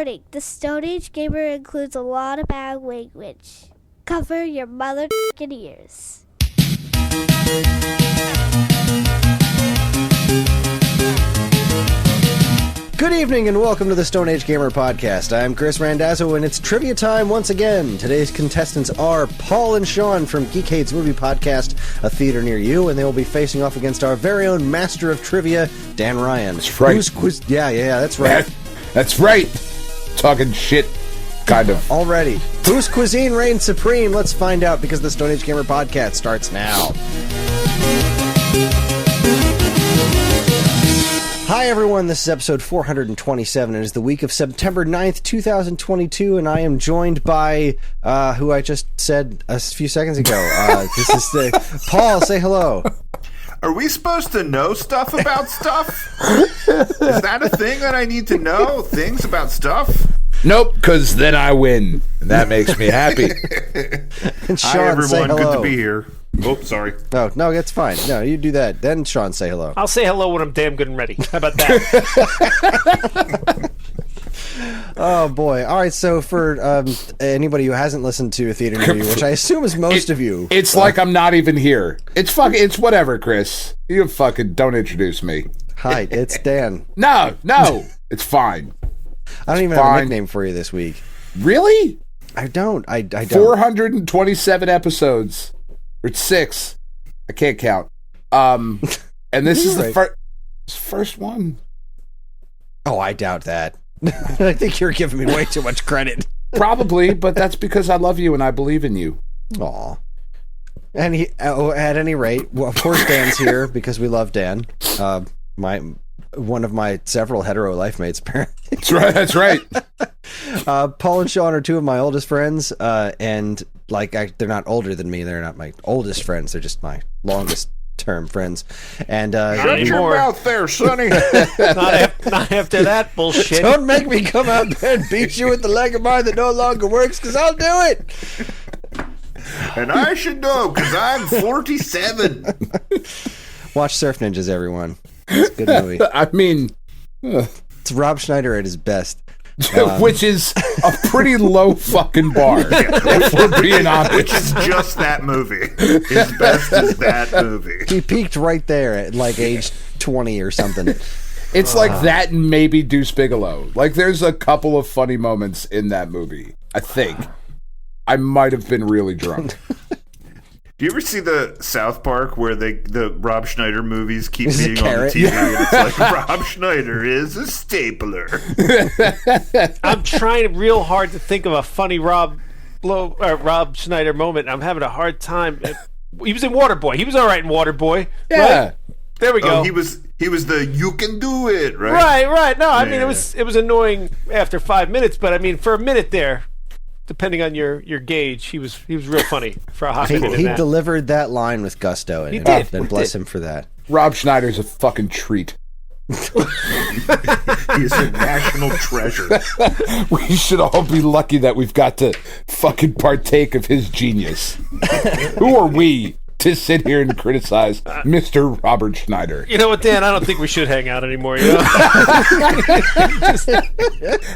Warning, the Stone Age Gamer includes a lot of bad language. Cover your mother ears. Good evening and welcome to the Stone Age Gamer Podcast. I'm Kris Randazzo and it's trivia time once again. Today's contestants are Paul and Sean from Geekade's movie podcast, A Theater Near You, and they will be facing off against our very own master of trivia, Dan Ryan. That's right. Yeah, that's right. That's right. Talking shit, kind of. Already. Whose cuisine reigns supreme? Let's find out because the Stone Age Gamer Podcast starts now. Hi everyone, this is episode 427. It is the week of September 9th, 2022, and I am joined by, who I just said a few seconds ago. This is Paul, say hello. Are we supposed to know stuff about stuff? Is that a thing that I need to know? Things about stuff? Nope, because then I win. And that makes me happy. And Sean, Hi everyone, say hello. good to be here. Oh, sorry. Oh, no, that's fine. No, you do that. Then Sean, say hello. I'll say hello when I'm damn good and ready. How about that? Oh, boy. All right, so for anybody who hasn't listened to A Theater Near You, which I assume is most of you. It's like I'm not even here. It's whatever, Kris. You fucking don't introduce me. Hi, it's Dan. No, it's fine. I don't even have a nickname for you this week. Really? I don't. I don't. 427 episodes. Or 6. I can't count. And this is the first one. Oh, I doubt that. I think you're giving me way too much credit. Probably, but that's because I love you and I believe in you. Aw. And at any rate, well, of course Dan's here because we love Dan. One of my several hetero life mates, apparently. That's right. Paul and Sean are two of my oldest friends, and they're not older than me. They're not my oldest friends. They're just my longest term friends. And shut your mouth there, Sonny. not after that bullshit. Don't make me come out there and beat you with the leg of mine that no longer works, because I'll do it. And I should know, because I'm 47. Watch Surf Ninjas, everyone. It's a good movie. I mean, it's Rob Schneider at his best. Which is a pretty low fucking bar, if we're being honest. Which is just that movie. His best is that movie. He peaked right there at age 20 or something. It's like that and maybe Deuce Bigelow. Like, there's a couple of funny moments in that movie, I think. I might have been really drunk. Do you ever see the South Park where the Rob Schneider movies keep being on the TV and it's like, Rob Schneider is a stapler. I'm trying real hard to think of a funny Rob Schneider moment. I'm having a hard time. He was in Waterboy. He was all right in Waterboy. Yeah. Right? There we go. He was the you can do it, right? Right. No, I mean it was annoying after 5 minutes, but I mean for a minute there, depending on your gauge, he was real funny for a hot minute. He delivered that line with gusto, and he did. And bless him for that. Rob Schneider's a fucking treat. He's a national treasure. We should all be lucky that we've got to fucking partake of his genius. Who are we to sit here and criticize Mr. Robert Schneider? You know what, Dan? I don't think we should hang out anymore. You know?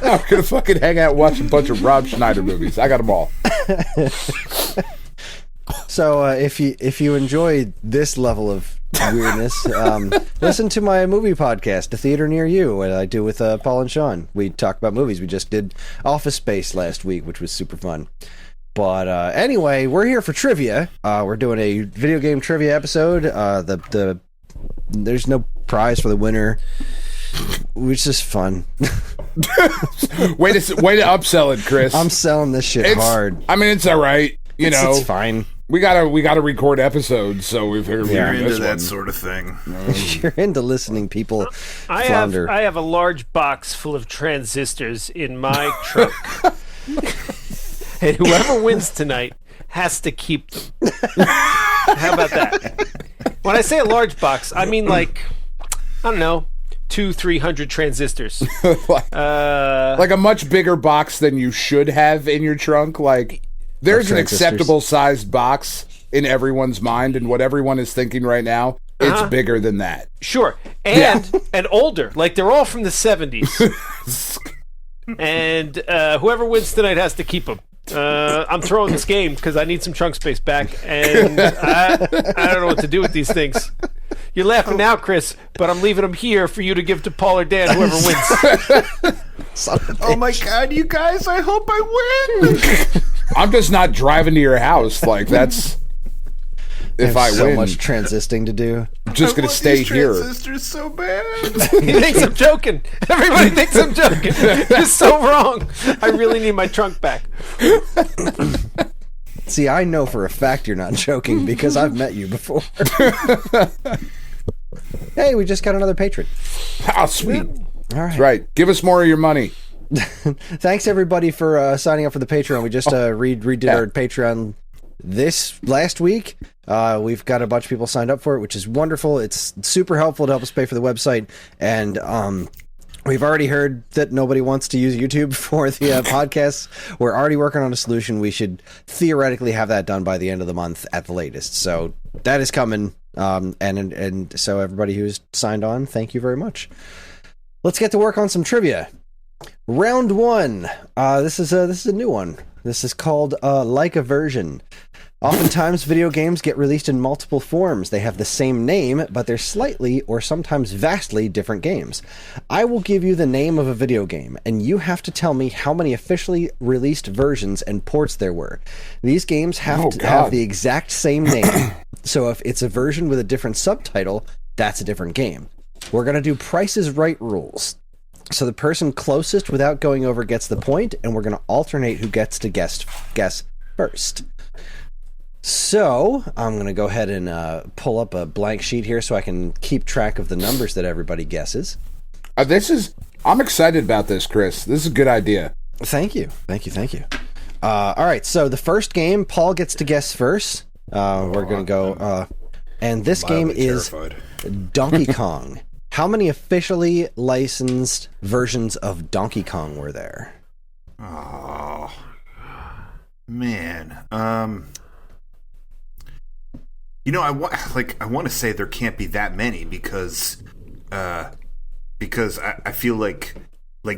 I'm gonna fucking hang out and watch a bunch of Rob Schneider movies. I got them all. So if you enjoy this level of weirdness, listen to my movie podcast, A Theater Near You, what I do with Paul and Sean. We talk about movies. We just did Office Space last week, which was super fun. But anyway, we're here for trivia. We're doing a video game trivia episode. There's no prize for the winner, which is fun. way to upsell it, Kris. I'm selling this shit hard. I mean, it's all right. It's fine. We gotta record episodes, so we've heard You're into this that one. sort of thing. You're into listening, people. I have a large box full of transistors in my trunk. And whoever wins tonight has to keep them. How about that? When I say a large box, I mean I don't know, 200-300 transistors. like a much bigger box than you should have in your trunk. Like, there's an acceptable sized box in everyone's mind, and what everyone is thinking right now, it's bigger than that. Sure. And older. Like, they're all from the 70s. and whoever wins tonight has to keep them. I'm throwing this game because I need some trunk space back, and I don't know what to do with these things. You're laughing now, Kris, but I'm leaving them here for you to give to Paul or Dan, whoever wins. Oh my God, you guys! I hope I win. I'm just not driving to your house. Like that's if I so win. much transisting to do. I'm just gonna stay here. Transistors so bad. He thinks I'm joking. Everybody thinks I'm joking. You're so wrong. I really need my trunk back. See, I know for a fact you're not joking because I've met you before. Hey, we just got another patron. Oh, sweet. All right. That's right. Give us more of your money. Thanks, everybody, for signing up for the Patreon. We just redid our Patreon this last week. We've got a bunch of people signed up for it, which is wonderful. It's super helpful to help us pay for the website. And we've already heard that nobody wants to use YouTube for the podcasts. We're already working on a solution. We should theoretically have that done by the end of the month at the latest. So that is coming. And so everybody who's signed on, thank you very much. Let's get to work on some trivia. Round one. This is a new one. This is called Like a Version. Oftentimes, video games get released in multiple forms. They have the same name, but they're slightly or sometimes vastly different games. I will give you the name of a video game, and you have to tell me how many officially released versions and ports there were. These games have to have the exact same name, so if it's a version with a different subtitle, that's a different game. We're going to do Price is Right rules. So the person closest without going over gets the point, and we're going to alternate who gets to guess first. So I'm going to go ahead and pull up a blank sheet here so I can keep track of the numbers that everybody guesses. I'm excited about this, Kris. This is a good idea. Thank you. All right, so the first game, Paul gets to guess first. We're going to go, and this game is Donkey Kong. How many officially licensed versions of Donkey Kong were there? Oh, man. I want to say there can't be that many because I feel like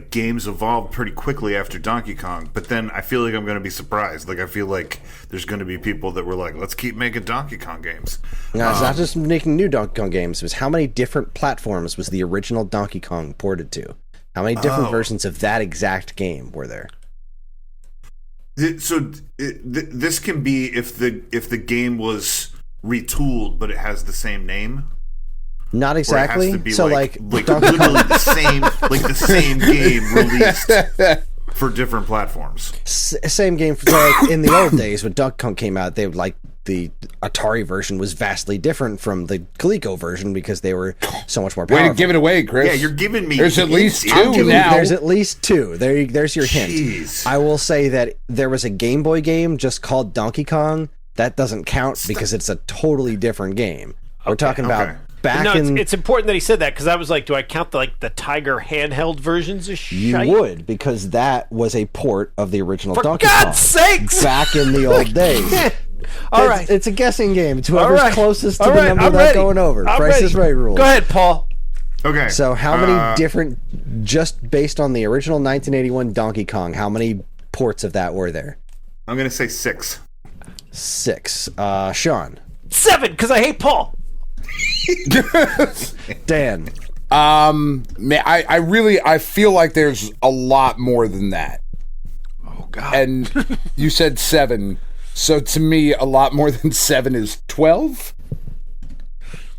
games evolved pretty quickly after Donkey Kong, but then I feel like I'm going to be surprised. Like I feel like there's going to be people that were like, let's keep making Donkey Kong games. No, it's not just making new Donkey Kong games. It was how many different platforms was the original Donkey Kong ported to? How many different versions of that exact game were there? So this can be if the game was retooled, but it has the same name. Not exactly. It has to be so like literally the same game released for different platforms. Same game for in the old days when Donkey Kong came out, they would the Atari version was vastly different from the Coleco version because they were so much more powerful. Way to give it away, Kris. Yeah, you're giving me. There's at least two now. There's at least two. There's your hint. Jeez. I will say that there was a Game Boy game just called Donkey Kong. That doesn't count because it's a totally different game. We're talking about back in... It's important that he said that because I was like, do I count the Tiger handheld versions of shite? You would, because that was a port of the original Donkey Kong. For God's sakes! Back in the old days. All right. It's a guessing game. It's whoever's closest to the number I'm without ready. going over. I'm Price ready. is Right rule. Go ahead, Paul. Okay. So how many different, just based on the original 1981 Donkey Kong, how many ports of that were there? I'm going to say 6. 6. Sean. 7, because I hate Paul. Dan. Man, I feel like there's a lot more than that. Oh, God. And you said 7. So to me, a lot more than 7 is 12.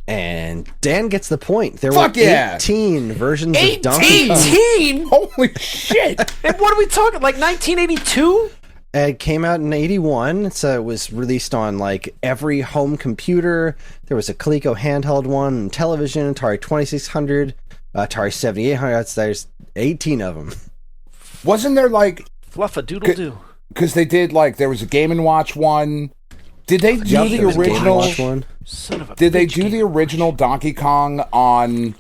And Dan gets the point. There Fuck were yeah. 18 versions of Donkey Kong. 18? Holy shit. And what are we talking, 1982? It came out in 81, so it was released on every home computer. There was a Coleco handheld one, and television, Atari 2600, Atari 7800. There's 18 of them. Wasn't there Fluff-a-doodle-doo. because they did there was a Game & Watch one. Did they do the There was a Game & original Watch one. Son of a Did they bitch do game. the original Donkey Kong on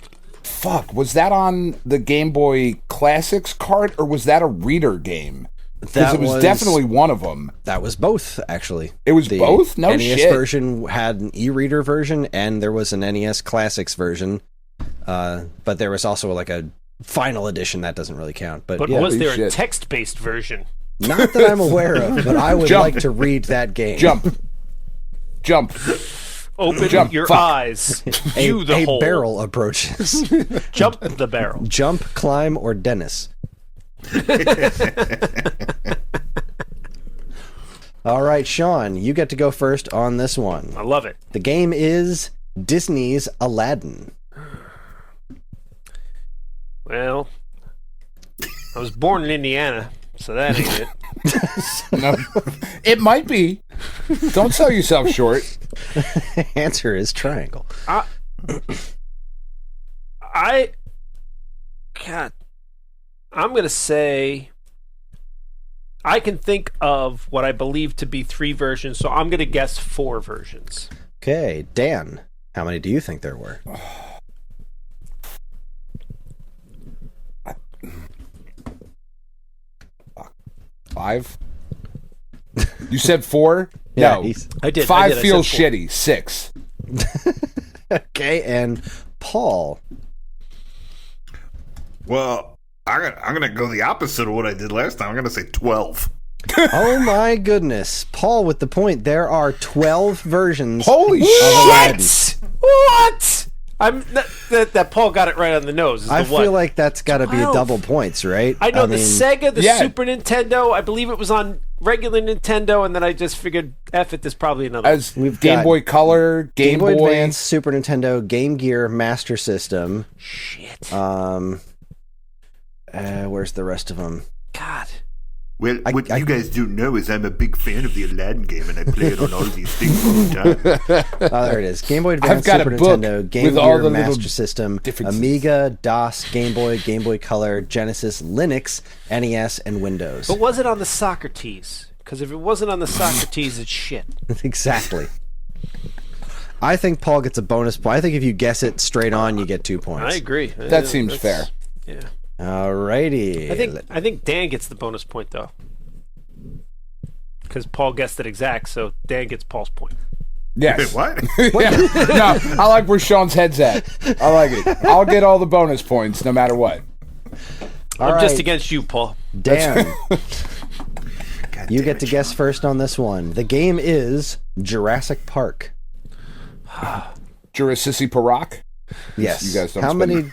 was that on the Game Boy Classics cart or was that a reader game? Because it was definitely one of them. That was both, actually. It was both? No NES shit. version had an e-reader version, and there was an NES Classics version. But there was also a final edition, that doesn't really count. But, But yeah, was there a shit. text-based version? not that I'm aware of, but I would Jump. like to read that game. Jump. Open Jump. your Fuck. eyes. View the a hole. barrel approaches. Jump the barrel. Jump, climb, or Dennis. All right, Sean, you get to go first on this one. I love it. The game is Disney's Aladdin. Well, I was born in Indiana, so that ain't it. No, it might be. Don't sell yourself short. Answer is triangle. God, I'm going to say I can think of what I believe to be 3 versions, so I'm going to guess 4 versions. Okay, Dan, how many do you think there were? Five? You said 4? Yeah, No. he's- I did. 5 I feels said 4. shitty. 6. Okay, and Paul. Well, I'm gonna go the opposite of what I did last time. I'm gonna say 12. Oh my goodness. Paul with the point. There are 12 versions. Holy of shit! Aladdin. What? That Paul got it right on the nose. Is I the what? feel like that's got to be 12. double points, right? I know the mean, Sega, the yeah. Super Nintendo. I believe it was on regular Nintendo, and then I just figured, F it, there's probably another. As We've Game got Boy Color, Game Boy Advance, Super Nintendo, Game Gear, Master System. Shit. Where's the rest of them? God. Well, what you guys don't know is I'm a big fan of the Aladdin game, and I play it on all these things all the time. Oh, there it is. Game Boy Advance, I've got Super a book Nintendo, Game with Gear, all the little Master System, differences. Amiga, DOS, Game Boy Color, Genesis, Linux, NES, and Windows. But was it on the Socrates? Because if it wasn't on the Socrates, it's shit. Exactly. I think Paul gets a bonus point. I think if you guess it straight on, you get 2 points. I agree. That seems fair. Yeah. Alrighty. I think Dan gets the bonus point, though. Because Paul guessed it exact, so Dan gets Paul's point. Yes. Wait, what? Yeah. No, I like where Sean's head's at. I like it. I'll get all the bonus points no matter what. I'm All just right. against you, Paul. Dan, God you damn get it, to guess Sean. first on this one. The game is Jurassic Park. Jurassic Park. Yes. You guys don't how spend-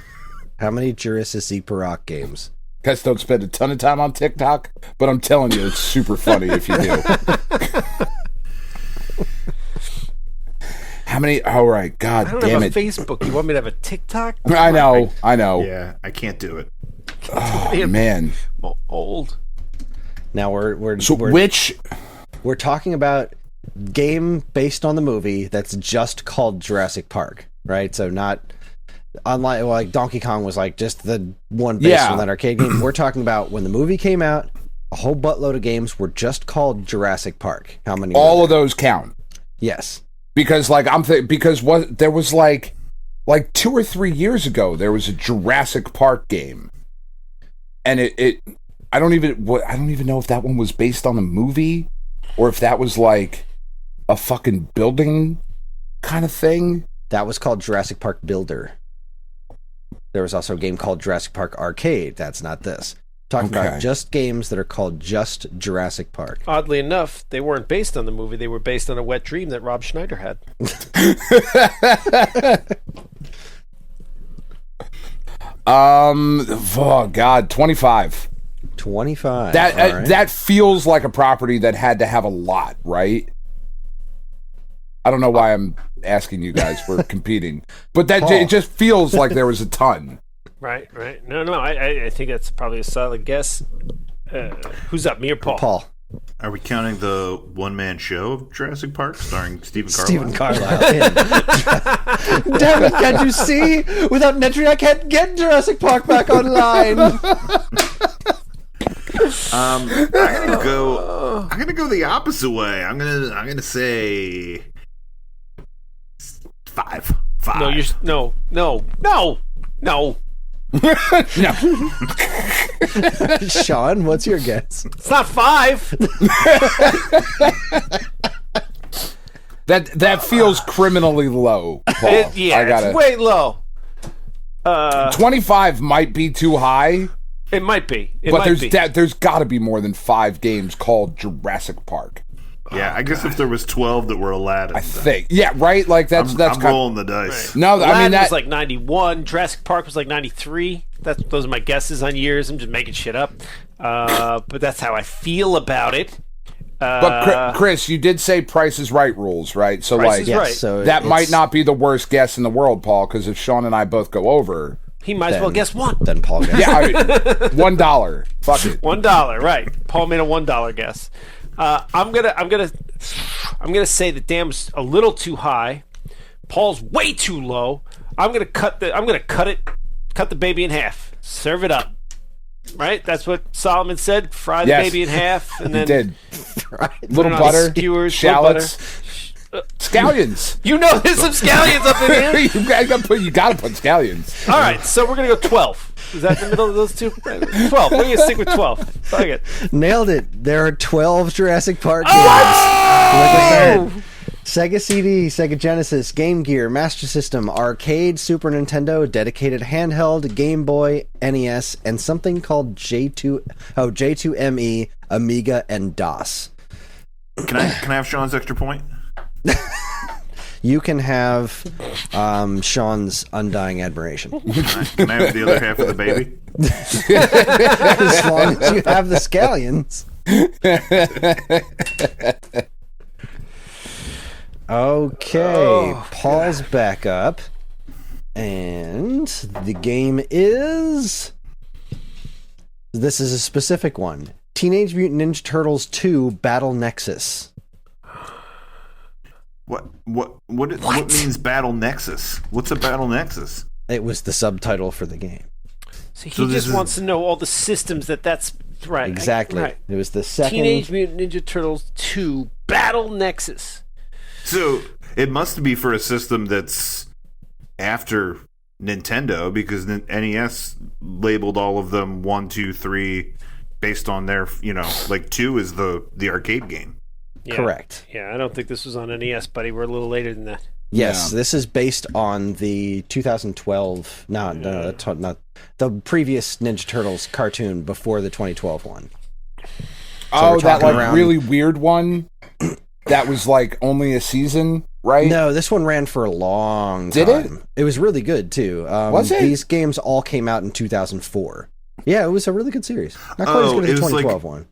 many Jurassic Park games? Guys don't spend a ton of time on TikTok, but I'm telling you, it's super funny if you do. How many? All right, God I don't damn have it! a Facebook. You want me to have a TikTok? I know. Yeah, I can't do it. Oh, man. I'm old. Now we're So which? we're talking about game based on the movie that's just called Jurassic Park, right? So not unlike like Donkey Kong was like just the one based Yeah. on that arcade game. We're talking about when the movie came out, a whole buttload of games were just called Jurassic Park. How many? All were of there? those count Yes. because, like, there was like 2 or 3 years ago there was a Jurassic Park game, and I don't even know if that one was based on a movie or if that was like a fucking building kind of thing. That was called Jurassic Park Builder. There was also a game called Jurassic Park Arcade. That's not this. Talking Okay. about just games that are called just Jurassic Park. Oddly enough, they weren't based on the movie. They were based on a wet dream that Rob Schneider had. Oh God, 25. 25. That All right. that feels like a property that had to have a lot, right? I don't know why I'm asking you guys. We're competing, but Paul. it just feels like there was a ton. Right. No, I think that's probably a solid guess. Who's up, me or Paul? Paul. Are we counting the one-man show of Jurassic Park starring Stephen Carlisle? Stephen Carlisle. Damn it, can't you see? Without Netry, I can't get Jurassic Park back online. I'm gonna go the opposite way. I'm gonna say 5. No, no. No, Sean, what's your guess? It's not 5. that feels criminally low. Paul. Yeah, I gotta. it's way low. 25 might be too high. It might be. There's got to be more than 5 games called Jurassic Park. Yeah, I guess if there was 12 that were Aladdin, I think. Yeah, right. Like that's I'm rolling the dice. Right. No, Aladdin I mean that was like 91. Jurassic Park was like 93. Those are my guesses on years. I'm just making shit up. But that's how I feel about it. But Chris, you did say Price is Right rules, right? So Price like, is Right. So that might not be the worst guess in the world, Paul. Because if Sean and I both go over, he might as well guess one. Then Paul guessed. yeah, I mean, $1. Fuck it. $1, right? Paul made a $1 guess. I'm gonna say the dam's a little too high. Paul's way too low. I'm gonna cut the baby in half. Serve it up. Right? That's what Solomon said. Fry the baby in half, and then did. Little butter, skewers, shallots, scallions. You know, there's some scallions up in here. you gotta put scallions. All right, so we're gonna go 12. Is that in the middle of those two? 12. We're gonna stick with 12. Fuck it. Nailed it. There are 12 Jurassic Park games. Oh! Like I said, Sega CD, Sega Genesis, Game Gear, Master System, Arcade, Super Nintendo, dedicated handheld, Game Boy, NES, and something called J2ME, Amiga, and DOS. Can I have Sean's extra point? You can have Sean's undying admiration. Can I have the other half of the baby? As long as you have the scallions. Okay, Paul's back up. And the game is... This is a specific one. Teenage Mutant Ninja Turtles 2 Battle Nexus. What means Battle Nexus? What's a Battle Nexus? It was the subtitle for the game. So he just wants to know all the systems that's right. Exactly. Right. It was the second... Teenage Mutant Ninja Turtles 2 Battle Nexus. So it must be for a system that's after Nintendo, because NES labeled all of them 1, 2, 3 based on their, like 2 is the arcade game. Yeah. Correct. Yeah, I don't think this was on NES, buddy. We're a little later than that. Yes, this is based on the 2012. No, that's not the previous Ninja Turtles cartoon before the 2012 one. So that really weird one. That was like only a season, right? No, this one ran for a long time. Did it? It was really good too. Was it? These games all came out in 2004. Yeah, it was a really good series. Not quite as good as the 2012 one.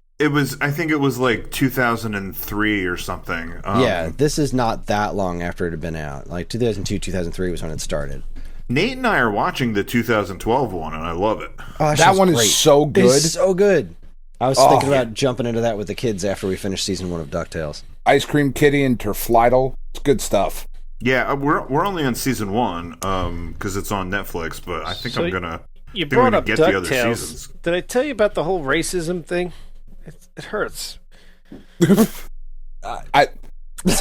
I think it was like 2003 or something. Yeah, this is not that long after it had been out. Like 2002, 2003 was when it started. Nate and I are watching the 2012 one, and I love it. Oh, that one is so good. It's so good. I was thinking about jumping into that with the kids after we finished season 1 of DuckTales. Ice Cream Kitty and Terflydle. It's good stuff. Yeah, we're only on season 1 because it's on Netflix, but I think I'm gonna. You brought up get the other DuckTales. seasons. Did I tell you about the whole racism thing? It hurts. So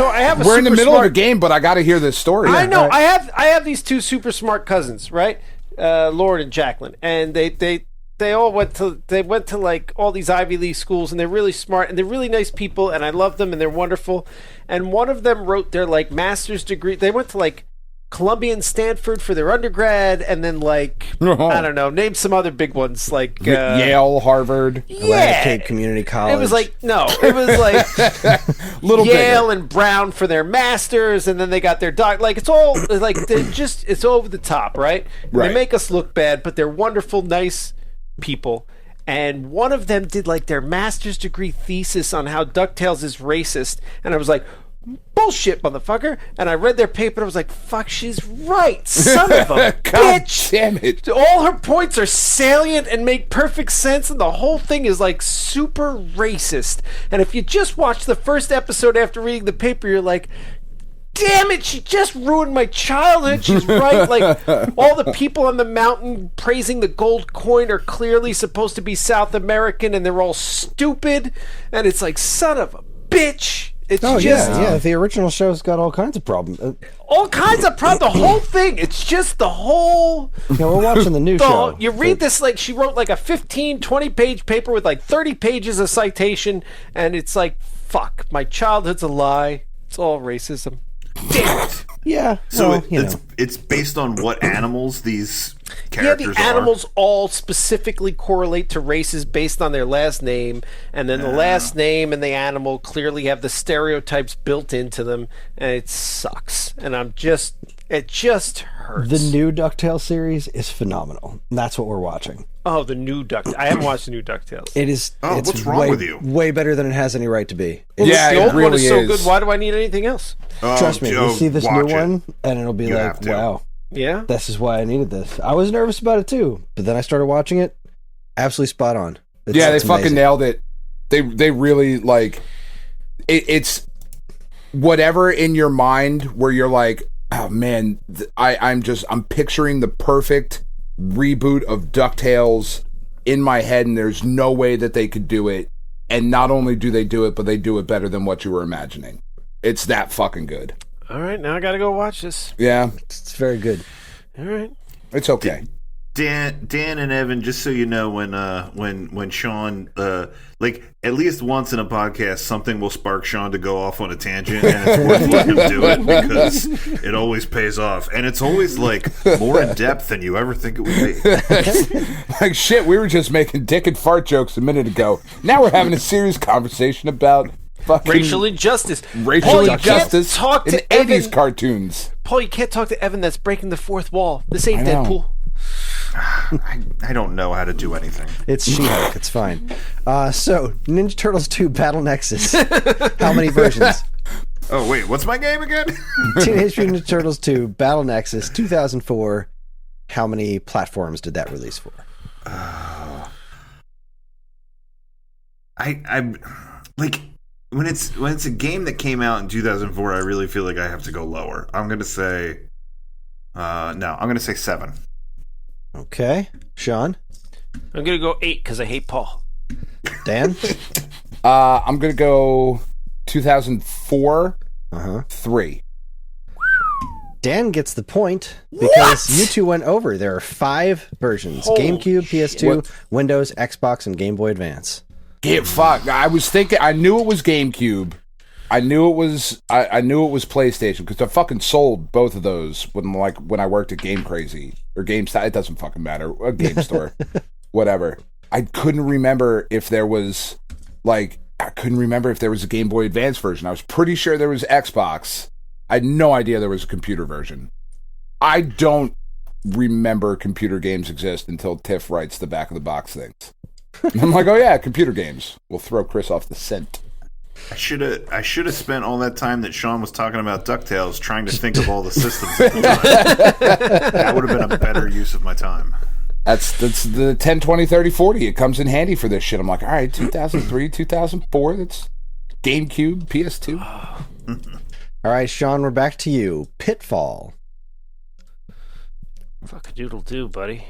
I have. We're in the middle of a game, but I got to hear this story. I know. I have these two super smart cousins, right? Lauren and Jacqueline, and they all went to like all these Ivy League schools, and they're really smart and they're really nice people, and I love them and they're wonderful. And one of them wrote their like master's degree. They went to like Columbia and Stanford for their undergrad, and then like I don't know, name some other big ones like Yale, Harvard, Atlantic Cape Community College. It was like Yale and Brown for their masters, and then they got their doc. Like it's all like it's over the top, right? Right. They make us look bad, but they're wonderful, nice people. And one of them did like their master's degree thesis on how DuckTales is racist, and I was like, bullshit, motherfucker. And I read their paper and I was like, fuck, she's right, son of a bitch. Damn it. All her points are salient and make perfect sense, and the whole thing is like super racist. And if you just watch the first episode after reading the paper, you're like, damn it, she just ruined my childhood. She's right. Like, all the people on the mountain praising the gold coin are clearly supposed to be South American, and they're all stupid. And it's like, son of a bitch. It's yeah. The original show's got all kinds of problems. All kinds of problems. The whole thing. It's just the whole... Yeah, we're watching the new show. You read this, like, she wrote like a 15, 20-page paper with like 30 pages of citation, and it's like, fuck, my childhood's a lie. It's all racism. Damn it. Yeah. So it's based on what animals these characters the animals all specifically correlate to races based on their last name, and then the last name and the animal clearly have the stereotypes built into them, and it sucks. And it just hurts. The new DuckTales series is phenomenal. That's what we're watching. Oh, the new DuckTales. I haven't watched the new DuckTales. It is. Oh, it's what's wrong with you? Way better than it has any right to be. Yeah, the old it really one is so is. good. Why do I need anything else? Trust me, you'll see this new watch it. one, and it'll be You like, have to. wow, Yeah? this is why I needed this. I was nervous about it too, but then I started watching it. Absolutely spot on. They it's fucking amazing. nailed it. They really like it's whatever in your mind where you're like, oh man, I'm picturing the perfect reboot of DuckTales in my head, and there's no way that they could do it. And not only do they do it, but they do it better than what you were imagining. It's that fucking good. All right, now I got to go watch this. Yeah, It's very good. All right. it's okay. Dan and Evan, just so you know, when Sean like at least once in a podcast, something will spark Sean to go off on a tangent, and it's worth letting him do it because it always pays off, and it's always like more in depth than you ever think it would be. Like shit, we were just making dick and fart jokes a minute ago. Now we're having a serious conversation about fucking Racial injustice. racial Paul, you injustice can't talk in to 80s Evan. cartoons. Paul, you can't talk to Evan. That's breaking the fourth wall. This ain't I know. Deadpool. I don't know how to do anything. It's She-Hulk. It's fine. So, Ninja Turtles 2 Battle Nexus. How many versions? Oh wait, what's my game again? Teenage Mutant Ninja Turtles 2 Battle Nexus 2004. How many platforms did that release for? I'm like when it's a game that came out in 2004. I really feel like I have to go lower. I'm gonna say I'm gonna say 7. Okay. Sean? I'm going to go 8 because I hate Paul. Dan? I'm gonna go 2004 Uh-huh. 3. Dan gets the point because you two went over. There are 5 versions. Holy GameCube, PS2, What? Windows, Xbox, and Game Boy Advance. Get fucked. I was thinking. I knew it was GameCube. I knew it was. I knew it was PlayStation because I fucking sold both of those when I worked at Game Crazy or GameStop. It doesn't fucking matter. A game store, whatever. I couldn't remember if there was a Game Boy Advance version. I was pretty sure there was Xbox. I had no idea there was a computer version. I don't remember computer games exist until Tiff writes the back of the box things. And I'm like, oh yeah, computer games. We'll throw Kris off the scent. I should have spent all that time that Sean was talking about DuckTales trying to think of all the systems at the time. That would have been a better use of my time. That's the 10, 20, 30, 40. It comes in handy for this shit. I'm like, all right, 2003, 2004, that's GameCube, PS2. All right, Sean, we're back to you. Pitfall. Fuck a doodle do, buddy.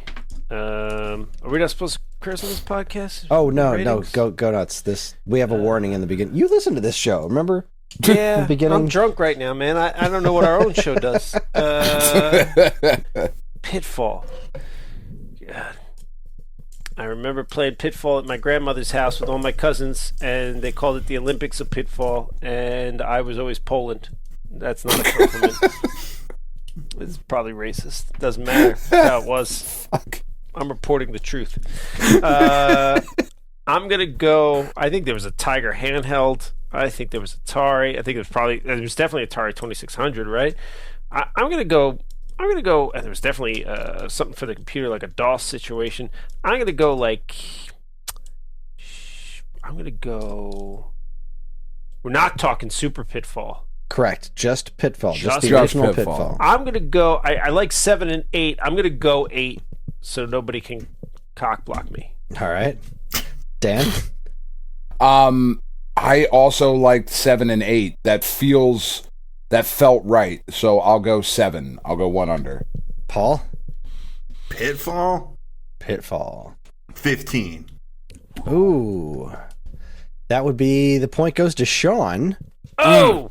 Are we not supposed to curse on this podcast? Oh, no, Ratings? go nuts. We have a warning in the beginning. You listen to this show, remember? Yeah, the beginning. I'm drunk right now, man. I don't know what our own show does. Pitfall. God. I remember playing Pitfall at my grandmother's house with all my cousins, and they called it the Olympics of Pitfall, and I was always Poland. That's not a compliment. It's probably racist. Doesn't matter. That's how it was. Fuck. I'm reporting the truth. I'm gonna go. I think there was a Tiger handheld. I think there was Atari. I think there was definitely Atari 2600, right? I'm gonna go. And there was definitely something for the computer, like a DOS situation. I'm gonna go like. We're not talking Super Pitfall. Correct. Just Pitfall. Just the Just original Pitfall. Pitfall. I'm gonna go. I like 7 and 8. I'm gonna go 8, so nobody can cock block me. All right. Dan? I also liked 7 and 8. That felt right. So I'll go 7. I'll go 1 under. Paul? Pitfall? Pitfall. 15. Ooh. That would be, the point goes to Sean. Oh,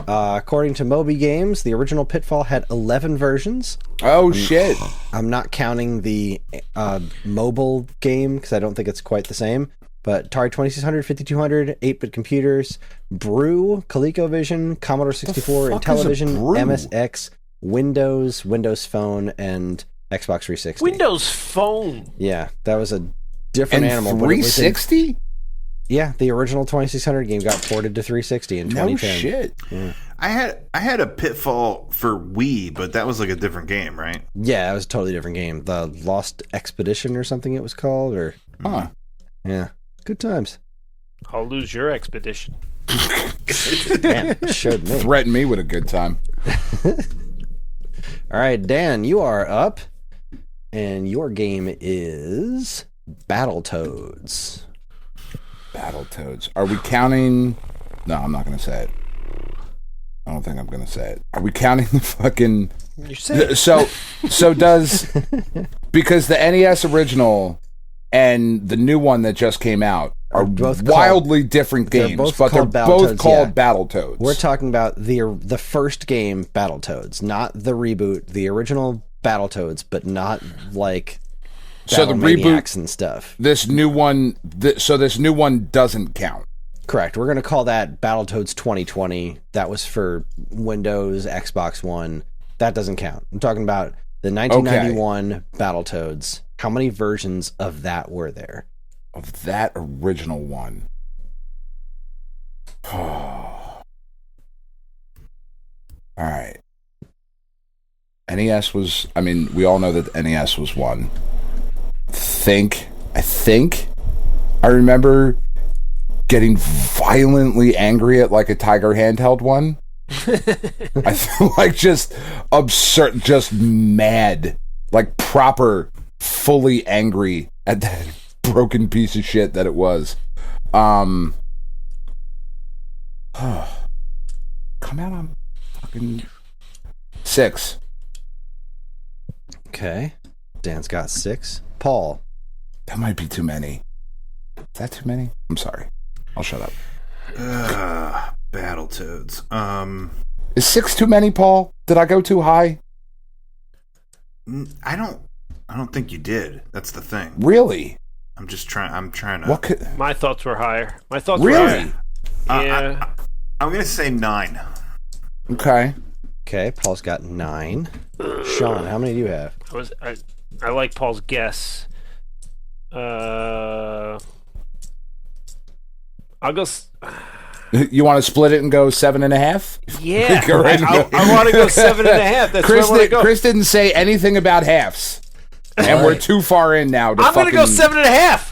According to Moby Games, the original Pitfall had 11 versions. Oh shit. I'm not counting the mobile game because I don't think it's quite the same. But Atari 2600, 5200, 8-bit computers, Brew, ColecoVision, Commodore 64, fuck is a Intellivision, Brew? MSX, Windows Phone, and Xbox 360. Windows Phone. Yeah, that was a different animal. 360? Yeah, the original 2600 game got ported to 360 in 2010. No shit. Yeah. I had a Pitfall for Wii, but that was like a different game, right? Yeah, it was a totally different game. The Lost Expedition or something it was called, or yeah, good times. I'll lose your expedition. Man, showed me. Threaten me with a good time. All right, Dan, you are up, and your game is Battletoads. Battletoads. Are we counting? No, I'm not going to say it. I don't think I'm going to say it. Are we counting the fucking? You say so does because the NES original and the new one that just came out are both wildly different games, but they're both called Battletoads. We're talking about the first game, Battletoads, not the reboot, the original Battletoads, but not like so the reboot and stuff. This new one, so this new one doesn't count. Correct. We're going to call that Battletoads 2020. That was for Windows, Xbox One. That doesn't count. I'm talking about the 1991 Battletoads. How many versions of that were there? Of that original one. All right. NES was, I mean, we all know that the NES was one. I think I remember getting violently angry at like a Tiger handheld one. I feel like just absurd, just mad, like proper, fully angry at that broken piece of shit that it was. Come out on fucking 6. Okay. Dan's got 6. Paul. That might be too many. Is that too many? I'm sorry. I'll shut up. Battletoads. Is 6 too many, Paul? Did I go too high? I don't think you did. That's the thing. Really? I'm trying to. My thoughts were higher. My thoughts really? were higher. Yeah. I'm gonna say 9. Okay. Okay, Paul's got 9. Sean, how many do you have? I like Paul's guess. I'll go. You want to split it and go 7.5? Yeah, Right I want to go 7.5. That's Chris, where I want to go. Chris didn't say anything about halves, and we're too far in now. I'm going to go 7.5.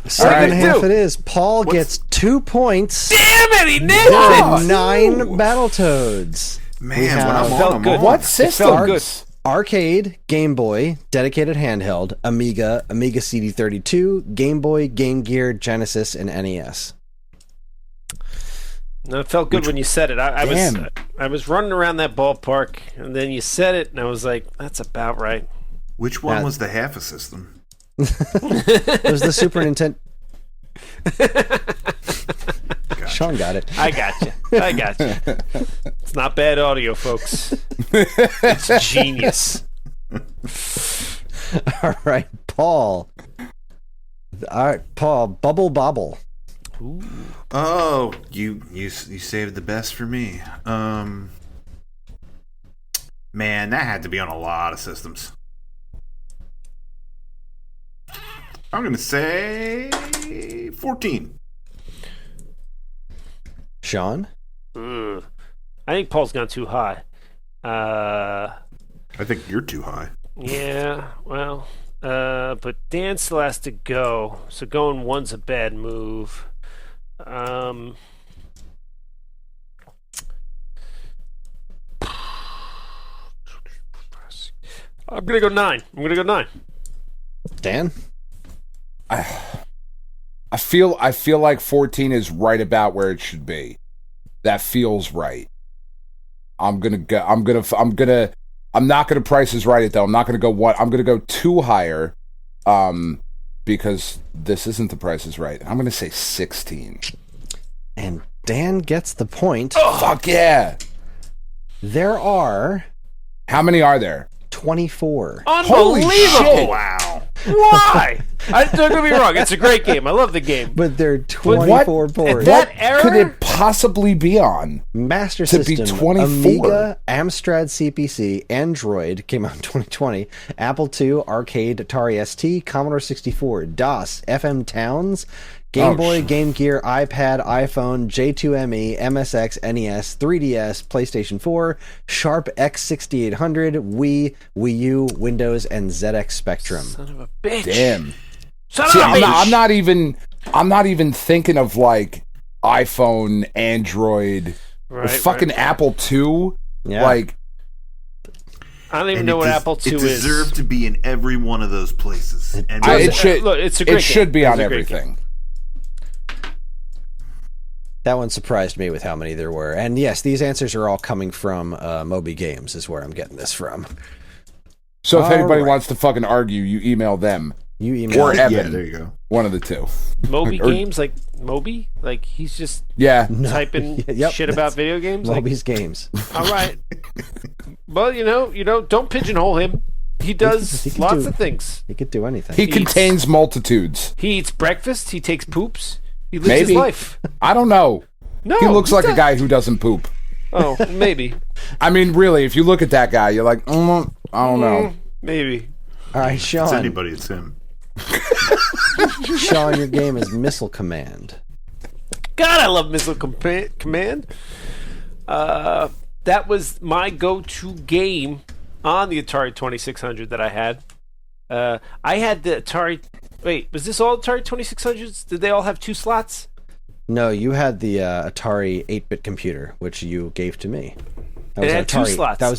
7.5 it is. Paul gets 2 points. Damn it, he nailed There it. are 9 Battletoads. Man, when I'm felt on, I'm good. on. What system? Felt good. Arcade, Game Boy, dedicated handheld, Amiga, Amiga CD32, Game Boy, Game Gear, Genesis, and NES. No, it felt good when you said it. I was running around that ballpark, and then you said it, and I was like, "That's about right." Which one was the half a system? It was the Super Nintendo. Gotcha. Sean got it. I got you. It's not bad audio, folks. It's genius. All right, Paul. All right, Paul. Bubble Bobble. Ooh. Oh, you saved the best for me. Man, that had to be on a lot of systems. I'm gonna say 14. Sean. I think Paul's gone too high. I think you're too high. Yeah, well, but Dan still has to go, so going one's a bad move. I'm gonna go 9. Dan. I feel like 14 is right about where it should be. That feels right. I'm not gonna price is right it though. I'm not gonna go what I'm gonna go too higher. Because this isn't the Price is Right. I'm gonna say 16. And Dan gets the point. Oh, fuck yeah. There are how many are there? 24. Unbelievable! Holy shit. Wow. Why? Don't get me wrong. It's a great game. I love the game. But there are 24 ports. That error? Could it possibly be on? Master To be System, 24. Amiga, Amstrad CPC, Android came out in 2020, Apple II, Arcade, Atari ST, Commodore 64, DOS, FM Towns, Game Boy, Game Gear, iPad, iPhone, J2ME, MSX, NES, 3DS, PlayStation 4, Sharp X6800, Wii, Wii U, Windows, and ZX Spectrum. Son of a bitch. Damn. Son of a bitch. I'm not even thinking of like iPhone, Android, or fucking Apple II. Yeah. Like, I don't even know what Apple II is. It deserved to be in every one of those places. And it should. Look, it's a great It should be on It's a great everything. That one surprised me with how many there were. And yes, these answers are all coming from Moby Games is where I'm getting this from. So if All anybody right. wants to fucking argue, you email them. You email Or Evan. yeah, there you go. One of the two. Moby Games, like Moby? Like he's just Yeah. typing Yep, shit about video games? Like, Moby's Games. all right. Well, you know, don't pigeonhole him. He does he can lots do- of things. He could do anything. He contains multitudes. He eats breakfast. He takes poops. He lives Maybe. his life. I don't know. No, He looks like a does. guy who doesn't poop. Oh, maybe. I mean, really, if you look at that guy, you're like, I don't know. Maybe. All right, It's Sean. anybody, it's him. Sean, your game is Missile Command. God, I love Missile Command. That was my go-to game on the Atari 2600 that I had. I had the Atari... Wait, was this all Atari 2600s? Did they all have 2 slots? No, you had the Atari 8-bit computer, which you gave to me. That It was had an 2 Atari, slots. That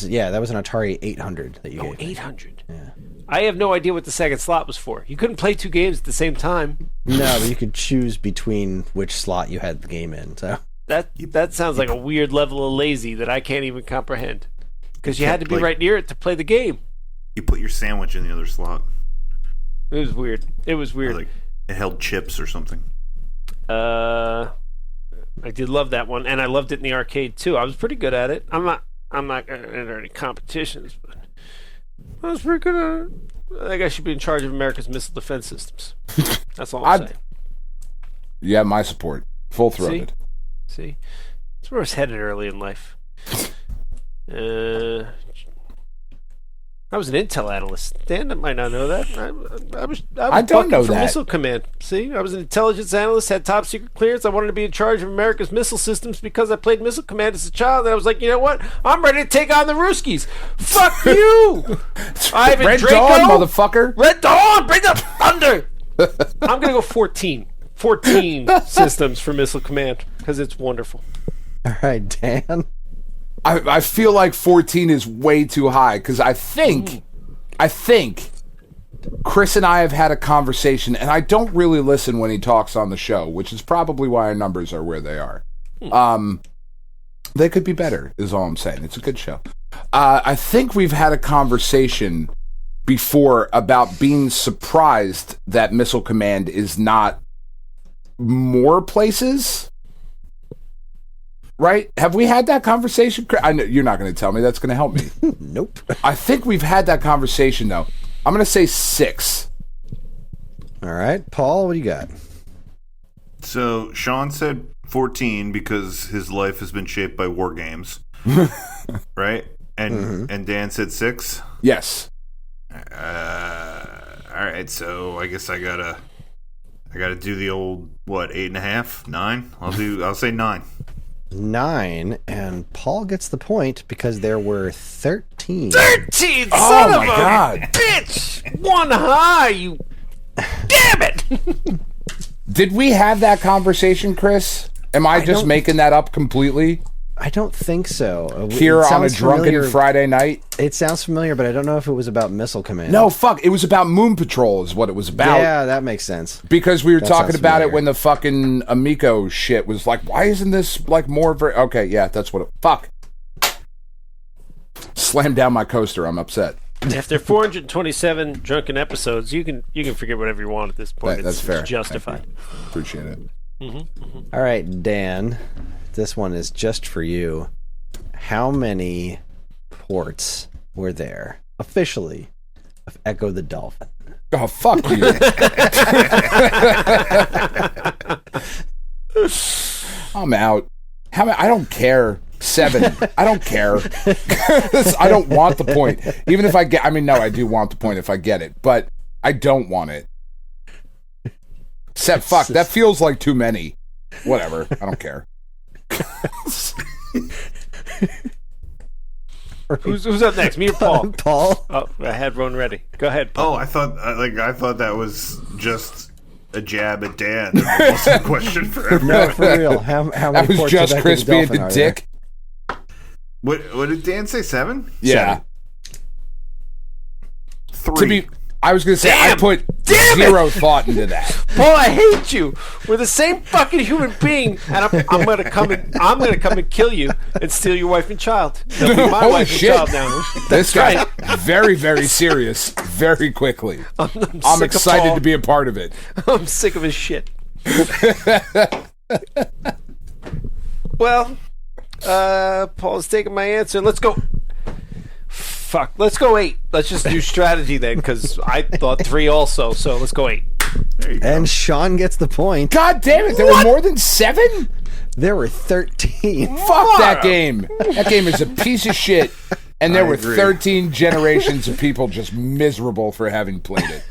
was an Atari 800 that you Oh, gave me. 800. Yeah. I have no idea what the second slot was for. You couldn't play 2 games at the same time. No, but you could choose between which slot you had the game in. So That sounds like a weird level of lazy that I can't even comprehend. Because you had to be Like- right near it to play the game. You put your sandwich in the other slot. It was weird. It was Or weird. like it held chips or something. I did love that one, and I loved it in the arcade too. I was pretty good at it. I'm not gonna enter any competitions, but I was pretty good at it. I think I should be in charge of America's missile defense systems. That's all I'm saying. You have my support. Full-throated. See? That's where I was headed early in life. I was an Intel analyst. Dan might not know that. I was I don't know for that. Missile Command. See, I was an intelligence analyst, had top secret clearance. I wanted to be in charge of America's missile systems because I played Missile Command as a child. And I was like, you know what? I'm ready to take on the Ruskies. Fuck you, Ivan Red Draco, Dawn, motherfucker. Red Dawn, bring the thunder. I'm gonna go 14 systems for Missile Command because it's wonderful. all right, Dan. I feel like 14 is way too high because I think Kris and I have had a conversation, and I don't really listen when he talks on the show, which is probably why our numbers are where they are. They could be better, is all I'm saying. It's a good show. I think we've had a conversation before about being surprised that Missile Command is not more places. Right? Have we had that conversation? I know you're not going to tell me. That's going to help me. Nope. I think we've had that conversation, though. I'm going to say 6. All right, Paul, what do you got? So Sean said 14 because his life has been shaped by war games, right? And Dan said 6. Yes. All right, so I guess I gotta do the old 8.5, 9. I'll say 9. 9, and Paul gets the point because there were 13. 13, Oh son my of a God. bitch! One high, you... Damn it! Did we have that conversation, Kris? Am I just don't- making that up completely? I don't think so. Here It on a sounds drunken familiar. Friday night? It sounds familiar, but I don't know if it was about Missile Command. No, fuck. It was about Moon Patrol is what it was about. Yeah, that makes sense. Because we were That talking sounds about it familiar. when the fucking Amico shit was like, why isn't this like more... Okay, yeah, that's what it... Fuck. Slammed down my coaster. I'm upset. After 427 drunken episodes, you can forget whatever you want at this point. That's fair. It's justified. Appreciate it. All right, Dan, this one is just for you. How many ports were there officially Echo the Dolphin. Oh, fuck you. I'm out. I don't care. 7. I don't care. I don't want the point. Even if I get... I mean, no, I do want the point if I get it, but I don't want it. Fuck, that feels like too many. Whatever. I don't care. Who's up next? Me or Paul? Paul. Oh, I had one ready. Go ahead, Paul. Oh, I thought that was just a jab at Dan. It wasn't a question for everyone. No, for real. How many That was ports just of Echo Kris the being Dolphin the are dick. What did Dan say? 7? Yeah. 3. I was going to say, I put zero thought into that. Paul, I hate you. We're the same fucking human being, and I'm gonna come and kill you and steal your wife and child. They'll be my Holy wife shit. and child now. This got very, very serious very quickly. I'm excited to be a part of it. I'm sick of his shit. Well, Paul's taking my answer. Let's go. Fuck. Let's go 8. Let's just do strategy then, because I thought 3 also. So let's go 8. There you go. And Sean gets the point. God damn it, there were more than 7? There were 13. Fuck that game. That game is a piece of shit. And there I were agree. 13 generations of people just miserable for having played it.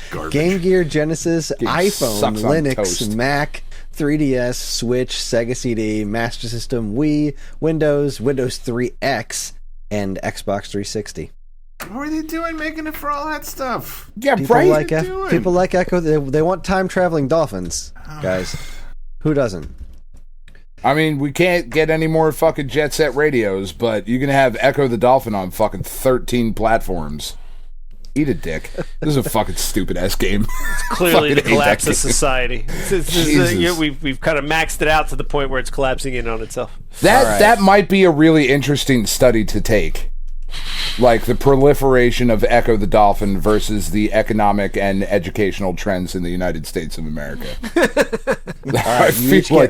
Garbage. Game Gear, Genesis, Game iPhone, sucks on Linux, toast. Mac, 3DS, Switch, Sega CD, Master System, Wii, Windows 3X, and Xbox 360. What were they doing making it for all that stuff? Yeah, People right? like What are you doing? people like Echo. They want time traveling dolphins, guys. Who doesn't? I mean, we can't get any more fucking Jet Set radios, but you can have Echo the Dolphin on fucking 13 platforms. Eat a dick. This is a fucking stupid-ass game. Clearly, Fucking the hate collapse that of game. society. Jesus. We've kind of maxed it out to the point where it's collapsing in on itself. That might be a really interesting study to take. Like the proliferation of Echo the Dolphin versus the economic and educational trends in the United States of America. I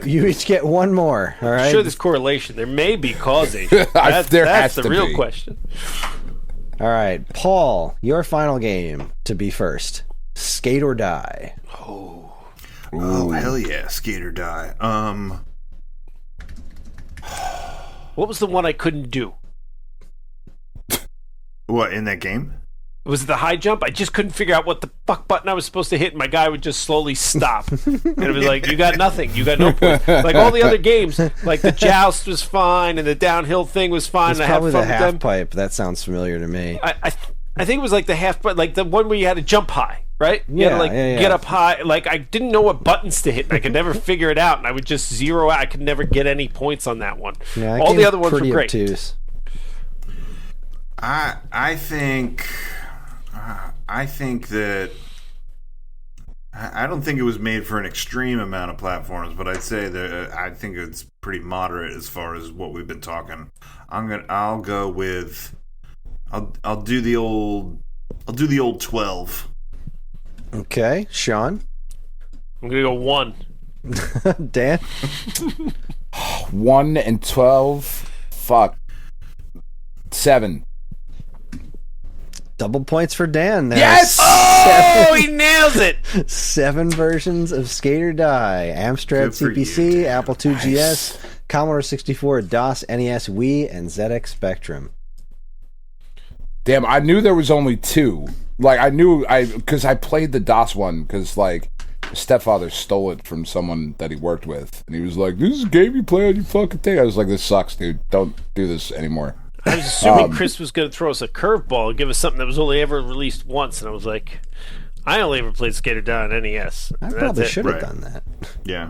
You each get one more. All right. Sure, there's correlation. There may be causation. That's There has the to real be. question. All right, Paul. Your final game to be first. Skate or Die. Oh hell yeah, Skate or Die. What was the one I couldn't do? What, in that game? Was it the high jump? I just couldn't figure out what the fuck button I was supposed to hit, and my guy would just slowly stop. And it was like, you got nothing. You got no point. Like all the other games, like the joust was fine, and the downhill thing was fine. It's and I had probably fun the with half them. pipe. That sounds familiar to me. I think it was like the half, but like the one where you had to jump high, right? You had to Yeah. get up high. Like I didn't know what buttons to hit, and I could never figure it out, and I would just zero out. I could never get any points on that one. Yeah, that all the game's other ones were pretty great. obtuse. I think that I don't think it was made for an extreme amount of platforms, but I'd say that I think it's pretty moderate as far as what we've been talking. I'll go with I'll do the old 12. Okay, Sean. I'm gonna go 1. Dan. 1 and 12. Fuck. 7. Double points for Dan. There Yes! Oh, he nails it. 7 versions of Skate or Die. Amstrad Good for CPC, you. Apple II GS, Commodore 64, DOS, NES, Wii, and ZX Spectrum. Damn, I knew there was only 2. Like, because I played the DOS one, because, like, my stepfather stole it from someone that he worked with. And he was like, this is a game you play on your fucking thing. I was like, this sucks, dude. Don't do this anymore. I was assuming Kris was going to throw us a curveball and give us something that was only ever released once, and I was like, I only ever played Skate or Die on NES. I And probably that's it. should have Right. done that. Yeah.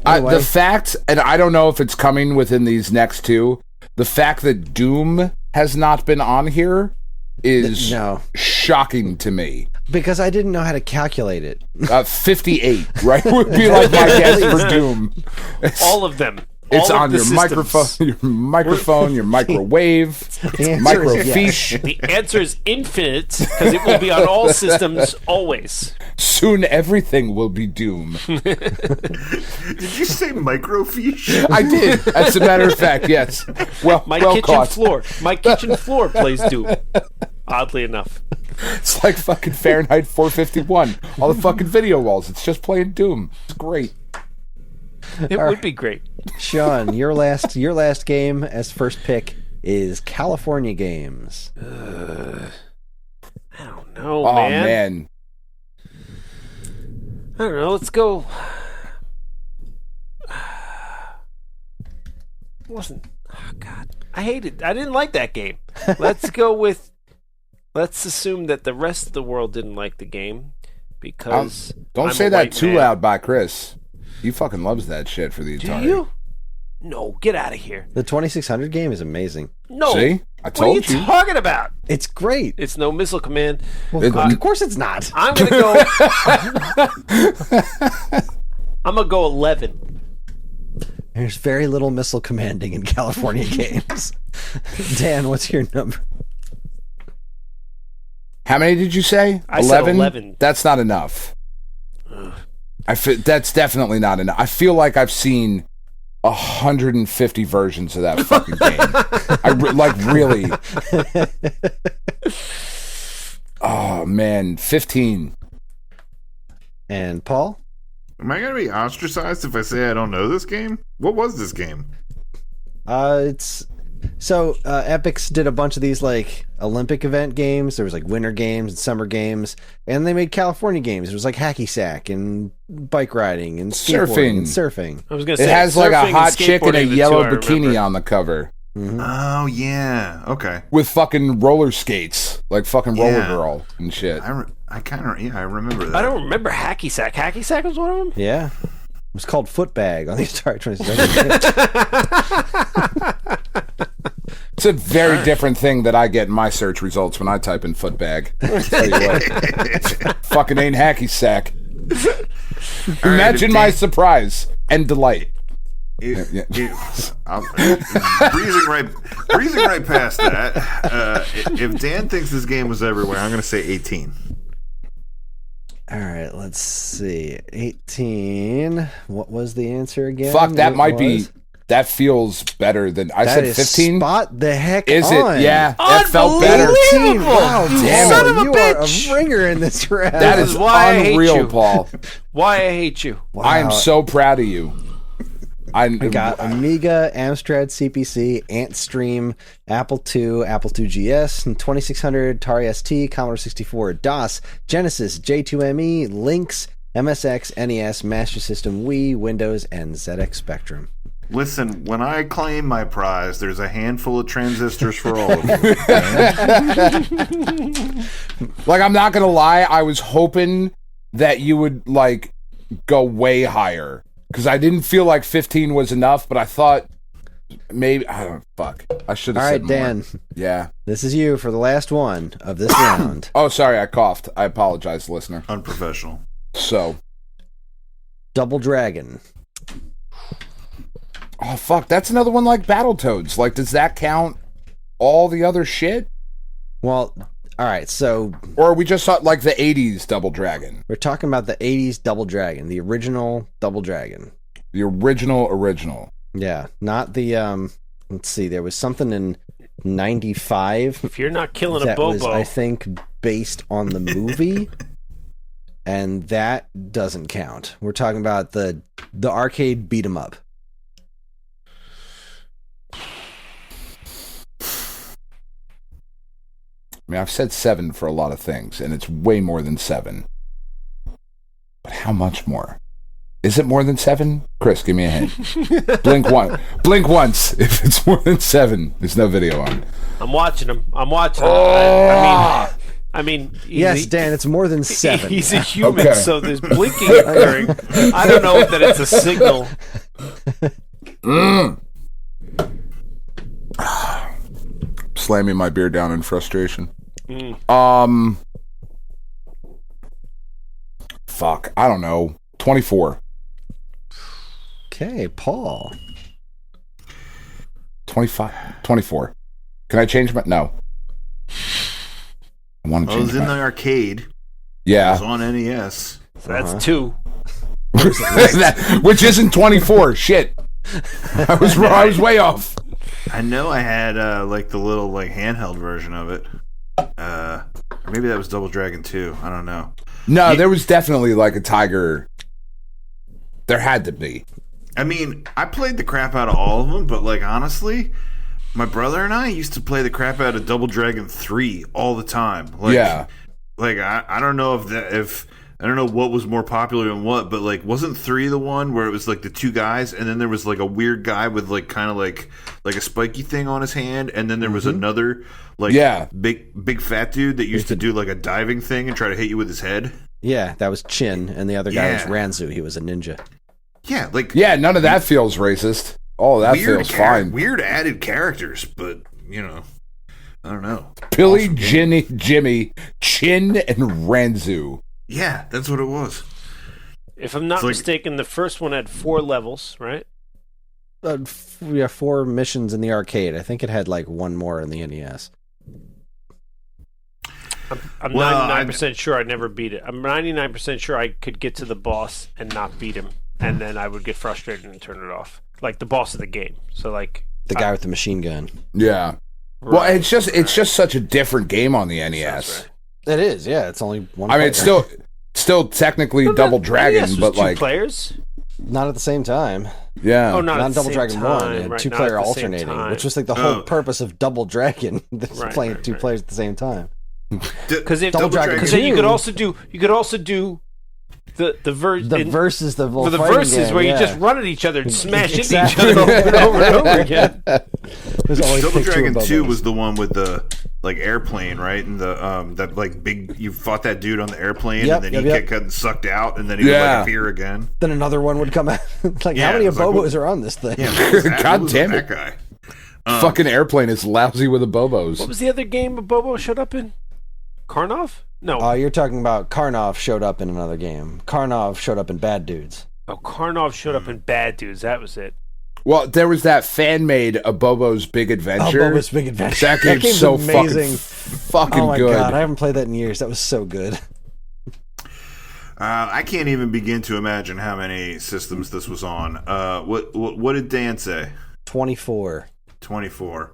Anyway. The fact, and I don't know if it's coming within these next 2, the fact that Doom has not been on here is No. shocking to me. Because I didn't know how to calculate it. 58, right? Would be like my guess for Doom. All of them. It's All of on the your systems. microphone, your microwave, The answer is microfiche. The answer is infinite, because it will be on all systems always. Soon everything will be Doom. Did you say microfiche? I did, as a matter of fact, yes. Well, My well kitchen caught. floor. My kitchen floor plays Doom. Oddly enough. It's like fucking Fahrenheit 451. All the fucking video walls. It's just playing Doom. It's great. It would be great. Sean, your last game as first pick is California Games. I don't know, Oh, man. man. I don't know. Let's go. Wasn't. Oh, God. I hated. I didn't like that game. Let's go with. Let's assume that the rest of the world didn't like the game because. Don't I'm say a that white too man. loud by Chris. He fucking loves that shit for the Do Atari. you? No, get out of here. The 2600 game is amazing. No. See? I What are you told you. talking about? It's great. It's no Missile Command. Well, of course it's not. I'm gonna go. I'm gonna go 11. There's very little missile commanding in California Games. Dan, what's your number? How many did you say? I said 11. That's not enough. That's definitely not enough. I feel like I've seen 150 versions of that fucking game. Really. Oh, man. 15. And Paul? Am I going to be ostracized if I say I don't know this game? What was this game? Epix did a bunch of these like Olympic event games. There was like winter games and summer games, and they made California games. It was like hacky sack and bike riding and skateboarding and surfing. I was gonna say It has like a surfing hot and chick in a skateboarding, the yellow two I bikini remember. on the cover Oh, yeah. Okay. with fucking roller skates, like fucking Roller Yeah. Girl and shit. I kind of, I remember that. I don't remember hacky sack. Hacky sack was one of them. Yeah, it was called Footbag on the Atari 2600. It's a very different thing that I get in my search results when I type in footbag. Tell you what. Fucking ain't hacky sack. Imagine my surprise and delight. I'm breezing right past that. If Dan thinks this game was everywhere, I'm going to say 18. All right, let's see. 18. What was the answer again? Fuck, that It might be. was- That feels better than I That said. is 15. Spot the heck Is on. it? Yeah, that felt better. 18. Wow, Damn damn it. it. You are bitch. a ringer in this round. That is why I hate unreal, you. Paul. Why I hate you. Wow. I am so proud of you. I got Amiga, Amstrad CPC, Antstream, Apple II, Apple II GS, and 2600, Atari ST, Commodore 64, DOS, Genesis, J2ME, Lynx, MSX, NES, Master System, Wii, Windows, and ZX Spectrum. Listen, when I claim my prize, there's a handful of transistors for all of you. Like, I'm not gonna lie, I was hoping that you would like go way higher because I didn't feel like 15 was enough, but I thought maybe I don't fuck. I should have All said right, more. Dan, Yeah. this is you for the last one of this round. Oh, sorry, I coughed. I apologize, listener. Unprofessional. So, Double Dragon. oh fuck, that's another one like Battletoads. Like, does that count all the other shit, Well, all right, so or are we just thought like the '80s Double Dragon, we're talking about the 80s Double Dragon, the original Double Dragon. the original? Yeah, not the let's see, there was something in 95 If you're not killing a that was, Bobo, I think, based on the movie, and that doesn't count. We're talking about the arcade beat 'em up. I mean, I've said 7 for a lot of things, and it's way more than 7. But how much more? Is it more than 7? Chris, give me a hint. Blink once if it's more than 7. There's no video on. I'm watching him. Oh! I mean, he's Yes, Dan, it's more than 7. He's a human, Okay. so there's blinking occurring. I don't know that it's a signal. Slamming my beer down in frustration. Fuck, I don't know. 24. Okay, Paul. 25. 24. Can I change my... No. I want to I was change in my... the arcade. It was Yeah. on NES. So that's 2. Which isn't 24. Shit. I was wrong. I was way off. I know I had like the little like handheld version of it. maybe that was Double Dragon 2. I don't know. No, there was definitely like a tiger. There had to be. I mean, I played the crap out of all of them, but like honestly, my brother and I used to play the crap out of Double Dragon 3 all the time. Like, yeah. Like I don't know if I don't know what was more popular than what, but like wasn't 3 the one where it was like the two guys and then there was like a weird guy with like kind of like a spiky thing on his hand, and then there was another like big fat dude that used to do like a diving thing and try to hit you with his head. Yeah, that was Chin, and the other guy was Ranzu. He was a ninja. Yeah, like none of that feels racist. Oh, that feels fine. Weird added characters, but you know, I don't know. Billy, awesome Jimmy, Chin, and Ranzu. Yeah, that's what it was. If I'm not mistaken, the first one had 4 levels, right? 4 missions in the arcade. I think it had like 1 more in the NES. I'm 99% sure I never beat it. I'm 99% sure I could get to the boss and not beat him, and then I would get frustrated and turn it off. Like the boss of the game. So like the guy with the machine gun. Yeah. Right, well, it's just such a different game on the NES. Right. It is. Yeah, it's only one. I mean, it's still technically Double Dragon, NES was but 2 like players. Not at the same time. Yeah. Oh, not Double Dragon 1. Right, 2-player alternating, which was like the whole purpose of Double Dragon. Playing 2 players at the same time. Because then you could also do the verses where you just run at each other and smash into each other over and over and over again. Double Dragon 2 was the one with the like airplane, right? And the that like big, you fought that dude on the airplane, and then he get cut and sucked out, and then he would like appear again. Then another one would come out. Like how many Bobos are on this thing? Yeah, God damn it, that guy. Fucking airplane is lousy with the Bobos. What was the other game a Bobo showed up in? Karnov? No. You're talking about Karnov showed up in another game. Karnov showed up in Bad Dudes. Oh, Karnov showed up in Bad Dudes. That was it. Well, there was that fan-made A Bobo's Big Adventure. Oh, Bobo's Big Adventure. That game's so amazing. Fucking good. Oh my god, I haven't played that in years. That was so good. I can't even begin to imagine how many systems this was on. What did Dan say? 24. 24.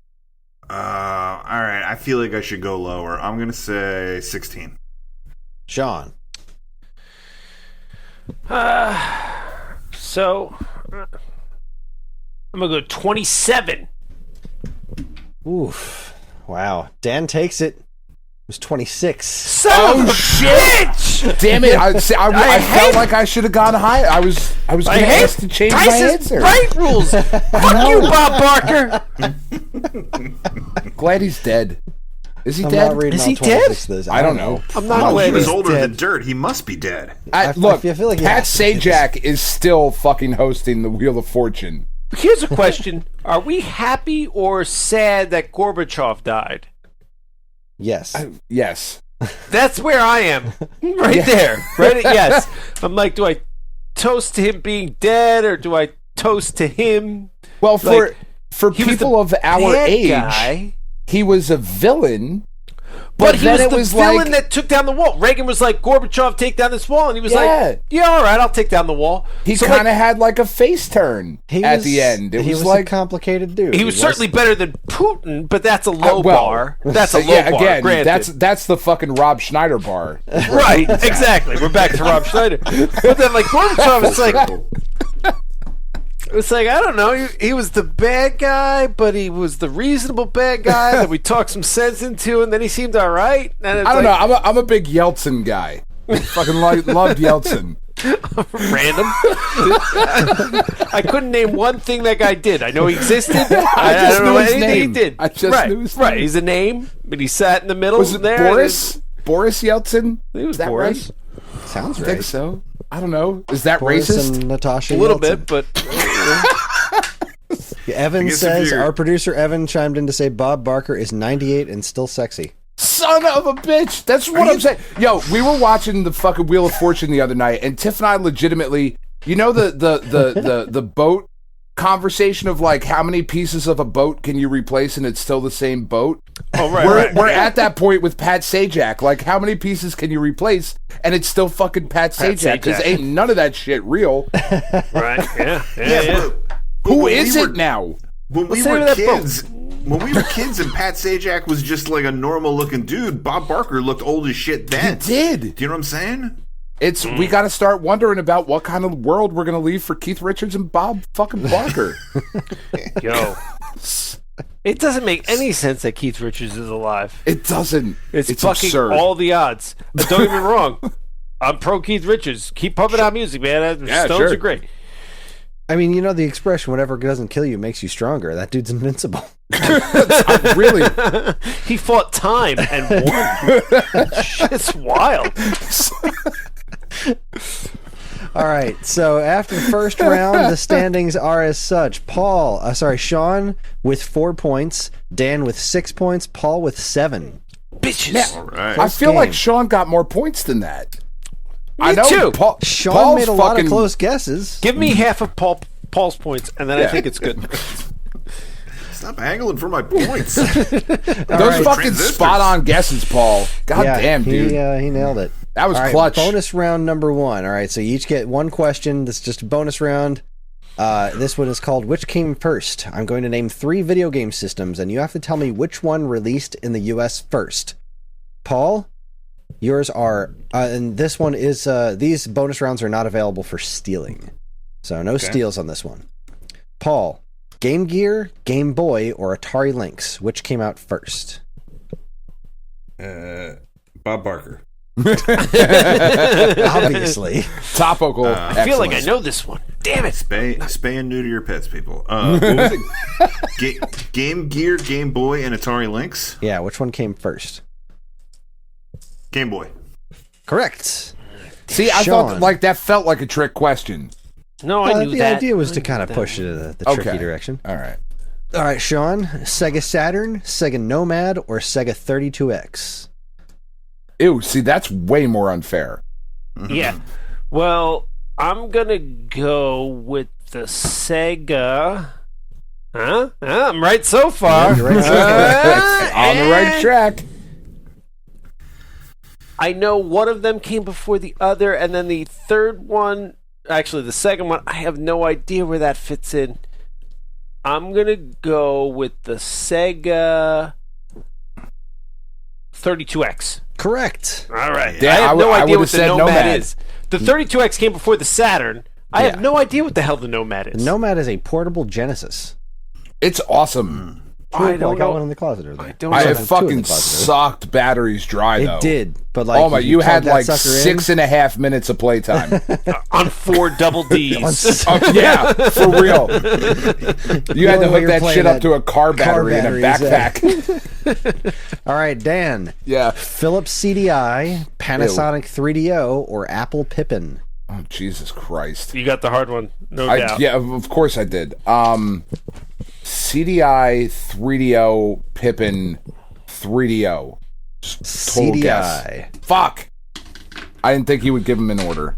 All right. I feel like I should go lower. I'm gonna say 16. Sean. So I'm gonna go 27. Oof! Wow. Dan takes it. It was 26. Son of a bitch! Damn it! I felt like I should have gone higher. I was gonna ask to change my answer. Right rules. Fuck you, Bob Barker. Glad he's dead. Is he dead? Is he dead? I don't know. I'm not glad he was he's older dead. than dirt. He must be dead. Look, I feel like Pat Sajak is still fucking hosting the Wheel of Fortune. Here's a question: are we happy or sad that Gorbachev died? Yes. Yes. That's where I am. Right there. Right. Yes. I'm like, do I toast to him being dead or do I toast to him? Well, for people of our age, he was a villain. But he was the villain that took down the wall. Reagan was like, Gorbachev, take down this wall. And he was like, yeah, all right, I'll take down the wall. He kind of had like a face turn at the end. He was like a complicated dude. He was certainly better than Putin, but that's a low bar. That's a low bar. Again, granted. That's the fucking Rob Schneider bar. Right, exactly. We're back to Rob Schneider. But then like Gorbachev, it's like, I don't know, he was the bad guy, but he was the reasonable bad guy that we talked some sense into, and then he seemed all right. And I don't know, I'm a big Yeltsin guy. Fucking loved Yeltsin. Random. I couldn't name one thing that guy did. I know he existed. I don't know anything he did. I just knew his name. Right, he's a name, but he sat in the middle. Was it there Boris? Boris Yeltsin? It was Boris. Right? Sounds right. I think so. I don't know. Is that Boris racist? And Natasha a little Yeltsin. bit, but Evan says our producer Evan chimed in to say Bob Barker is 98 and still sexy. Son of a bitch! That's what I'm saying. Yo, we were watching the fucking Wheel of Fortune the other night, and Tiff and I legitimately, you know, the boat conversation of like how many pieces of a boat can you replace and it's still the same boat. Oh right, we're at that point with Pat Sajak. Like, how many pieces can you replace and it's still fucking Pat Sajak? Because ain't none of that shit real. Right? Yeah. Who is it now? When we were kids, when we were kids and Pat Sajak was just like a normal looking dude, Bob Barker looked old as shit then. He did. Do you know what I'm saying? We got to start wondering about what kind of world we're going to leave for Keith Richards and Bob fucking Barker. Yo. It doesn't make any sense that Keith Richards is alive. It doesn't. It's fucking absurd. all the odds. But don't get me wrong. I'm pro Keith Richards. Keep pumping out music, man. Stones are great. I mean, you know the expression, whatever doesn't kill you makes you stronger. That dude's invincible. Really? He fought time and won. Shit's wild. All right, so after the first round, the standings are as such. Sean with 4 points, Dan with 6 points, Paul with 7. Bitches. All right. I feel game. like Sean got more points than that. Me too. Sean Paul's made a lot of fucking- close guesses. Give me half of Paul's points, and then I think it's good. Stop angling for my points. Those fucking Transistors. spot-on guesses, Paul. God damn, dude. He nailed it. That was All right, clutch. bonus round number 1. All right, so you each get one question. This is just a bonus round. This one is called Which Came First? I'm going to name 3 video game systems, and you have to tell me which one released in the U.S. first. Paul, yours are... and this one is... these bonus rounds are not available for stealing. So no steals on this one. Paul, Game Gear, Game Boy, or Atari Lynx? Which came out first? Bob Barker. Obviously. Topical. I feel like I know this one. Damn it. Spay and neuter your pets, people. What was it? Game Gear, Game Boy, and Atari Lynx? Yeah, which one came first? Game Boy. Correct. See, I Sean. thought like that felt like a trick question. No, I knew the that. idea was to kind of push it in the tricky direction. All right. All right, Sean, Sega Saturn, Sega Nomad, or Sega 32X? Ew, see, that's way more unfair. Yeah. Well, I'm going to go with the Sega. Huh? I'm right so far. Yeah, you're right so far. On the right track. I know one of them came before the other, and then the third one, actually the second one, I have no idea where that fits in. I'm going to go with the Sega 32X. Correct. All right. Yeah, I have no I idea would've what the said Nomad Nomad. is. The 32X came before the Saturn. I have no idea what the hell the Nomad is. Nomad is a portable Genesis. It's awesome. I don't I got know. one in the closet. Or I don't I know. have two in the fucking closet. sucked batteries dry, though. It did, but like, Oh my, you had plug that like sucker in, 6.5 minutes of playtime. On 4 double Ds. Oh, yeah, for real. You had to only way hook you're that playing shit up that to a car battery in a battery is, backpack. All right, Dan. Yeah. Philips CDI, Panasonic 3DO, or Apple Pippin? Oh, Jesus Christ. You got the hard one, no doubt. Yeah, of course I did. CDI, 3DO, Pippin, 3DO. Just total guess. CDI. Fuck. I didn't think he would give them in order.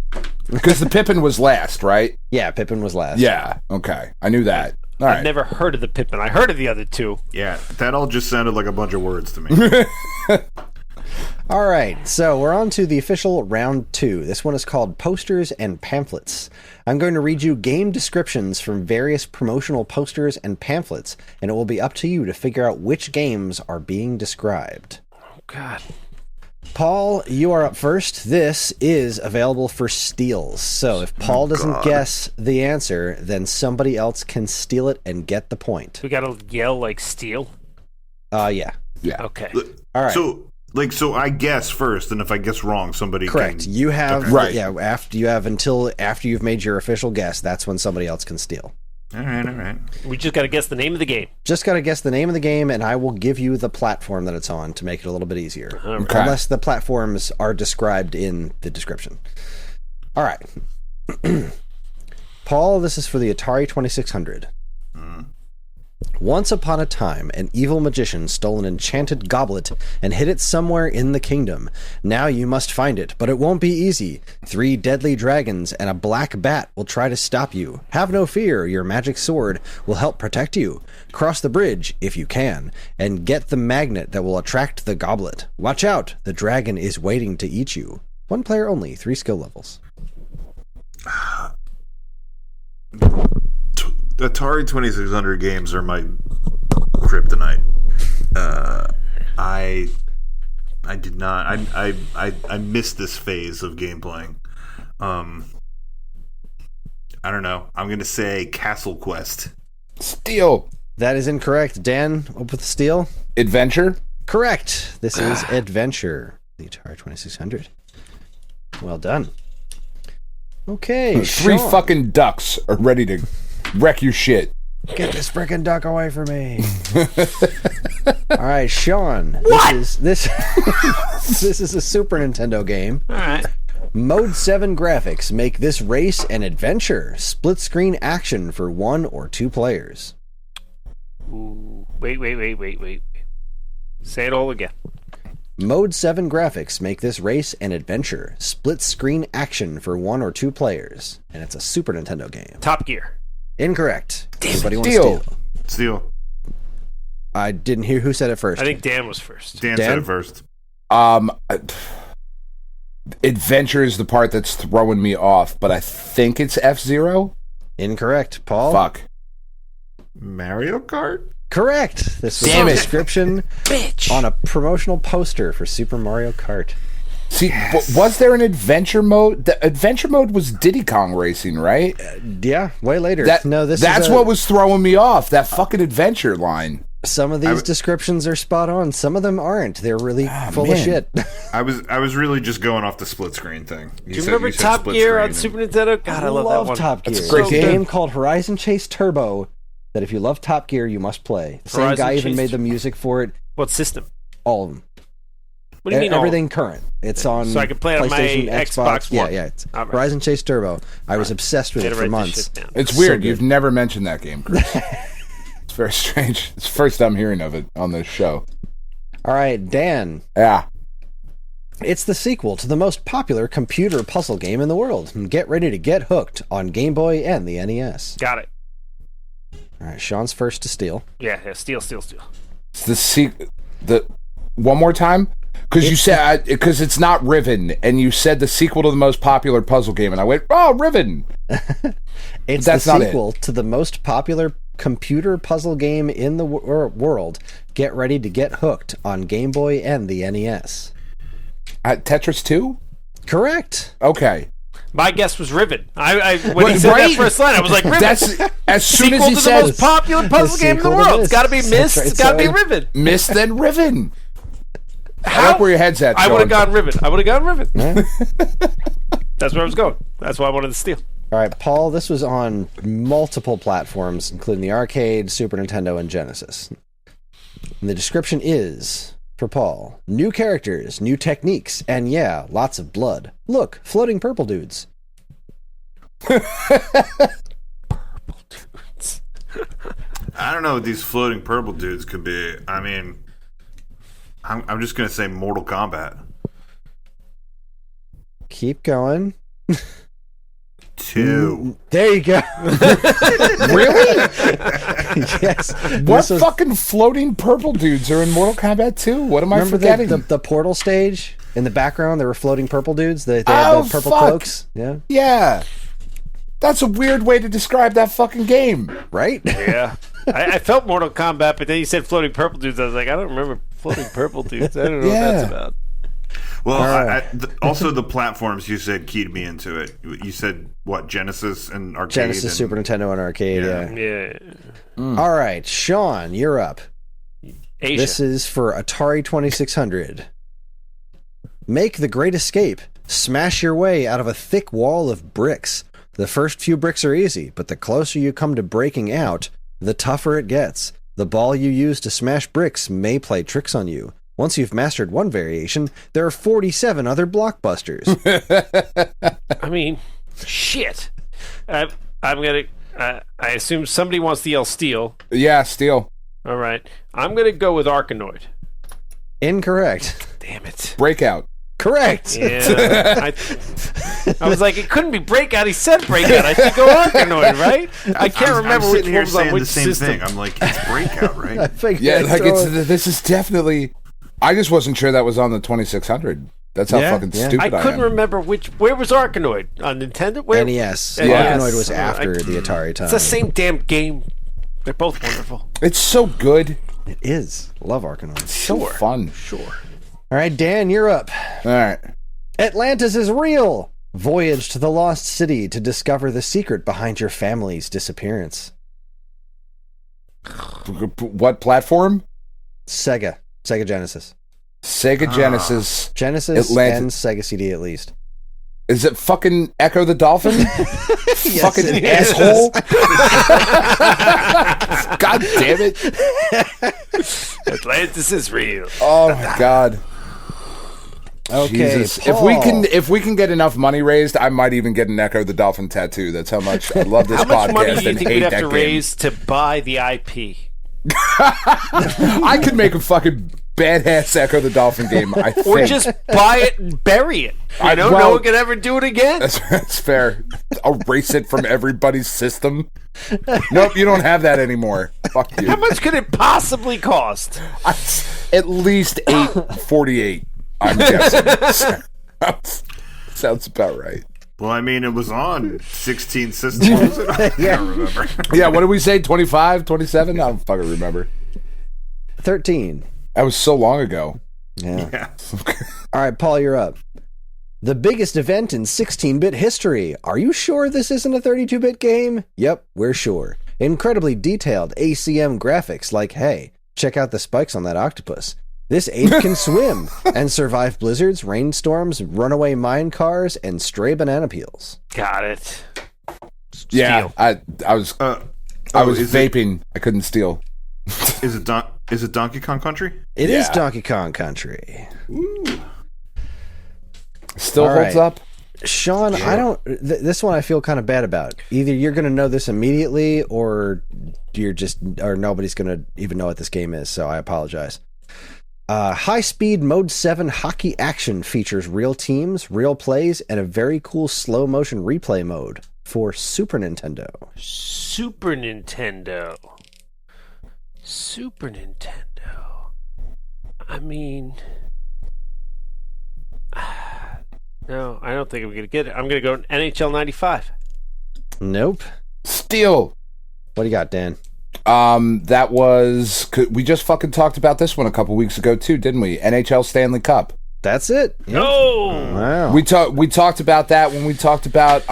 Because the Pippin was last, right? Yeah, Pippin was last. Yeah, okay. I knew that. All right. I've never heard of the Pippin. I heard of the other two. Yeah, that all just sounded like a bunch of words to me. All right, so we're on to the official round 2. This one is called Posters and Pamphlets. I'm going to read you game descriptions from various promotional posters and pamphlets, and it will be up to you to figure out which games are being described. Oh, God. Paul, you are up first. This is available for steals. So if Paul doesn't guess the answer, then somebody else can steal it and get the point. We got to yell like steel? Yeah. Yeah. Okay. All right. So I guess first, and if I guess wrong, somebody Correct. can... You have Okay. Right. Yeah, until after you've made your official guess, that's when somebody else can steal. All right. We just got to guess the name of the game. Just got to guess the name of the game, and I will give you the platform that it's on to make it a little bit easier. Okay. Unless the platforms are described in the description. All right. Paul, this is for the Atari 2600. Once upon a time, an evil magician stole an enchanted goblet and hid it somewhere in the kingdom. Now you must find it, but it won't be easy. 3 deadly dragons and a black bat will try to stop you. Have no fear, your magic sword will help protect you. Cross the bridge, if you can, and get the magnet that will attract the goblet. Watch out, the dragon is waiting to eat you. 1 player only, 3 skill levels. The Atari 2600 games are my kryptonite. I did not. I missed this phase of game playing. I don't know. I'm gonna say Castle Quest. Steel. That is incorrect. Dan, up with the steel. Adventure. Correct. This is Adventure. The Atari 2600. Well done. Okay, Three Sean. fucking ducks are ready to wreck your shit. Get this frickin' duck away from me. All right, Sean. What? This is a Super Nintendo game. All right. Mode 7 graphics make this race an adventure. Split screen action for 1 or 2 players. Ooh, wait. Say it all again. Mode 7 graphics make this race an adventure. Split screen action for 1 or 2 players. And it's a Super Nintendo game. Top Gear. Incorrect. Anybody want Steel. to steal? Steel. I didn't hear who said it first. I think Dan was first. Dan said it first. Adventure is the part that's throwing me off, but I think it's F-Zero. Incorrect. Paul? Fuck. Mario Kart? Correct. This was Damn a it. description Bitch. on a promotional poster for Super Mario Kart. See, was there an adventure mode? The adventure mode was Diddy Kong Racing, right? Yeah, way later. That's what was throwing me off. That fucking adventure line. Some of these descriptions are spot on. Some of them aren't. They're really full of shit. I was really just going off the split screen thing. Do you remember Top Gear on Super Nintendo? God, I love that one. Top Gear. That's a great There's game. a game called Horizon Chase Turbo that if you love Top Gear, you must play. The same guy even made the music for it. What system? All of them. What do you mean Everything current. It's on So I can play it on my PlayStation, Xbox One. Yeah. It's All right. Horizon Chase Turbo. I was obsessed with it Gotta for write this months. shit down. It's So weird. good. You've never mentioned that game, Chris. It's very strange. It's the first I'm hearing of it on this show. All right, Dan. Yeah. It's the sequel to the most popular computer puzzle game in the world. Get ready to get hooked on Game Boy and the NES. Got it. All right, Sean's first to steal. Yeah. Steal. It's the one more time? Because you said, because it's not Riven, and you said the sequel to the most popular puzzle game, and I went, oh, Riven! It's That's the not sequel to the most popular computer puzzle game in the world. Get ready to get hooked on Game Boy and the NES. Tetris 2? Correct. Okay. My guess was Riven. When he said that first line, I was like, Riven. That's, as soon as Sequel he to said the most popular puzzle game in the sequel to world. It's this. got to be That's Myst. right. It's got to be So- Riven. Myst then Riven. I How? like where your head's at, I would have Sean. gone Riven. That's where I was going. That's why I wanted to steal. All right, Paul, this was on multiple platforms, including the arcade, Super Nintendo, and Genesis. And the description is, for Paul, new characters, new techniques, and yeah, lots of blood. Look, floating purple dudes. I don't know what these floating purple dudes could be. I mean, I'm just gonna say Mortal Kombat. Keep going. 2. There you go. Really? Yes. What This was- fucking floating purple dudes are in Mortal Kombat 2? What am I Remember forgetting? the portal stage? In the background, there were floating purple dudes. They had Oh, the purple fuck. cloaks. Yeah. Yeah. That's a weird way to describe that fucking game. Right? Yeah. I felt Mortal Kombat, but then you said floating purple dudes. I was like, I don't remember floating purple dudes. I don't know what that's about. Well, right. also the platforms you said keyed me into it. You said what? Genesis and arcade. Genesis, and, Super Nintendo, and arcade. Yeah. Yeah. All right, Sean, you're up. Asia. This is for Atari 2600. Make the great escape. Smash your way out of a thick wall of bricks. The first few bricks are easy, but the closer you come to breaking out, the tougher it gets. The ball you use to smash bricks may play tricks on you. Once you've mastered one variation, there are 47 other blockbusters. I mean, shit. I'm gonna. I assume somebody wants to yell "steal." Yeah, Steel. All right. I'm gonna go with Arkanoid. Incorrect. Damn it. Breakout. Correct. Yeah. I was like, it couldn't be Breakout. He said Breakout. I should go Arkanoid, right? I can't remember I'm which sitting one here was on saying which the same system. thing. I'm like, it's Breakout, I right? think Yeah, that's like all- this is definitely. I just wasn't sure that was on the 2600. That's how Yeah, fucking yeah. stupid I couldn't am. remember where was Arkanoid on Nintendo. Where? NES. Yeah. Arkanoid was Yes. after the Atari time. It's the same damn game. They're both wonderful. It's so good. It is. Love Arkanoid. So fun. Sure. All right, Dan, you're up. All right. Atlantis is real. Voyage to the lost city to discover the secret behind your family's disappearance. What platform? Sega Genesis. Sega Genesis. Genesis Atlantis. and Sega CD at least. Is it fucking Echo the Dolphin? Yes, fucking it is. asshole. God damn it. Atlantis is real. Oh my God. Okay, Jesus. Paul. If we can get enough money raised, I might even get an Echo the Dolphin tattoo. That's how much I love this How much podcast money do you and think hate we'd have that to game. raise to buy the IP? I could make a fucking badass Echo the Dolphin game, I think. Or just buy it and bury it. No one can ever do it again. That's fair. Erase it from everybody's system. Nope, you don't have that anymore. Fuck you. How much could it possibly cost? At least $848, I'm guessing. Sounds about right. Well, I mean, it was on 16 systems. I can't remember. Yeah, what did we say? 25, 27? I don't fucking remember. 13. That was so long ago. Yeah. All right, Paul, you're up. The biggest event in 16-bit history. Are you sure this isn't a 32-bit game? Yep, we're sure. Incredibly detailed ACM graphics like, hey, check out the spikes on that octopus. This ape can swim and survive blizzards, rainstorms, runaway mine cars, and stray banana peels. Got it. Yeah, I was vaping. I couldn't steal. Is it Donkey Kong Country? It is Donkey Kong Country. Ooh. Still All holds right. up. Sean, I don't. This one I feel kind of bad about. Either you're going to know this immediately, or nobody's going to even know what this game is. So I apologize. High Speed Mode 7 Hockey Action features real teams, real plays, and a very cool slow motion replay mode for Super Nintendo. Super Nintendo. I mean, no, I don't think I'm going to get it. I'm going to go NHL 95. Nope. Steal. What do you got, Dan? That was we just fucking talked about this one a couple weeks ago too, didn't we? NHL Stanley Cup. That's it. Yep. No. Wow. We talked about that when we talked about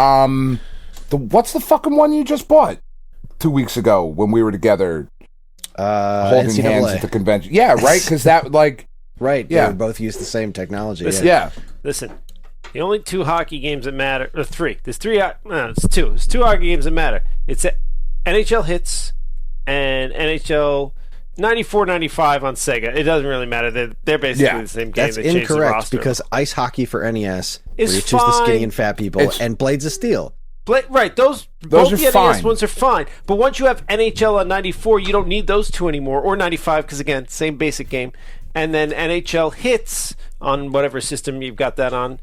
what's the fucking one you just bought 2 weeks ago when we were together holding NCAA. hands at the convention. Yeah, right, because that like right. Yeah, they both use the same technology. Listen, yeah. Listen, the only two hockey games that matter, or three. There's three. No, it's two. There's two hockey games that matter. It's NHL Hits and NHL 94-95 on Sega. It doesn't really matter. They're basically the same game. That's They changed the incorrect roster. because Ice Hockey for NES, Is where you choose the skinny fine. and fat people, and Blades of Steel. Right, those Those both are the NES fine. ones are fine. But once you have NHL on 94, you don't need those two anymore, or 95, because again, same basic game. And then NHL Hits on whatever system you've got that on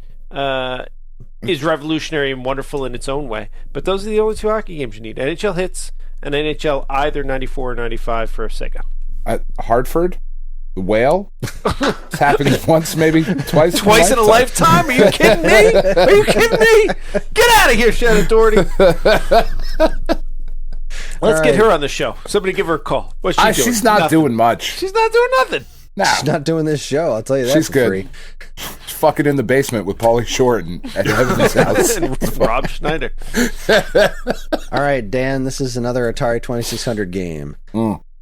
is revolutionary and wonderful in its own way. But those are the only two hockey games you need: NHL Hits and NHL either 94 or 95 for Sega. Hartford, the Whale. It's happened once, maybe twice. Twice in a lifetime? Are you kidding me? Are you kidding me? Get out of here, Shannon Doherty. Let's get her on the show. Somebody give her a call. What's she doing? She's not Nothing. doing much. She's not doing nothing. No, She's not doing this show. I'll tell you that. she's for good. free. She's fucking in the basement with Paulie Short at Evan's house. And Rob Schneider. All right, Dan, this is another Atari 2600 game.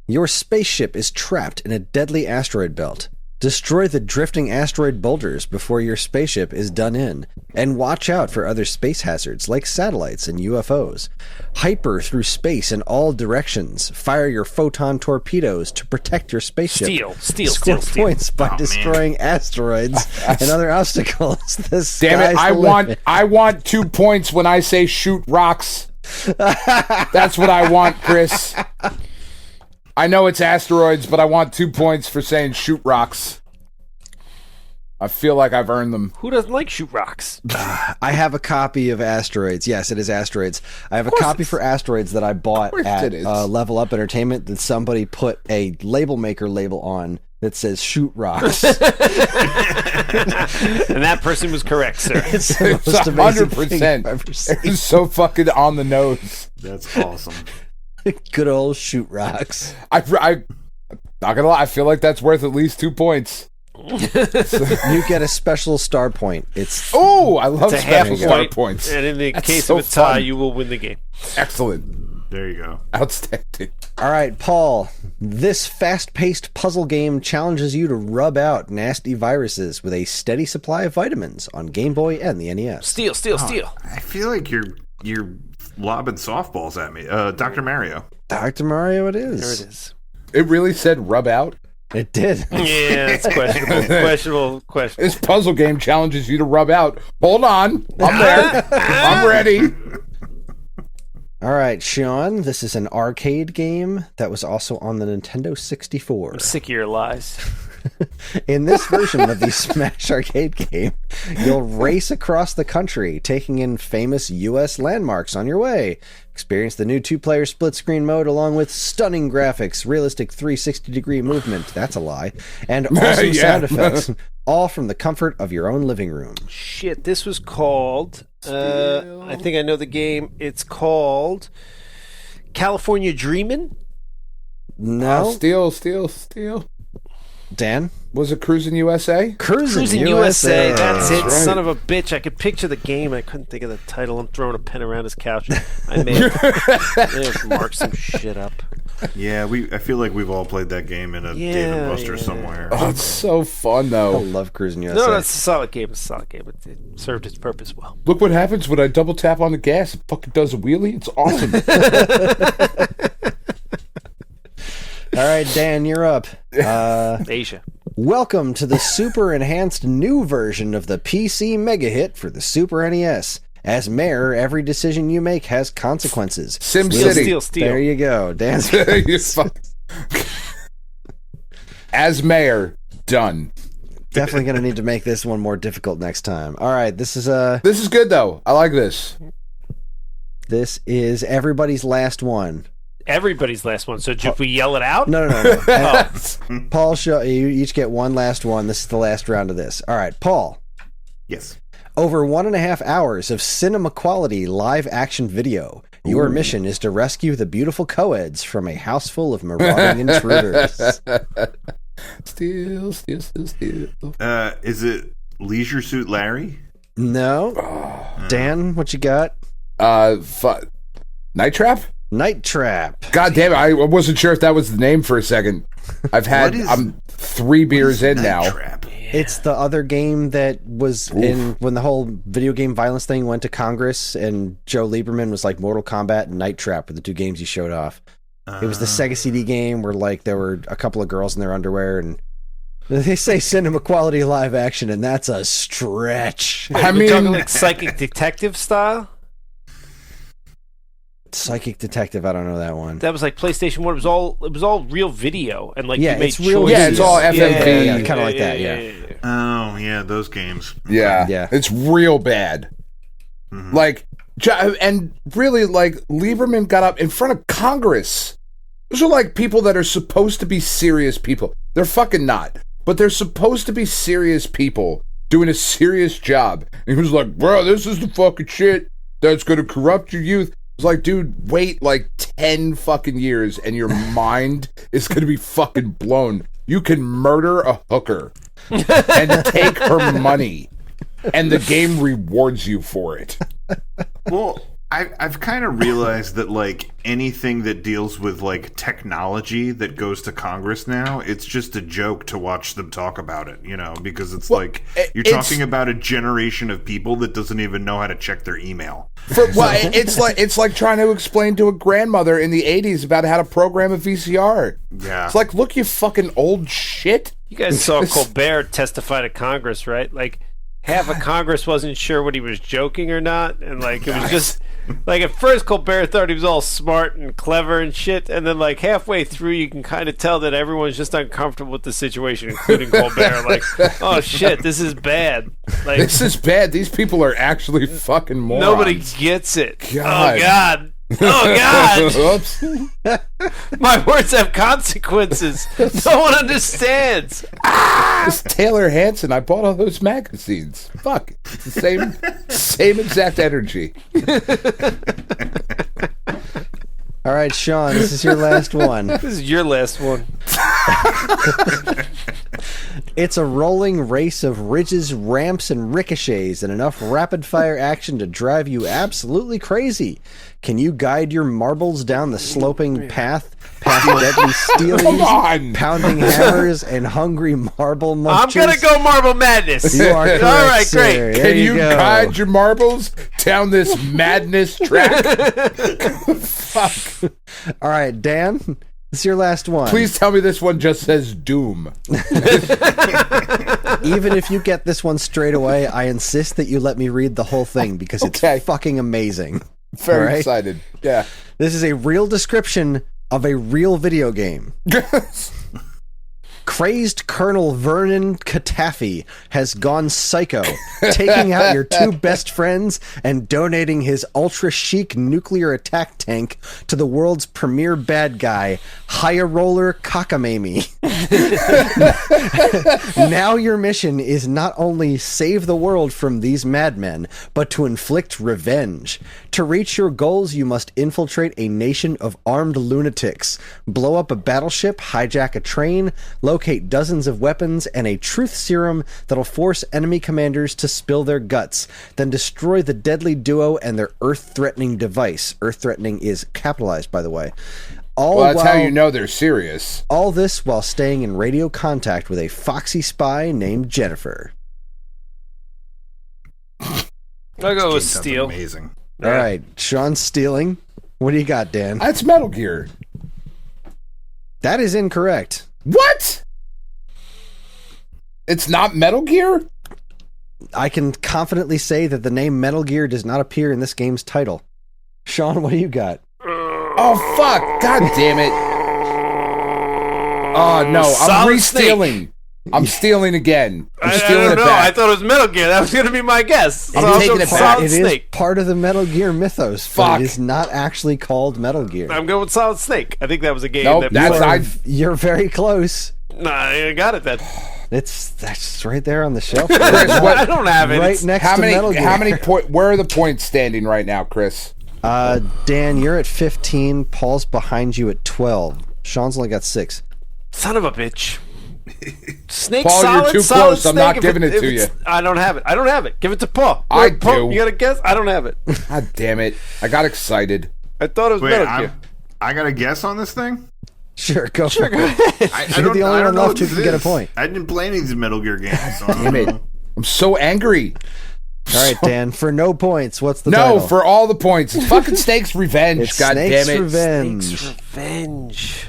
Your spaceship is trapped in a deadly asteroid belt. Destroy the drifting asteroid boulders before your spaceship is done in, and watch out for other space hazards like satellites and UFOs. Hyper through space in all directions. Fire your photon torpedoes to protect your spaceship. Score points by destroying asteroids and other obstacles. Damn it! I want 2 points when I say shoot rocks. That's what I want, Chris. I know it's asteroids, but I want 2 points for saying shoot rocks. I feel like I've earned them. Who doesn't like shoot rocks? I have a copy of Asteroids. Yes, it is Asteroids. I have a copy for Asteroids that I bought at Level Up Entertainment that somebody put a label maker label on that says shoot rocks. And that person was correct, sir. It's the most amazing thing I've 100%. ever seen. It's so fucking on the nose. That's awesome. Good old shoot rocks. I Not gonna lie, I feel like that's worth at least 2 points. You get a special star point. I love It's a half special star point, points. and in the That's case so of a tie, fun. you will win the game. Excellent. There you go. Outstanding. All right, Paul. This fast-paced puzzle game challenges you to rub out nasty viruses with a steady supply of vitamins on Game Boy and the NES. Steal. I feel like you're lobbing softballs at me. Dr. Mario. Dr. Mario it is. There it is. It really said rub out. It did. Yeah, it's questionable. This puzzle game challenges you to rub out. Hold on. I'm there. I'm ready. All right, Sean, this is an arcade game that was also on the Nintendo 64. I'm sick of your lies. In this version of the Smash arcade game, you'll race across the country, taking in famous U.S. landmarks on your way. Experience the new 2-player split-screen mode along with stunning graphics, realistic 360-degree movement, that's a lie, and awesome sound effects, all from the comfort of your own living room. Shit, this was called... I think I know the game. It's called California Dreamin'? No? Steal. Dan? Was it Cruising USA? Cruising USA. That's it. right. Son of a bitch. I could picture the game. I couldn't think of the title. I'm throwing a pen around his couch. I may have marked some shit up. Yeah, I feel like we've all played that game in a Dave and Buster somewhere. Oh, it's so fun, I though. love Cruising USA. No, that's a solid game. It's a solid game. It served its purpose well. Look what happens when I double tap on the gas. It fucking does a wheelie. It's awesome. All right, Dan, you're up. Asia. Welcome to the super enhanced new version of the PC mega hit for the Super NES. As mayor, every decision you make has consequences. SimCity. Steal. There you go. Dan's As mayor, done. definitely going to need to make this one more difficult next time. All right, this is good though. I like this. everybody's last one. Everybody's last one. So if we yell it out? No. Paul, you each get one last one. This is the last round of this. All right, Paul. Yes. Over 1.5 hours of cinema quality live action video. Your mission is to rescue the beautiful co-eds from a house full of marauding intruders. Steal. Is it Leisure Suit Larry? No. Dan, what you got? Night Trap? Night Trap. God damn it, I wasn't sure if that was the name for a second. I'm 3 beers in now. Trap? It's the other game that was in when the whole video game violence thing went to Congress, and Joe Lieberman was like Mortal Kombat and Night Trap were the 2 games he showed off. It was the Sega CD game where like there were a couple of girls in their underwear, and they say cinema quality live action, and that's a stretch. I mean, talking like Psychic Detective style? Psychic Detective, I don't know that one. That was like PlayStation 1. It was all real video, and like Yeah, you made it's real choices. Yeah, it's all FMV. Yeah, kinda like that, yeah. Oh, yeah, those games. Yeah. It's real bad. Mm-hmm. Like, and really, like, Lieberman got up in front of Congress. Those are like people that are supposed to be serious people. They're fucking not. But they're supposed to be serious people doing a serious job. And he was like, bro, this is the fucking shit that's going to corrupt your youth. It's like, dude, wait like 10 fucking years and your mind is going to be fucking blown. You can murder a hooker and take her money, and the game rewards you for it. Well, I've kind of realized that like anything that deals with like technology that goes to Congress now, it's just a joke to watch them talk about it, you know, because it's like you're talking about a generation of people that doesn't even know how to check their email. It's like trying to explain to a grandmother in the 80s about how to program a VCR. Yeah. It's like, look, you fucking old shit. You guys saw Colbert testify to Congress, right? Like half of Congress wasn't sure what he was joking or not, and like it was just like at first Colbert thought he was all smart and clever and shit, and then like halfway through you can kind of tell that everyone's just uncomfortable with the situation, including Colbert. Like, oh shit, this is bad. Like, This is bad. These people are actually fucking morons. nobody gets it. God. Oh god. Oh god. Oops. My words have consequences. No one understands. It's Taylor Hanson. I bought all those magazines. Fuck. It's the same exact energy. All right, Sean, this is your last one. This is your last one. It's a rolling race of ridges, ramps, and ricochets, and enough rapid-fire action to drive you absolutely crazy. Can you guide your marbles down the sloping path past deadly steelies, pounding hammers, and hungry marble munchers? I'm gonna go Marble Madness. You are correct, All right, sir. great. There Can you go. guide your marbles down this madness track? Fuck. All right, Dan, this is your last one. Please tell me this one just says Doom. Even if you get this one straight away, I insist that you let me read the whole thing because Okay. it's fucking amazing. Very All right? excited. Yeah. This is a real description of a real video game. Crazed Colonel Vernon Cataffy has gone psycho, taking out your two best friends and donating his ultra-chic nuclear attack tank to the world's premier bad guy, High Roller Cockamamie. Now your mission is not only save the world from these madmen, but to inflict revenge. To reach your goals, you must infiltrate a nation of armed lunatics, blow up a battleship, hijack a train, locate dozens of weapons, and a truth serum that'll force enemy commanders to spill their guts, then destroy the deadly duo and their earth-threatening device. Earth-threatening is capitalized, by the way. Well, that's how you know they're serious. All this while staying in radio contact with a foxy spy named Jennifer. I'll go with Sounds Steel. Amazing. All right, Sean's stealing. What do you got, Dan? That's Metal Gear. That is incorrect. What? It's not Metal Gear? I can confidently say that the name Metal Gear does not appear in this game's title. Sean, what do you got? Oh, fuck. God damn it. Oh, no. I'm Solid re-stealing. I'm stealing again. I'm I stealing don't it know. back. I thought it was Metal Gear. That was going to be my guess. I'm So I'll taking go it back. Solid It is Snake. part of the Metal Gear mythos, Fuck. but it is not actually called Metal Gear. I'm going with Solid Snake. I think that was a game. Nope, that that's You're very close. Nah, I got it then. That's right there on the shelf. Chris, I don't have it. Right It's- next How to many? Metal Gear. How many where are the points standing right now, Chris? Dan, you're at 15. Paul's behind you at 12. Sean's only got 6. Son of a bitch. Snake Paul, you're solid, too solid close. I'm snake. not If giving it if to you. I don't have it. I don't have it. Give it to Paul. I Paul, do. You got to guess? I don't have it. God damn it! I got excited. I thought it was Wait, Metal Gear. I got a guess on this thing? Sure, go for it. I You're the only one know left what who this can get a is. point. I didn't play any of these Metal Gear games. So I don't Damn it! know. I'm so angry. All right, Dan, for no points, what's the No, title? for all the points. It's fucking Snake's Revenge. It's God Snake's damn it! Revenge. Snake's Revenge.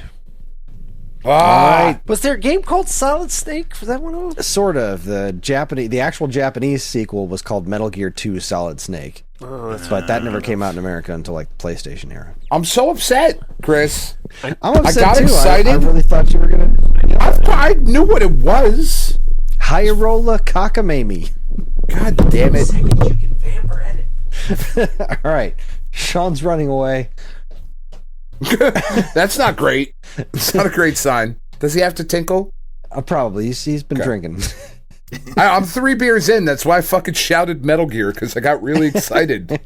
Ah, Was there a game called Solid Snake? Was that one of them? Sort of. The actual Japanese sequel was called Metal Gear 2 Solid Snake. But that never came out in America until like PlayStation era. I'm so upset, Chris. I'm upset got too. excited. I really thought you were gonna. I knew what it was. Hyarola Cockamamie. God damn it! All right, Sean's running away. That's not great. It's not a great sign. Does he have to tinkle? Probably. He's been drinking. I'm 3 beers in. That's why I fucking shouted Metal Gear, because I got really excited.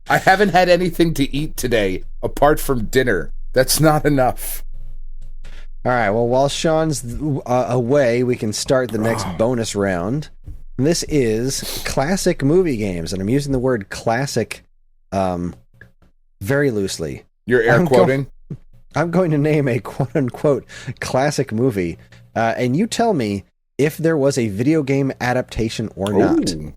I haven't had anything to eat today apart from dinner. That's not enough. All right. Well, while Sean's away, we can start the next bonus round. This is classic movie games, and I'm using the word classic very loosely. You're air quoting? I'm going to name a quote-unquote classic movie, and you tell me if there was a video game adaptation or not. Ooh.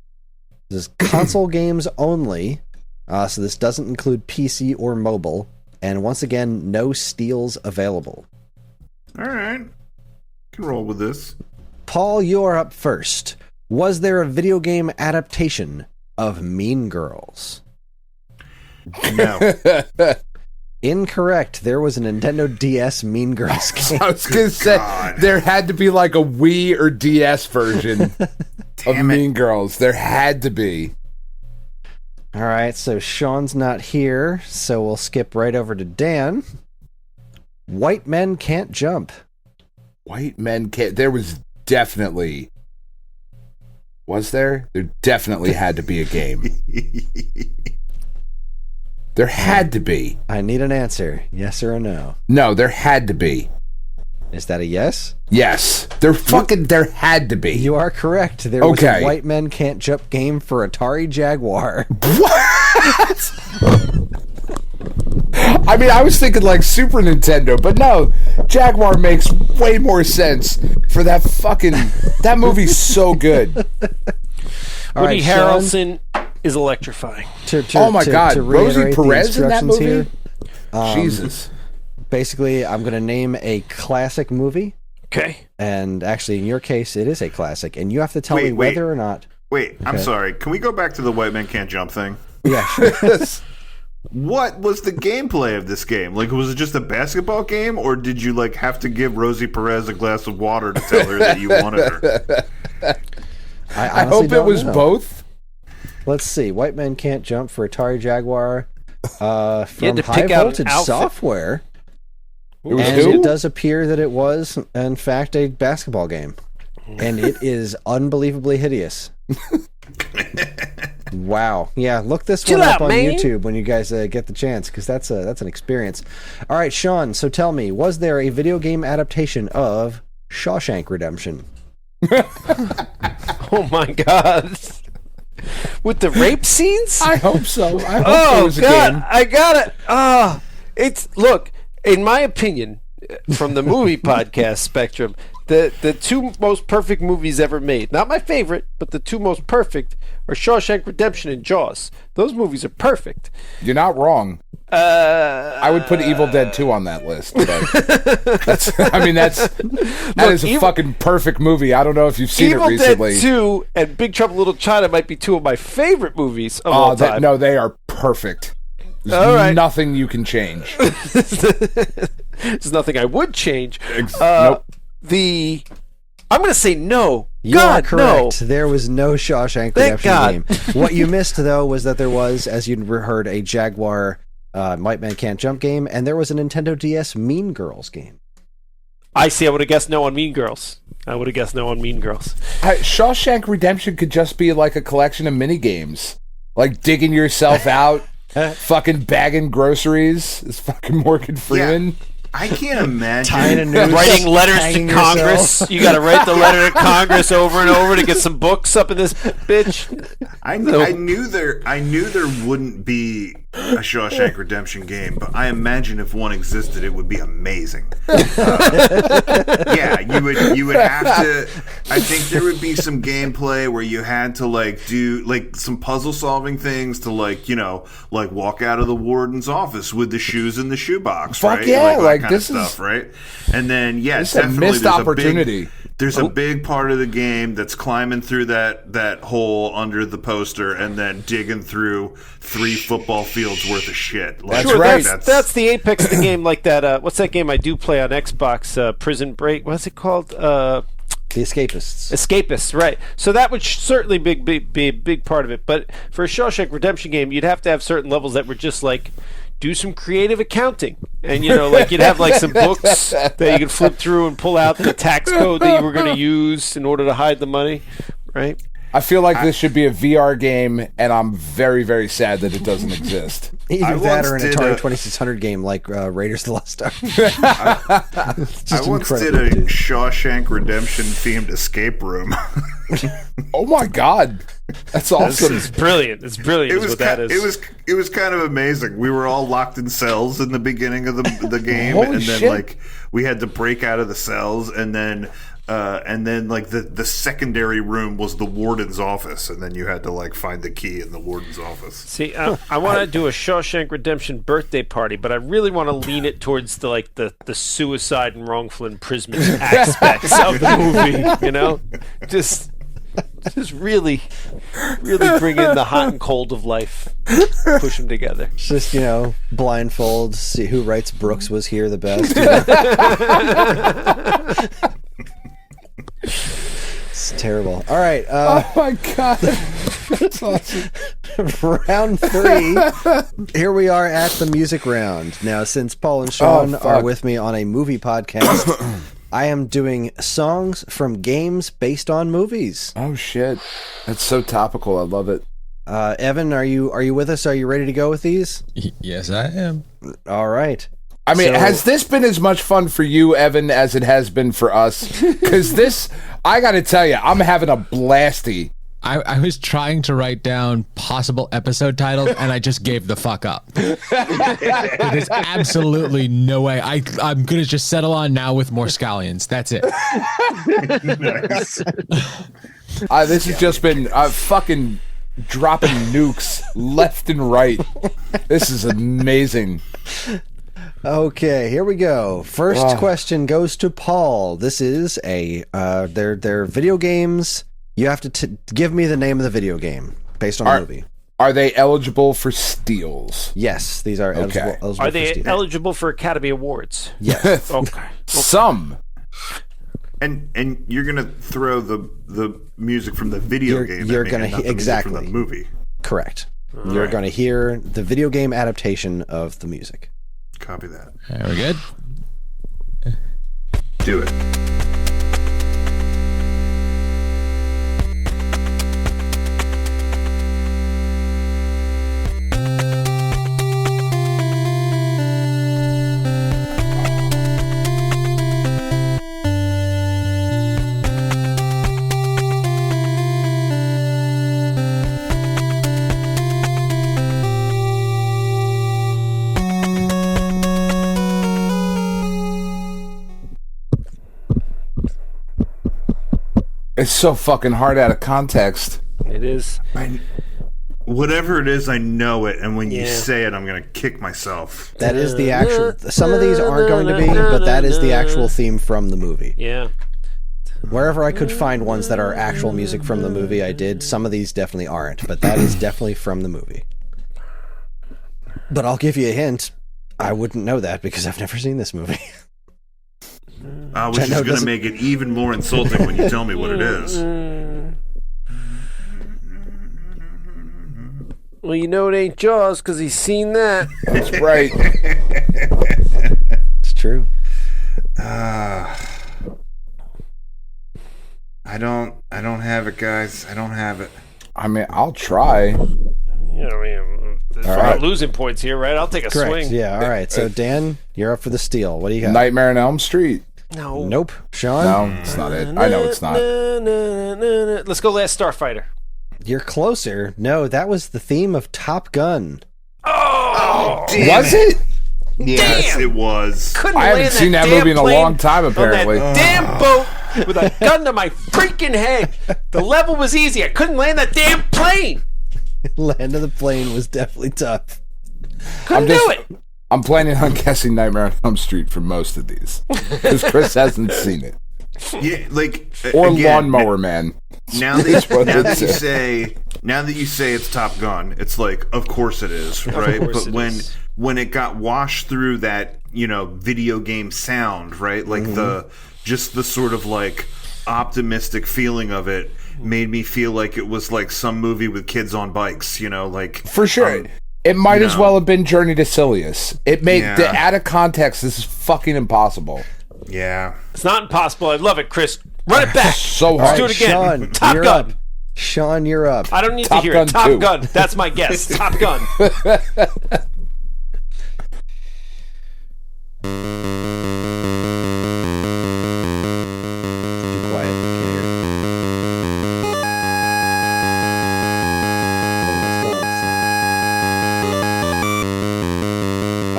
This is console games only, so this doesn't include PC or mobile, and once again, no steals available. All right. Can roll with this. Paul, you're up first. Was there a video game adaptation of Mean Girls? No. Incorrect. There was a Nintendo DS Mean Girls game. I was going to say, God. there had to be like a Wii or DS version of Damn it. Mean Girls. There had to be. All right, so Sean's not here, so we'll skip right over to Dan. White Men Can't Jump. White men can't. There was definitely. Was there? There definitely had to be a game. There had to be. I need an answer. Yes or a no? No, there had to be. Is that a yes? Yes. There had to be. You are correct. There was a White Men Can't Jump game for Atari Jaguar. What? I mean, I was thinking like Super Nintendo, but no, Jaguar makes way more sense for that fucking... That movie's so good. Woody Harrelson is electrifying. Oh my God. Rosie Perez in that movie? Here, Jesus. Basically, I'm going to name a classic movie. Okay. And actually, in your case, it is a classic. And you have to tell me whether or not... Wait, I'm sorry. Can we go back to the White Men Can't Jump thing? Yeah, sure. What was the gameplay of this game? Like, was it just a basketball game, or did you like have to give Rosie Perez a glass of water to tell her that you wanted her? I hope it was both. Let's see. White Men Can't Jump for Atari Jaguar from High Voltage Software. It does appear that it was, in fact, a basketball game. And it is unbelievably hideous. Wow. Yeah, look this one up on YouTube when you guys get the chance, because that's an experience. All right, Sean, so tell me, was there a video game adaptation of Shawshank Redemption? Oh, my God. With the rape scenes? I hope so. I hope it was a game. I got it. Look, in my opinion, from the movie podcast spectrum, the two most perfect movies ever made, not my favorite, but the two most perfect, are Shawshank Redemption and Jaws. Those movies are perfect. You're not wrong. I would put Evil Dead 2 on that list. But that is a fucking perfect movie. I don't know if you've seen it recently. Evil Dead 2 and Big Trouble in Little China might be two of my favorite movies of all time. No, they are perfect. There's nothing you can change. There's nothing I would change. Nope. I'm going to say no. You are correct. No. There was no Shawshank Redemption game. What you missed, though, was that there was, as you heard, a Jaguar White Man Can't Jump game, and there was a Nintendo DS Mean Girls game. I see. I would have guessed no on Mean Girls. Shawshank Redemption could just be like a collection of mini games, like digging yourself out, fucking bagging groceries. Is fucking Morgan Freeman. Yeah. I can't imagine writing letters to Congress. You got to write the letter to Congress over and over to get some books up in this bitch. I knew there wouldn't be a Shawshank Redemption game, but I imagine if one existed, it would be amazing. Yeah, you would have to. I think there would be some gameplay where you had to like do like some puzzle solving things to like walk out of the warden's office with the shoes in the shoebox. Fuck right? Yeah, like this stuff, right? And then it's a missed opportunity. There's a big part of the game that's climbing through that hole under the poster and then digging through 3 football fields worth of shit. Like, that's right. That's the apex of the game. Like that. What's that game I do play on Xbox? Prison Break. What's it called? The Escapists. Escapists, right. So that would certainly be a big part of it. But for a Shawshank Redemption game, you'd have to have certain levels that were just like, do some creative accounting. And, like you'd have like some books that you could flip through and pull out the tax code that you were going to use in order to hide the money, right? I feel like this should be a VR game, and I'm very, very sad that it doesn't exist. Either that or an Atari 2600 game like Raiders of the Lost Ark. I once did a Shawshank Redemption themed escape room. Oh my God. That's awesome. It's brilliant. It was kind of amazing. We were all locked in cells in the beginning of the game, Holy and then shit. like we had to break out of the cells, and then like the secondary room was the warden's office, and then you had to like find the key in the warden's office. See, I want to do a Shawshank Redemption birthday party, but I really want to lean it towards the suicide and wrongful imprisonment aspects of the movie. Just really bring in the hot and cold of life. Push them together. Just, blindfold, see who writes Brooks was here the best. It's terrible. All right. Oh, my God. That's awesome. Round 3. Here we are at the music round. Now, since Paul and Sean are with me on a movie podcast, I am doing songs from games based on movies. Oh shit, that's so topical. I love it. Evan, are you with us? Are you ready to go with these? Yes, I am. All right. I mean, has this been as much fun for you, Evan, as it has been for us? Because this, I got to tell you, I'm having a blasty. I was trying to write down possible episode titles, and I just gave the fuck up. There's absolutely no way. I'm going to just settle on Now with More Scallions. That's it. Nice. This has just been fucking dropping nukes left and right. This is amazing. Okay, here we go. First question goes to Paul. This is they're video games. You have to give me the name of the video game based on the movie. Are they eligible for steals? Yes, these are eligible Are they for steals. eligible for Academy Awards? Yes. Okay. Some. And you're gonna throw the music from the video game. You're at me, gonna and not the music exactly from the movie. Correct. You're going to hear the video game adaptation of the music. Copy that. Are we good? Do it. It's so fucking hard out of context. It is. Whatever it is, I know it, and when you say it, I'm gonna kick myself. That is the actual. Some of these aren't going to be, but that is the actual theme from the movie. Yeah. Wherever I could find ones that are actual music from the movie, I did. Some of these definitely aren't, but that is definitely from the movie. But I'll give you a hint. I wouldn't know that because I've never seen this movie. Which is going to make it even more insulting when you tell me what it is. Well, you know it ain't Jaws because he's seen that. That's right. It's true. I don't have it, guys. I don't have it. I mean, I'll try. Yeah, I mean, we're not losing points here, right? I'll take a Correct. swing. Yeah, all right. So, Dan, you're up for the steal. What do you got? Nightmare on Elm Street. No. Nope. Sean? No, it's not it. I know it's not. Let's go Last Starfighter. You're closer. No, that was the theme of Top Gun. Oh, damn Was it? Yes, Damn. it was. couldn't I haven't land seen that damn movie in a plane long time, apparently. On that damn boat with a gun to my freaking head. The level was easy. I couldn't land that damn plane. Land of the Plane was definitely tough. Couldn't do it. I'm planning on guessing Nightmare on Elm Street for most of these because Chris hasn't seen it. Yeah, like Or again, Lawnmower Man. Now that you say it's Top Gun, it's like, of course it is, right? course But it is. when it got washed through that, video game sound, right? Like the sort of like optimistic feeling of it made me feel like it was like some movie with kids on bikes, like For sure. It might as well have been Journey to Silius. It made the out of context. This is fucking impossible. Yeah. It's not impossible. I love it, Chris. Run it back. So Let's hard. do it again. Sean, Top you're Gun. up. Sean, you're up. I don't need Top to hear Gun it. Top 2. Gun. That's my guess. Top Gun. Too quiet. Can't hear.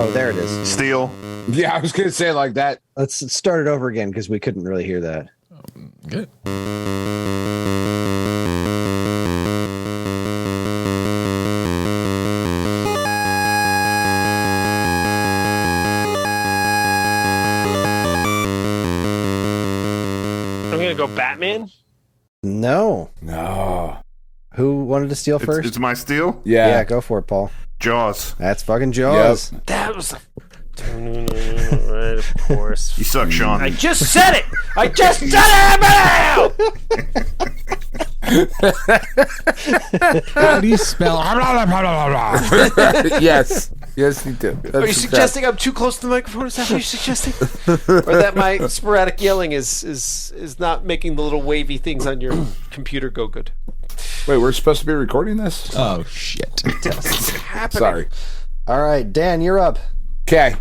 Oh, there it is. Steel. Yeah, I was going to say it like that. Let's start it over again because we couldn't really hear that. Good. I'm going to go Batman. No. No. Who wanted to steal first? It's my steel. Yeah, go for it, Paul. Jaws. That's fucking Jaws. Yep. That was right, of course. You suck, Sean. I just said it. I just said it. How do you spell? Yes. Yes, you do. Are you suggesting I'm too close to the microphone? Is that what you're suggesting? Or that my sporadic yelling is not making the little wavy things on your computer go good? Wait, we're supposed to be recording this? Oh shit! What's happening? Sorry. All right, Dan, you're up. Okay.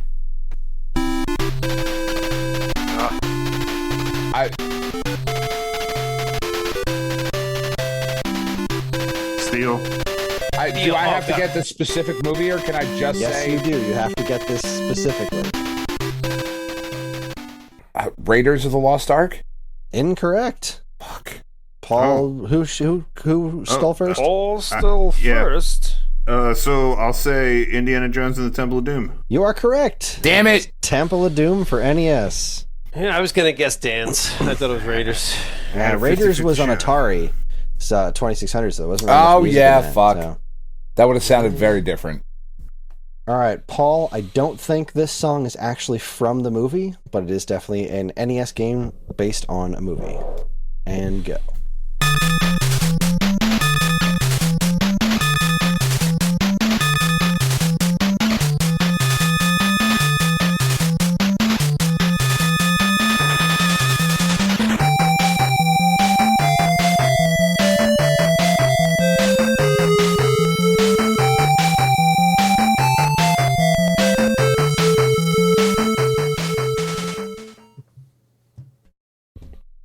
Steal. Do I have to get the specific movie, or can I just say? Yes, you do. You have to get this specifically. Raiders of the Lost Ark? Incorrect. Fuck. Paul, who stole first? Paul stole first. So I'll say Indiana Jones and the Temple of Doom. You are correct. Damn it! Temple of Doom for NES. Yeah, I was gonna guess Dan's. I thought it was Raiders. Yeah, Raiders was on Atari. 2600, so it wasn't. Oh yeah, then, fuck. So. That would have sounded very different. All right, Paul. I don't think this song is actually from the movie, but it is definitely an NES game based on a movie. And go.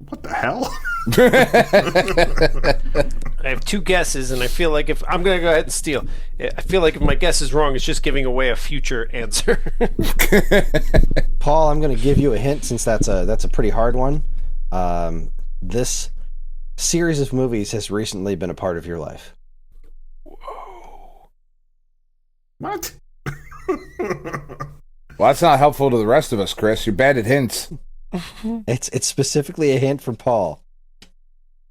What the hell? I have two guesses, and I feel like if I'm going to go ahead and steal, I feel like if my guess is wrong, it's just giving away a future answer. Paul, I'm going to give you a hint since that's a pretty hard one. This series of movies has recently been a part of your life. Whoa. What? Well, that's not helpful to the rest of us, Chris. You're bad at hints. It's specifically a hint from Paul.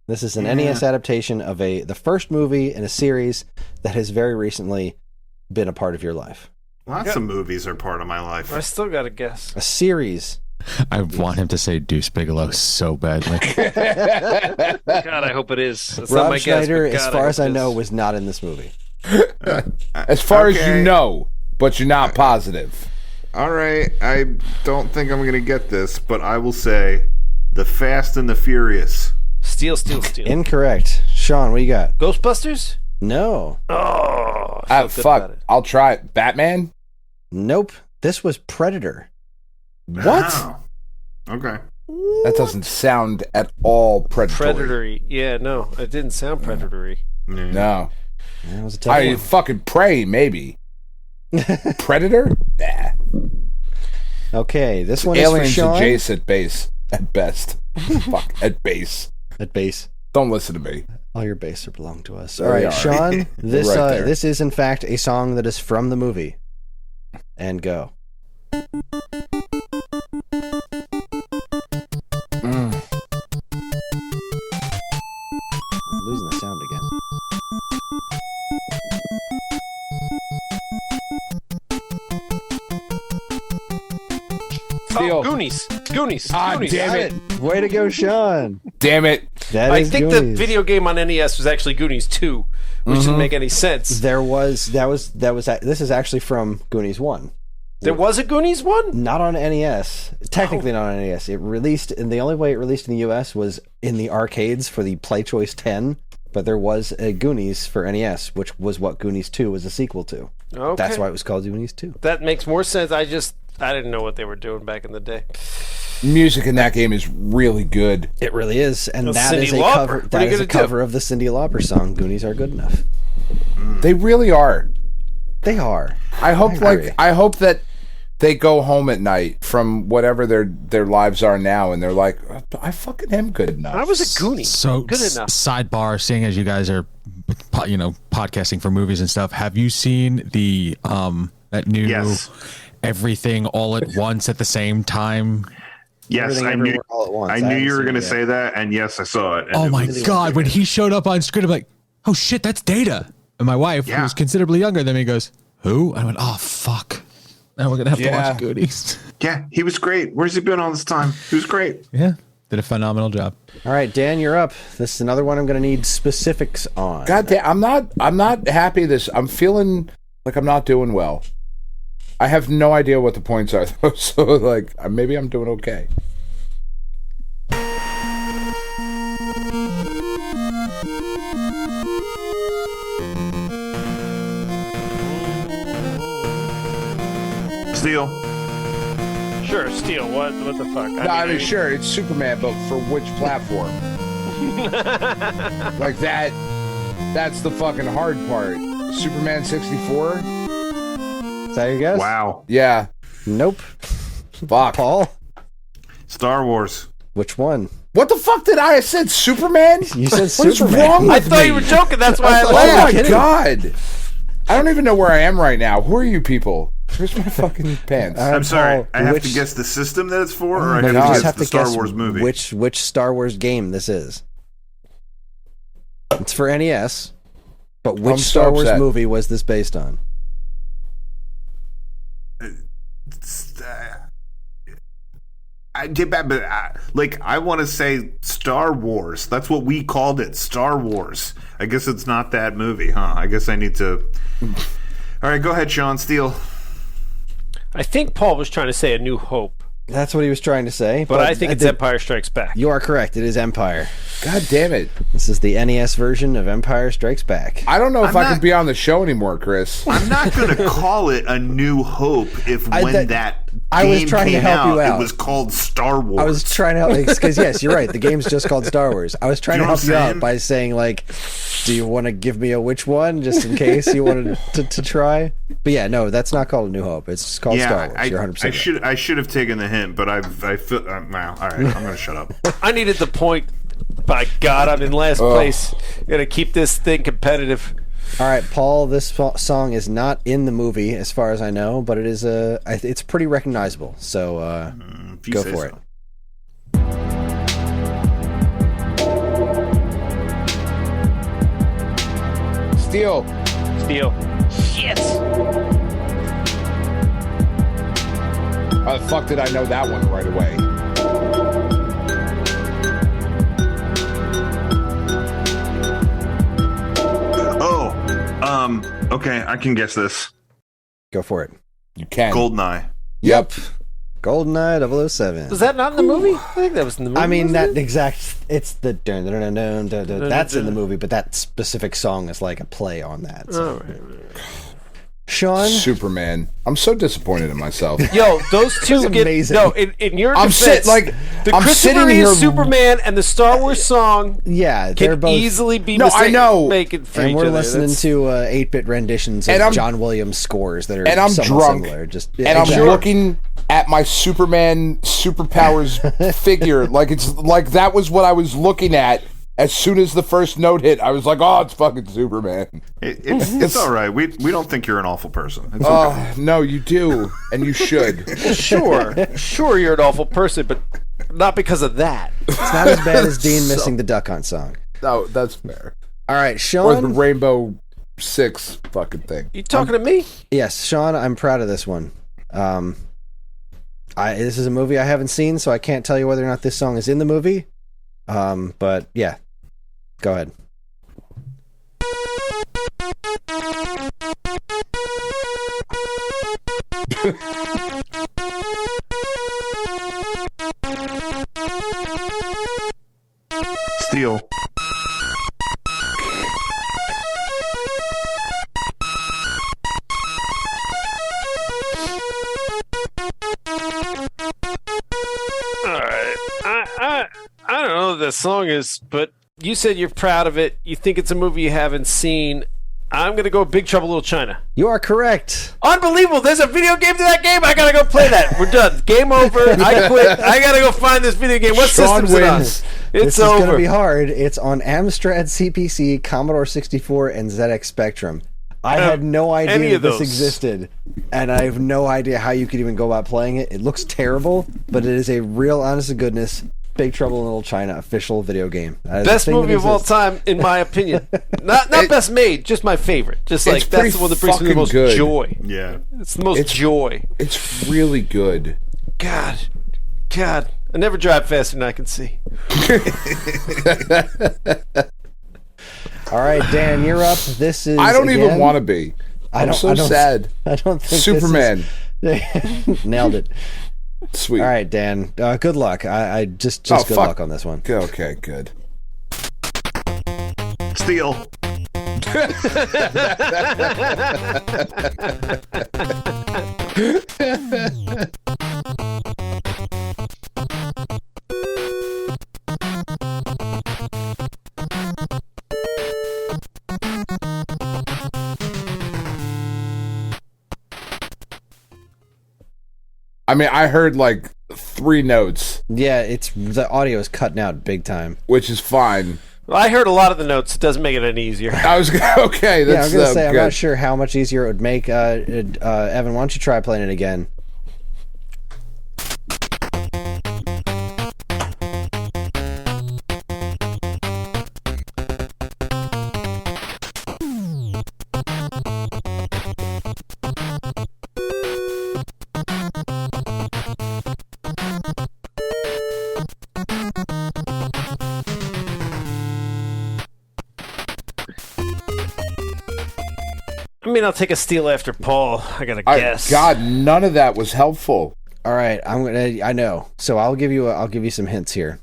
This is an NES adaptation of the first movie in a series that has very recently been a part of your life. Lots of movies are part of my life. I still got to guess. A series. I want him to say Deuce Bigelow so badly. God, I hope it is. That's not Rob my Schneider, guess, as far as I know, was not in this movie. As far as you know, but you're not positive. All right, I don't think I'm going to get this, but I will say The Fast and the Furious. Steal. Incorrect. Sean, what you got? Ghostbusters? No. Oh, I feel good fuck. about it. I'll try it. Batman? Nope. This was Predator. What? Wow. Okay. That doesn't sound at all predatory. Predatory. Yeah, no, it didn't sound predatory. No. That was a tough one. Fucking Prey, maybe. Predator? Nah. Okay, this one Aliens is for Sean. adjacent base, at best. Fuck, at base. At base. Don't listen to me. All your base belong to us. There All they right, are. Sean, this Right there. this is in fact a song that is from the movie. And go. I'm losing the sound again. Steal. Oh, Goonies. Ah, Goonies. damn it. Way to go, Sean. Damn it. That I is think Goonies. the video game on NES was actually Goonies 2, which didn't make any sense. This is actually from Goonies 1. There was a Goonies 1? Not on NES. Technically not on NES. It released, and the only way it released in the US was in the arcades for the Play Choice 10, but there was a Goonies for NES, which was what Goonies 2 was a sequel to. Okay. That's why it was called Goonies 2. That makes more sense. I didn't know what they were doing back in the day. Music in that game is really good. It really is, and Well, that Cyndi is a Lauper. cover. What That are you is a gonna do? cover of the Cyndi Lauper song "Goonies Are Good Enough." They really are. They are. I hope agree. I hope that they go home at night from whatever their lives are now, and they're like, I fucking am good enough. I was a Goonie. So, Good enough. sidebar, seeing as you guys are, podcasting for movies and stuff, have you seen the that new Yes. Everything All at Once at the same time? Yes, Everything I knew. Everywhere All at Once. I I knew haven't you were seen going to it yet. say that, and yes, I saw it. and Oh it my was- god! When he showed up on screen, I'm like, "Oh shit, that's Data!" And my wife, Yeah. who's considerably younger than me, goes, "Who?" I went, "Oh fuck! Now we're gonna have to Yeah. watch Goonies." Yeah, he was great. Where's he been all this time? He was great. Yeah, did a phenomenal job. All right, Dan, you're up. This is another one I'm going to need specifics on. God damn, I'm not happy. I'm feeling like I'm not doing well. I have no idea what the points are though, so like maybe I'm doing okay. Steal. Sure, Steel. What the fuck? No, I mean, sure, it's Superman, but for which platform? Like that. That's the fucking hard part. Superman 64? Is that your guess? Wow. Yeah. Nope. Fuck. Paul? Star Wars. Which one? What the fuck did I said? Superman? You said What's Superman. wrong I with thought me? you were joking. That's why I Oh laughed. my god. I don't even know where I am right now. Who are you people? Where's my fucking pants? I'm sorry. Paul, I have which- to guess the system that it's for, or I No, have you to just guess have the to Star guess Wars movie? which Star Wars game this is. It's for NES, but which I'm so Star Wars upset. movie was this based on? I did bad, but I want to say Star Wars. That's what we called it, Star Wars. I guess it's not that movie, huh? I guess I need to. All right, go ahead, Sean Steele. I think Paul was trying to say A New Hope, That's what he was trying to say. but I think it's Empire Strikes Back. You are correct. It is Empire. God damn it. This is the NES version of Empire Strikes Back. I don't know if I'm I not- can be on the show anymore, Chris. I'm not going to call it A New Hope if I- when that- that I was game trying to came help you out. it was called Star Wars. I was trying to help because yes, you're right. The game's just called Star Wars. I was trying You to know help what you I'm out saying? by saying like, do you want to give me a which one just in case you wanted to try? But yeah, no, that's not called A New Hope. It's called Star Wars. You're 100%. I should have taken the hint, but I feel wow. All right, I'm going to shut up. I needed the point. By God, I'm in last place. Gotta keep this thing competitive. All right, Paul. This song is not in the movie, as far as I know, but it is it's pretty recognizable. So If you go say for so. it. Steele. Shit. How the fuck did I know that one right away? Okay, I can guess this. Go for it. You can. Goldeneye. Yep. GoldenEye 007. Was that not in the movie? I think that was in the movie. I mean, wasn't that it? exact. It's the dun, dun, dun, dun, dun, dun, that's in the movie, but that specific song is like a play on that. So. All right. Sean, Superman. I'm so disappointed in myself. Yo, those two It's get amazing. no. In your I'm defense, the I'm Christopher sitting Reeve here. Superman and the Star Wars song yeah, they're can both. easily be No, I know. making for And each we're other. listening That's- to 8-bit renditions of And I'm- John Williams scores that are and I'm somewhat drunk. similar. Just And I'm exactly. looking at my Superman superpowers figure. Like that was what I was looking at. As soon as the first note hit, I was like, "Oh, it's fucking Superman." It's all right. We don't think you're an awful person. It's okay. No, you do, and you should. Sure, you're an awful person, but not because of that. It's not as bad as Dean missing the Duck Hunt song. No, that's fair. All right, Or the Sean. Rainbow Six fucking thing. You talking to me? Yes, Sean, I'm proud of this one. This is a movie I haven't seen, so I can't tell you whether or not this song is in the movie. But yeah, go ahead. Steel. All right. I don't know what that song is, but you said you're proud of it. You think it's a movie you haven't seen. I'm gonna go Big Trouble Little China. You are correct. Unbelievable! There's a video game to that game. I gotta go play that. We're done. Game over. I quit. I gotta go find this video game. What Sean system's it on? wins. It's This is over. going to be hard. It's on Amstrad CPC, Commodore 64, and ZX Spectrum. I had no any idea of this those. existed, and I have no idea how you could even go about playing it. It looks terrible, but it is a real, honest to goodness, Big Trouble in Little China official video game. That is a Best thing that movie of all exists. time, in my opinion. Not best made, just my favorite. Just like It's that's pretty the one that brings me the fucking most good. joy. Yeah. It's the most joy. It's really good. God. I never drive faster than I can see. All right, Dan, you're up. This is. I don't even again- want to be. I'm so sad. I don't think Superman. Nailed it. Sweet. All right, Dan. Good luck. I just Oh, good fuck. luck on this one. Okay, good. Steel. I mean, I heard like 3 notes. Yeah, the audio is cutting out big time. Which is fine. Well, I heard a lot of the notes. It doesn't make it any easier. I was okay. That's I was gonna say, good. I'm not sure how much easier it would make. Evan, why don't you try playing it again? I mean, I'll take a steal after Paul. I gotta guess. God, none of that was helpful. All right, I know. So I'll give you some hints here.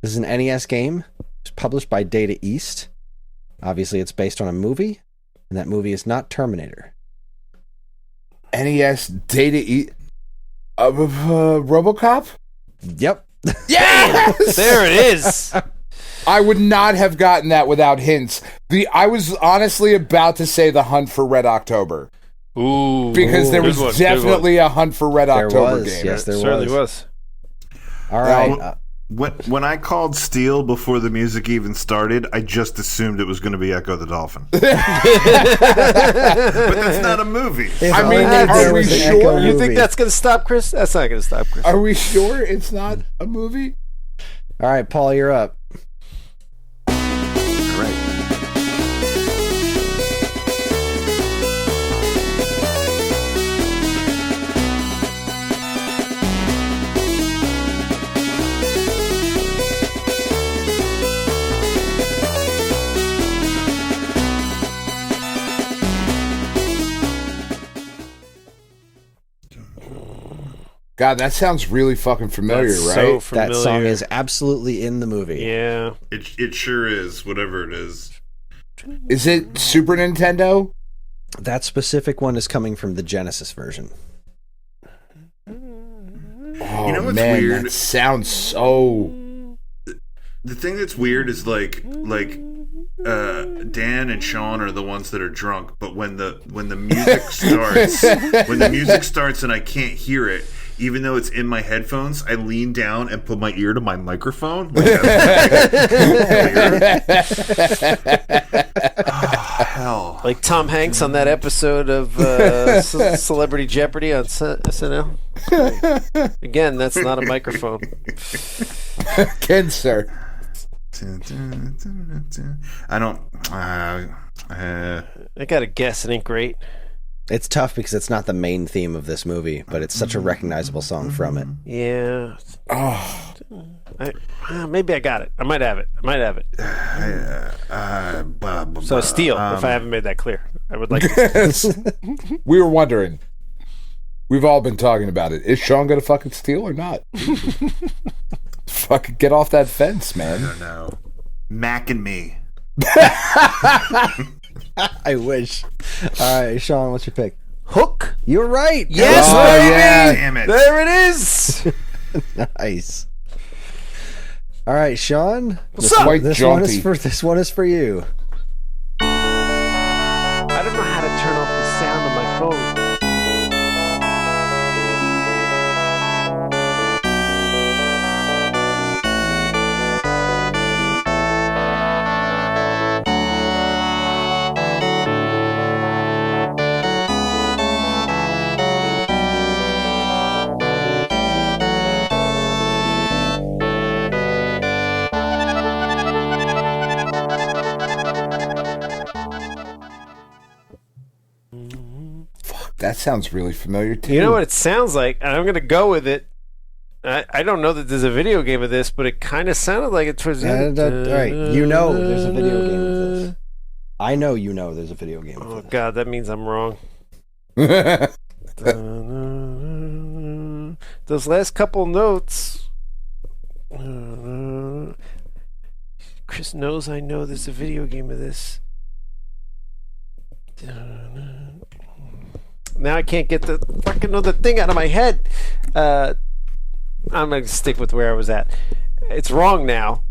This is an NES game. It's published by Data East. Obviously, it's based on a movie, and that movie is not Terminator. NES Data East. RoboCop. Yep. Yes, there it is. I would not have gotten that without hints. I was honestly about to say The Hunt for Red October. Ooh, because there was definitely a Hunt for Red October game. Yes, there certainly was. All right. When I called Steel before the music even started, I just assumed it was going to be Echo the Dolphin. But that's not a movie. I mean, are we sure? You think that's going to stop Kris? That's not going to stop Kris. Are we sure it's not a movie? All right, Paul, you're up. God, that sounds really fucking familiar, That's right? so familiar. That song is absolutely in the movie. Yeah. It sure is, whatever it is. Is it Super Nintendo? That specific one is coming from the Genesis version. Oh, You know what's man, weird? that sounds so... The thing that's weird is like Dan and Sean are the ones that are drunk, but when the music starts and I can't hear it, even though it's in my headphones, I lean down and put my ear to my microphone. Like hell. Like Tom Hanks on that episode of Celebrity Jeopardy on SNL. Again, that's not a microphone. Ken, sir. I don't. I gotta guess, it ain't great. It's tough because it's not the main theme of this movie, but it's such a recognizable song from it. Yeah. Oh. Maybe I got it. I might have it. So Steel, if I haven't made that clear. I would like to. We were wondering. We've all been talking about it. Is Sean gonna fucking steal or not? Fucking get off that fence, man. I don't know. Mac and me. I wish. All right, Sean, what's your pick? Hook? You're right. Yes, Oh, baby! yeah. Damn it. There it is! Nice. All right, Sean. What's up? Quite This jaunty. this one is for you. I don't know how to turn off the sound of my phone. That sounds really familiar too. You know what it sounds like? And I'm going to go with it. I don't know that there's a video game of this, but it kind of sounded like it towards the end. All right, you know there's a video game of this. I know you know there's a video game of Oh, this. God, that means I'm wrong. Those last couple notes. Kris knows I know there's a video game of this. Now I can't get the fucking other thing out of my head. I'm going to stick with where I was at. It's wrong now.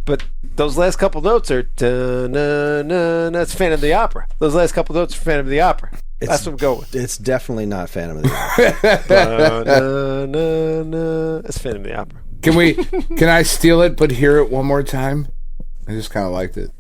But those last couple notes are that's Phantom of the Opera. Those last couple notes are Phantom of the Opera. That's what I'm going with. It's definitely not Phantom of the Opera. That's Phantom of the Opera. Can I steal it but hear it one more time? I just kind of liked it.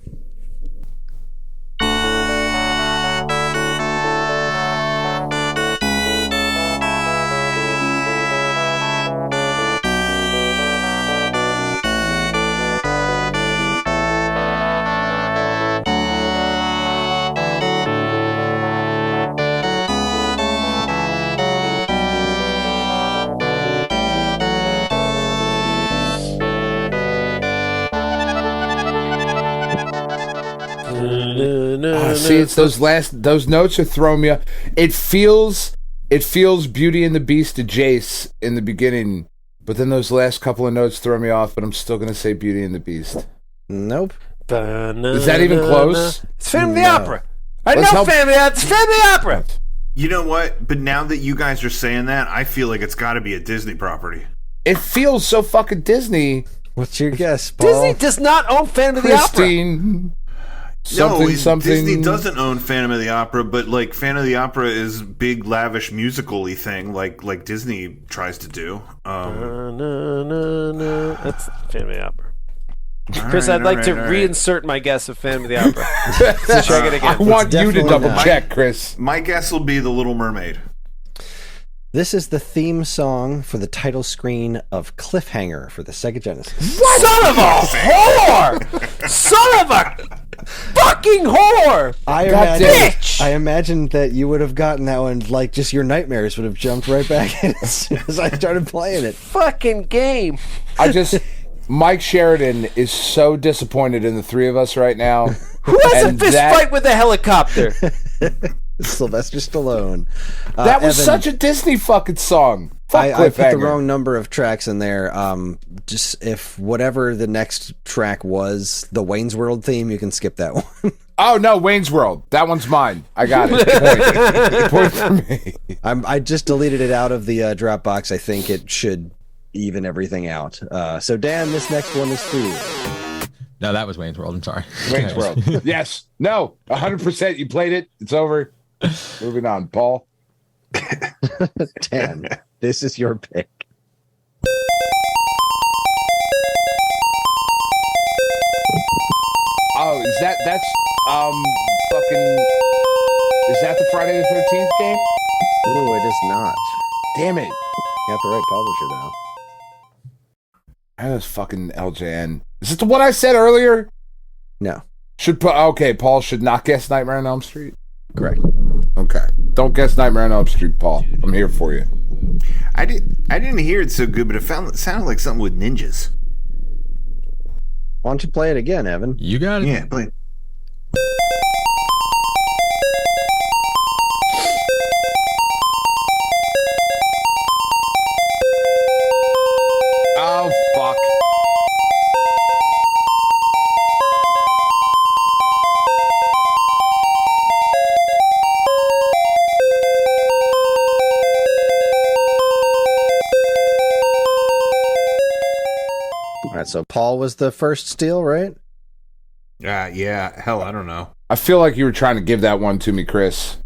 See, it's those notes are throwing me up. It feels Beauty and the Beast to Jace in the beginning, but then those last couple of notes throw me off, but I'm still going to say Beauty and the Beast. Nope. Is that even close? It's Phantom of the Opera. I know Phantom of the Opera. It's Phantom of the Opera. You know what? But now that you guys are saying that, I feel like it's got to be a Disney property. It feels so fucking Disney. What's your guess, Paul? Disney does not own Phantom of the Opera. Christine. Something. Disney doesn't own Phantom of the Opera, but like Phantom of the Opera is big, lavish, musical-y thing, like Disney tries to do. That's Phantom of the Opera. Chris, I'd like to reinsert my guess of Phantom of the Opera. Let's check it again. I want you to double check, Chris. My guess will be The Little Mermaid. This is the theme song for the title screen of Cliffhanger for the Sega Genesis. What? Son of a whore! Son of a fucking whore! I imagine that you would have gotten that one, like, just your nightmares would have jumped right back in as soon as I started playing it. Fucking game. Mike Sheridan is so disappointed in the three of us right now. Who has a fist fight with a helicopter? Sylvester Stallone. That was Evan, such a Disney fucking song. I put the wrong number of tracks in there. Just if whatever the next track was, the Wayne's World theme, you can skip that one. Oh no, Wayne's World. That one's mine. I got it. Point for me. I just deleted it out of the Dropbox. I think it should even everything out. So Dan, this next one is for you. No, that was Wayne's World. I'm sorry. Wayne's World. Yes. No. 100%. You played it. It's over. Moving on, Paul. Dan, this is your pick. Oh, that's fucking, is that the Friday the 13th game? Ooh, it is not. Damn it. You got the right publisher, though. I was fucking LJN. Is it the one I said earlier? No. Okay, Paul should not guess Nightmare on Elm Street? Correct. Okay. Don't guess Nightmare on Elm Street, Paul. I'm here for you. I didn't hear it so good, but it sounded like something with ninjas. Why don't you play it again, Evan? You got it. Yeah, play it. Oh, fuck. All right, so Paul was the first steal, right? Yeah. Hell, I don't know. I feel like you were trying to give that one to me, Chris.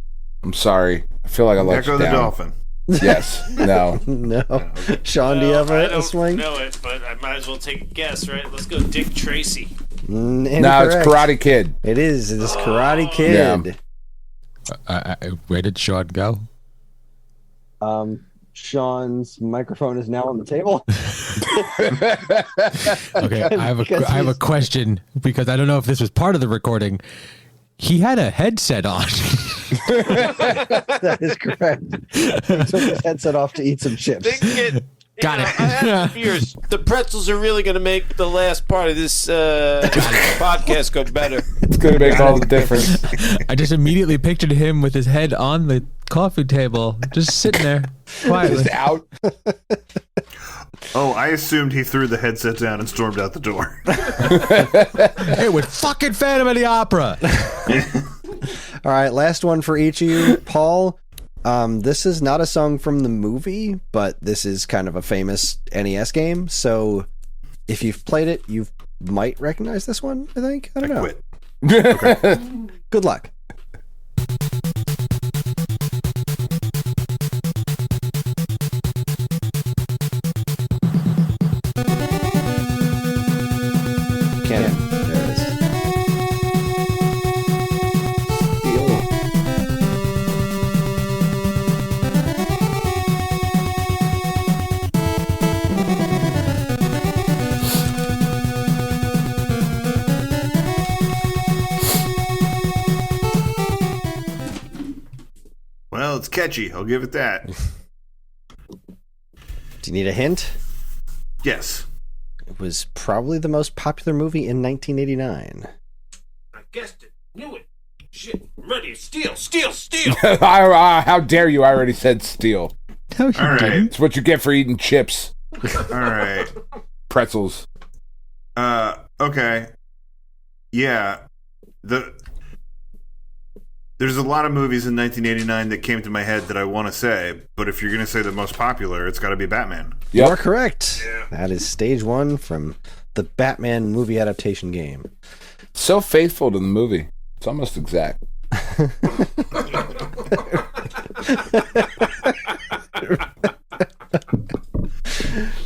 I'm sorry. I feel like I let you Echo down. the Dolphin. Yes. No. No. Sean, do you have a swing? I don't know it, but I might as well take a guess, right? Let's go Dick Tracy. No, it's Karate Kid. It is. It is Karate Kid. Yeah. Where did Sean go? Sean's microphone is now on the table. Okay, I have a question because I don't know if this was part of the recording. He had a headset on. That is correct. He took his headset off to eat some chips. Got it. I have fears. The pretzels are really going to make the last part of this podcast go better. It's going to make all the difference. I just immediately pictured him with his head on the coffee table, just sitting there quietly. Just out. Oh, I assumed he threw the headset down and stormed out the door. Hey, with fucking Phantom of the Opera. All right, last one for each of you. Paul, this is not a song from the movie, but this is kind of a famous NES game. So if you've played it, you've might recognize this one, I think. I don't know. Quit. Good luck. Cannon. There it is. Steel. Well, it's catchy. I'll give it that. Do you need a hint? Yes. It was probably the most popular movie in 1989. I guessed it. Knew it. Shit. I'm ready. Steal. Steal. How dare you? I already said steal. No, you All right. It's what you get for eating chips. All right. Pretzels. Okay. Yeah. There's a lot of movies in 1989 that came to my head that I want to say, but if you're going to say the most popular, it's got to be Batman. You Yep. are correct. Yeah. That is stage one from the Batman movie adaptation game. So faithful to the movie. It's almost exact.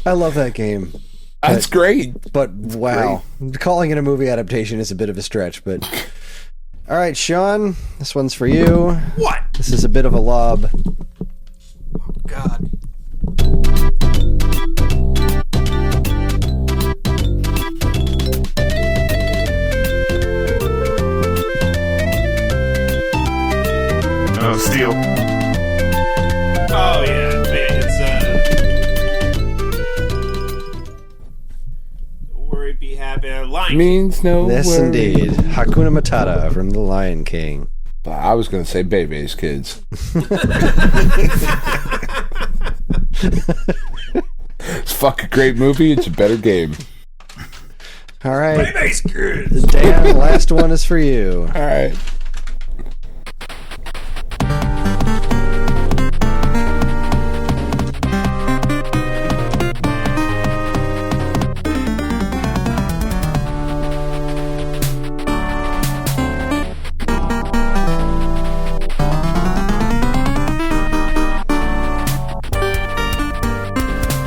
I love that game. That's great. But wow, calling it a movie adaptation is a bit of a stretch. But all right, Sean, this one's for you. What? This is a bit of a lob. God. Oh, Steel. Oh yeah, man, it's Don't worry, be happy. Lion. Means no Yes, worry. indeed. Hakuna Matata from The Lion King. I was going to say Bebe's Kids. It's a fucking great movie. It's a better game. All right, Baby's kids. Dan, the last one is for you. All right.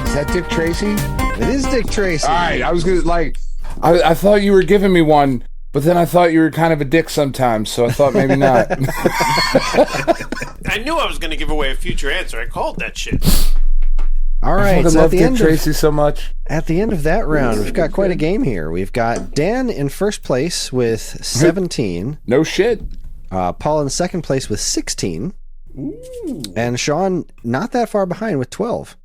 Is that Dick Tracy? It is Dick Tracy. All right, I was gonna I thought you were giving me one, but then I thought you were kind of a dick sometimes, so I thought maybe not. I knew I was going to give away a future answer. I called that shit. All I right, fucking so love Dick Tracy so much. at the end of that round, we've got quite a game here. We've got Dan in first place with 17, No shit. Paul in second place with 16, and Sean not that far behind with 12.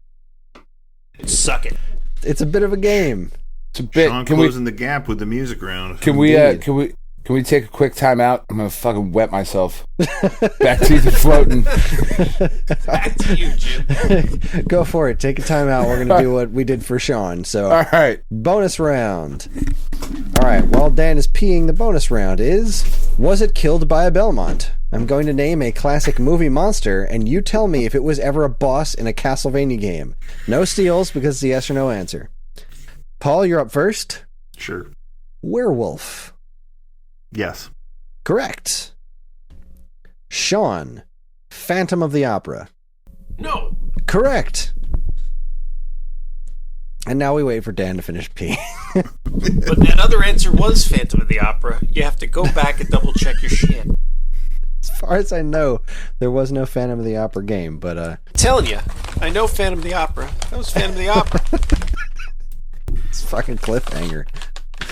Suck it. It's a bit of a game. It's a bit. Sean Can we closing the gap with the music round. can Indeed. we take a quick time out? I'm gonna fucking wet myself. Back to the floating. Back to you, Jim. Go for it. Take a time out. We're going to do what we did for Sean. So, All right. bonus round. All right, while Dan is peeing, the bonus round is, was it killed by a Belmont? I'm going to name a classic movie monster, and you tell me if it was ever a boss in a Castlevania game. No steals, because it's a yes or no answer. Paul, you're up first. Sure. Werewolf. Yes. Correct. Sean. Phantom of the Opera. No. Correct. And now we wait for Dan to finish peeing. But that other answer was Phantom of the Opera. You have to go back and double check your shit. As far as I know, there was no Phantom of the Opera game, but Telling you, I know Phantom of the Opera. That was Phantom of the Opera. it's fucking cliffhanger.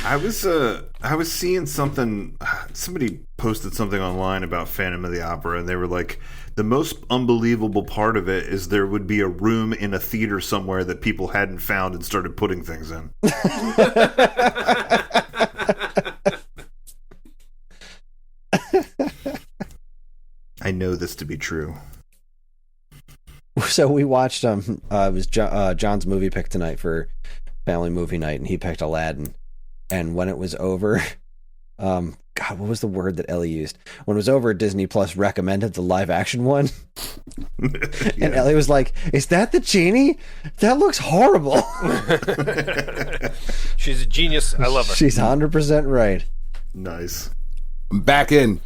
I was seeing something. Somebody posted something online about Phantom of the Opera, and they were like, the most unbelievable part of it is there would be a room in a theater somewhere that people hadn't found and started putting things in. I know this to be true. So we watched it was John's movie pick tonight for family movie night, and he picked Aladdin. And when it was over, God, what was the word that Ellie used? When it was over, Disney Plus recommended the live action one. And Ellie was like, is that the genie? That looks horrible. She's a genius. I love her. She's 100% right. Nice. I'm back in.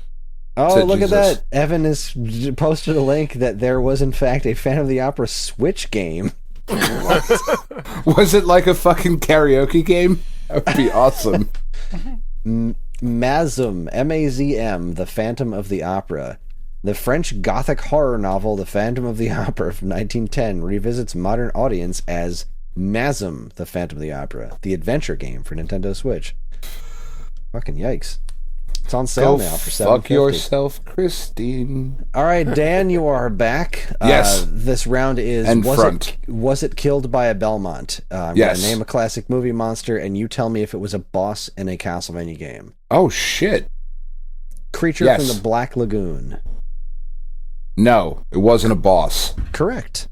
Oh, look at that. Evan has posted a link that there was, in fact, a Phantom of the Opera Switch game. Was it like a fucking karaoke game? That would be awesome. Mazm, M-A-Z-M, The Phantom of the Opera. The French Gothic horror novel The Phantom of the Opera from 1910 revisits modern audience as Mazm, The Phantom of the Opera, the adventure game for Nintendo Switch. Fucking yikes. It's on sale now for $7.50. Fuck yourself, Christine. All right, Dan, you are back. Yes. This round is And front. Was it killed by a Belmont? I'm Yes. going to name a classic movie monster, and you tell me if it was a boss in a Castlevania game. Oh, shit. Creature Yes. from the Black Lagoon. No, it wasn't a boss. Correct.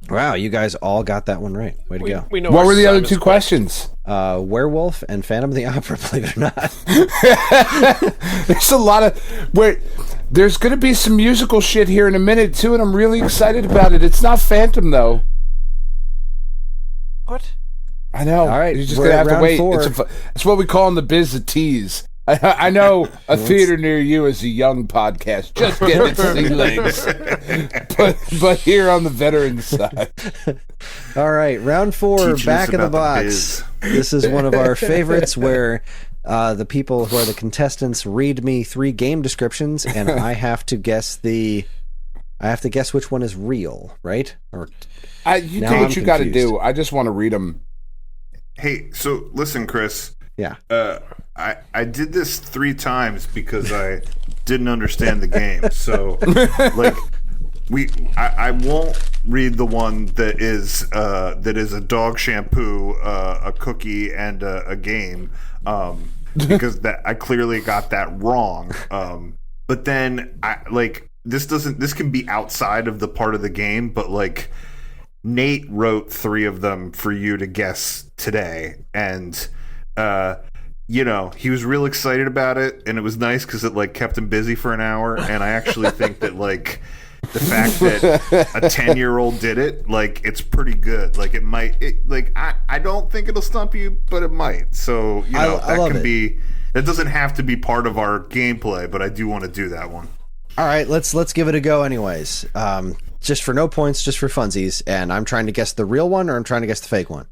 Wow, you guys all got that one right. Way to go. We know What our were the other Simon's two questions? Werewolf and Phantom of the Opera, believe it or not. There's a lot of... There's going to be some musical shit here in a minute, too, and I'm really excited about it. It's not Phantom, though. What? I know. All right, You're just we're going to have at to round wait. 4. It's what we call in the biz a tease. I know a theater near you is a young podcast. Just getting its seedlings. but here on the veteran side. All right, round 4, Teaching us back in the about the box. biz. This is one of our favorites where the people who are the contestants read me 3 game descriptions, and I have to guess which one is real, right? Or You now do I'm what you got to confused. do. I just want to read them. Hey, so listen, Chris. Yeah. I did this 3 times because I didn't understand the game. So, like, I won't read the one that is a dog shampoo, a cookie, and a game, because I clearly got that wrong. But then this can be outside of the part of the game, but like Nate wrote 3 of them for you to guess today, and he was real excited about it, and it was nice because it like kept him busy for an hour. And I actually think that like the fact that a 10-year-old did it, like, it's pretty good. Like, I don't think it'll stump you, but it might. So that doesn't have to be part of our gameplay, but I do want to do that one. All right, let's give it a go anyways. Just for no points, just for funsies. And I'm trying to guess the real one, or I'm trying to guess the fake one?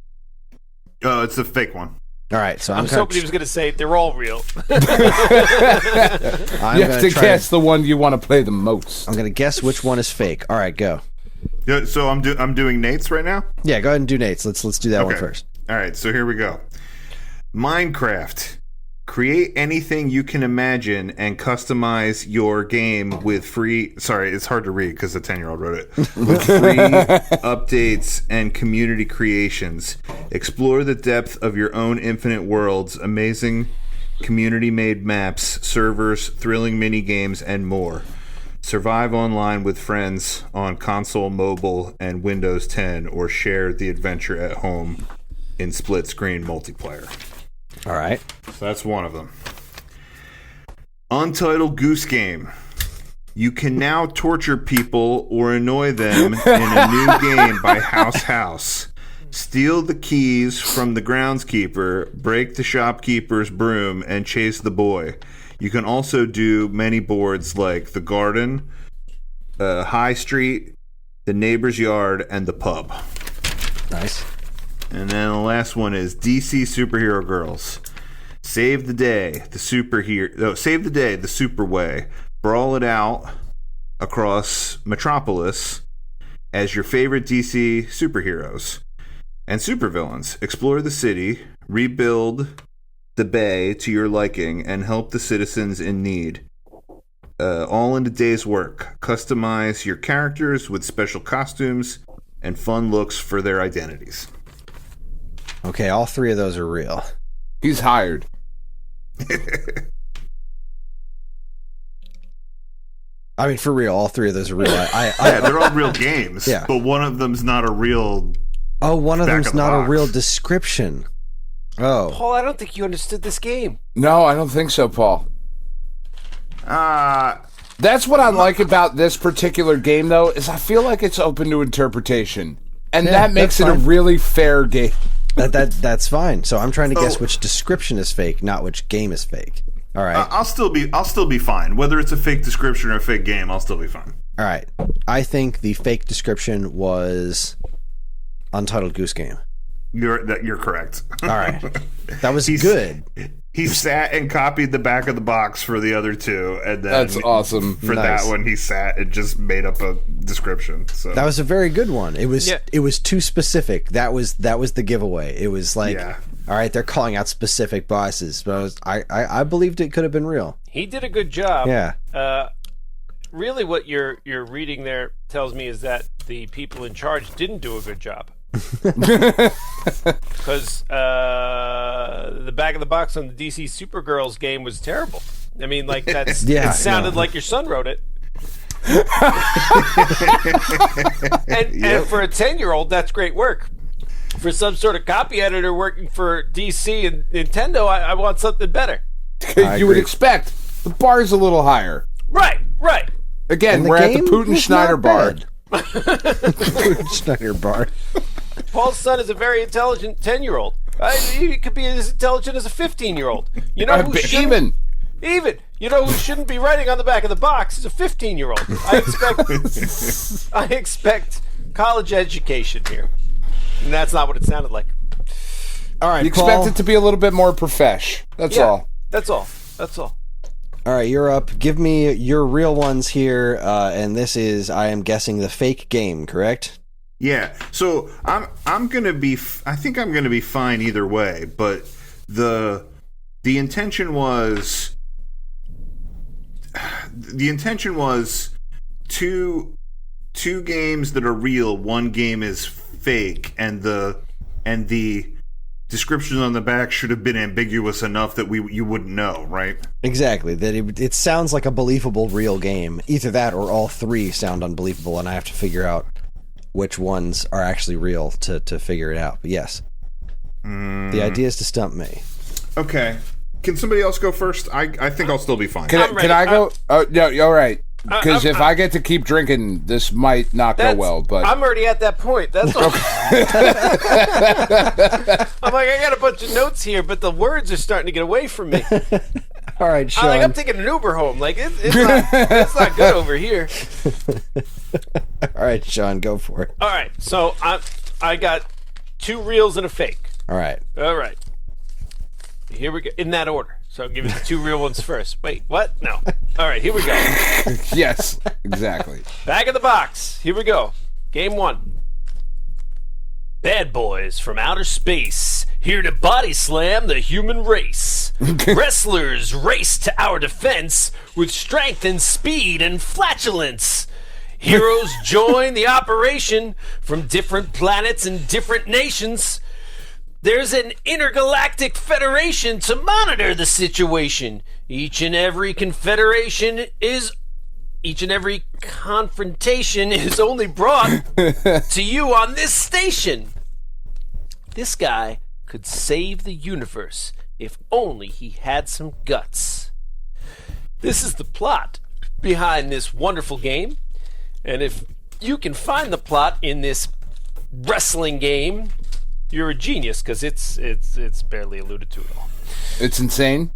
It's a fake one. All right, so I'm hoping he was going to say they're all real. You have to guess the one you want to play the most. I'm going to guess which one is fake. All right, go. Yeah, so I'm doing Nate's right now? Yeah, go ahead and do Nate's. Let's do that one first. All right, so here we go. Minecraft. Create anything you can imagine and customize your game with free... Sorry, it's hard to read because a 10-year-old wrote it. With free updates and community creations. Explore the depth of your own infinite worlds, amazing community-made maps, servers, thrilling mini-games, and more. Survive online with friends on console, mobile, and Windows 10, or share the adventure at home in split-screen multiplayer. All right. So that's one of them. Untitled Goose Game. You can now torture people or annoy them in a new game by house. Steal the keys from the groundskeeper, break the shopkeeper's broom, and chase the boy. You can also do many boards like the garden, High Street, the neighbor's yard, and the pub. Nice. And then the last one is DC Superhero Girls. Save the day, the super way. Brawl it out across Metropolis as your favorite DC superheroes and supervillains. Explore the city, rebuild the bay to your liking, and help the citizens in need. All in a day's work. Customize your characters with special costumes and fun looks for their identities. Okay, all 3 of those are real. He's hired. I mean, for real, all 3 of those are real. Yeah, they're all real games. Yeah. But one of them's not a real... Oh, one of Back them's of the not box. a real description. Oh. Paul, I don't think you understood this game. No, I don't think so, Paul. That's what I like about this particular game, though, is I feel like it's open to interpretation. And that makes it a really fair game. That's fine. So I'm trying to guess which description is fake, not which game is fake. All right. I'll still be fine. Whether it's a fake description or a fake game, I'll still be fine. All right. I think the fake description was Untitled Goose Game. You're correct. All right. That was good. He sat and copied the back of the box for the other two, and then That's awesome. For that one, he sat and just made up a description. So that was a very good one. It was too specific. That was the giveaway. It was like, all right, they're calling out specific bosses, but I believed it could have been real. He did a good job. Yeah. Really, what you're reading there tells me is that the people in charge didn't do a good job. Because the back of the box on the DC Supergirls game was terrible. I mean, like that's it sounded like your son wrote it. and for a 10-year-old, that's great work. For some sort of copy editor working for DC and Nintendo, I want something better. You would expect the bar's a little higher. Right. Again, we're at the Putin Schneider bar. Putin Schneider bar. Paul's son is a very intelligent 10-year-old. He could be as intelligent as a 15-year-old. You know who shouldn't? Even. You know who shouldn't be writing on the back of the box is a 15-year-old. I expect college education here. And that's not what it sounded like. All right, you Paul, expect it to be a little bit more profesh. That's all. That's all. All right, you're up. Give me your real ones here, and this is, I am guessing, the fake game, correct? Yeah. So I'm gonna be. I think I'm gonna be fine either way. But the intention was two games that are real. One game is fake, and the descriptions on the back should have been ambiguous enough that you wouldn't know, right? Exactly. That it sounds like a believable real game. Either that or all three sound unbelievable, and I have to figure out which ones are actually real to figure it out. But yes, the idea is to stump me. Okay. Can somebody else go first? I think I'll still be fine. Can I go? Oh no, all right. Because if I get to keep drinking, this might not go well. But I'm already at that point. That's okay. I'm like, I got a bunch of notes here, but the words are starting to get away from me. All right, Sean. I'm taking an Uber home. Like it's not good over here. All right, Sean, go for it. All right, so I got two reals and a fake. All right. Here we go in that order. So I'll give you the two real ones first. Wait, what? No. All right, here we go. Yes, exactly. Back of the box. Here we go. Game one. Bad boys from outer space, here to body slam the human race. Wrestlers race to our defense with strength and speed and flatulence. Heroes join the operation from different planets and different nations. There's an intergalactic federation to monitor the situation. Each and every confrontation is only brought to you on this station. This guy could save the universe if only he had some guts. This is the plot behind this wonderful game. And if you can find the plot in this wrestling game, you're a genius, because it's barely alluded to at all. It's insane.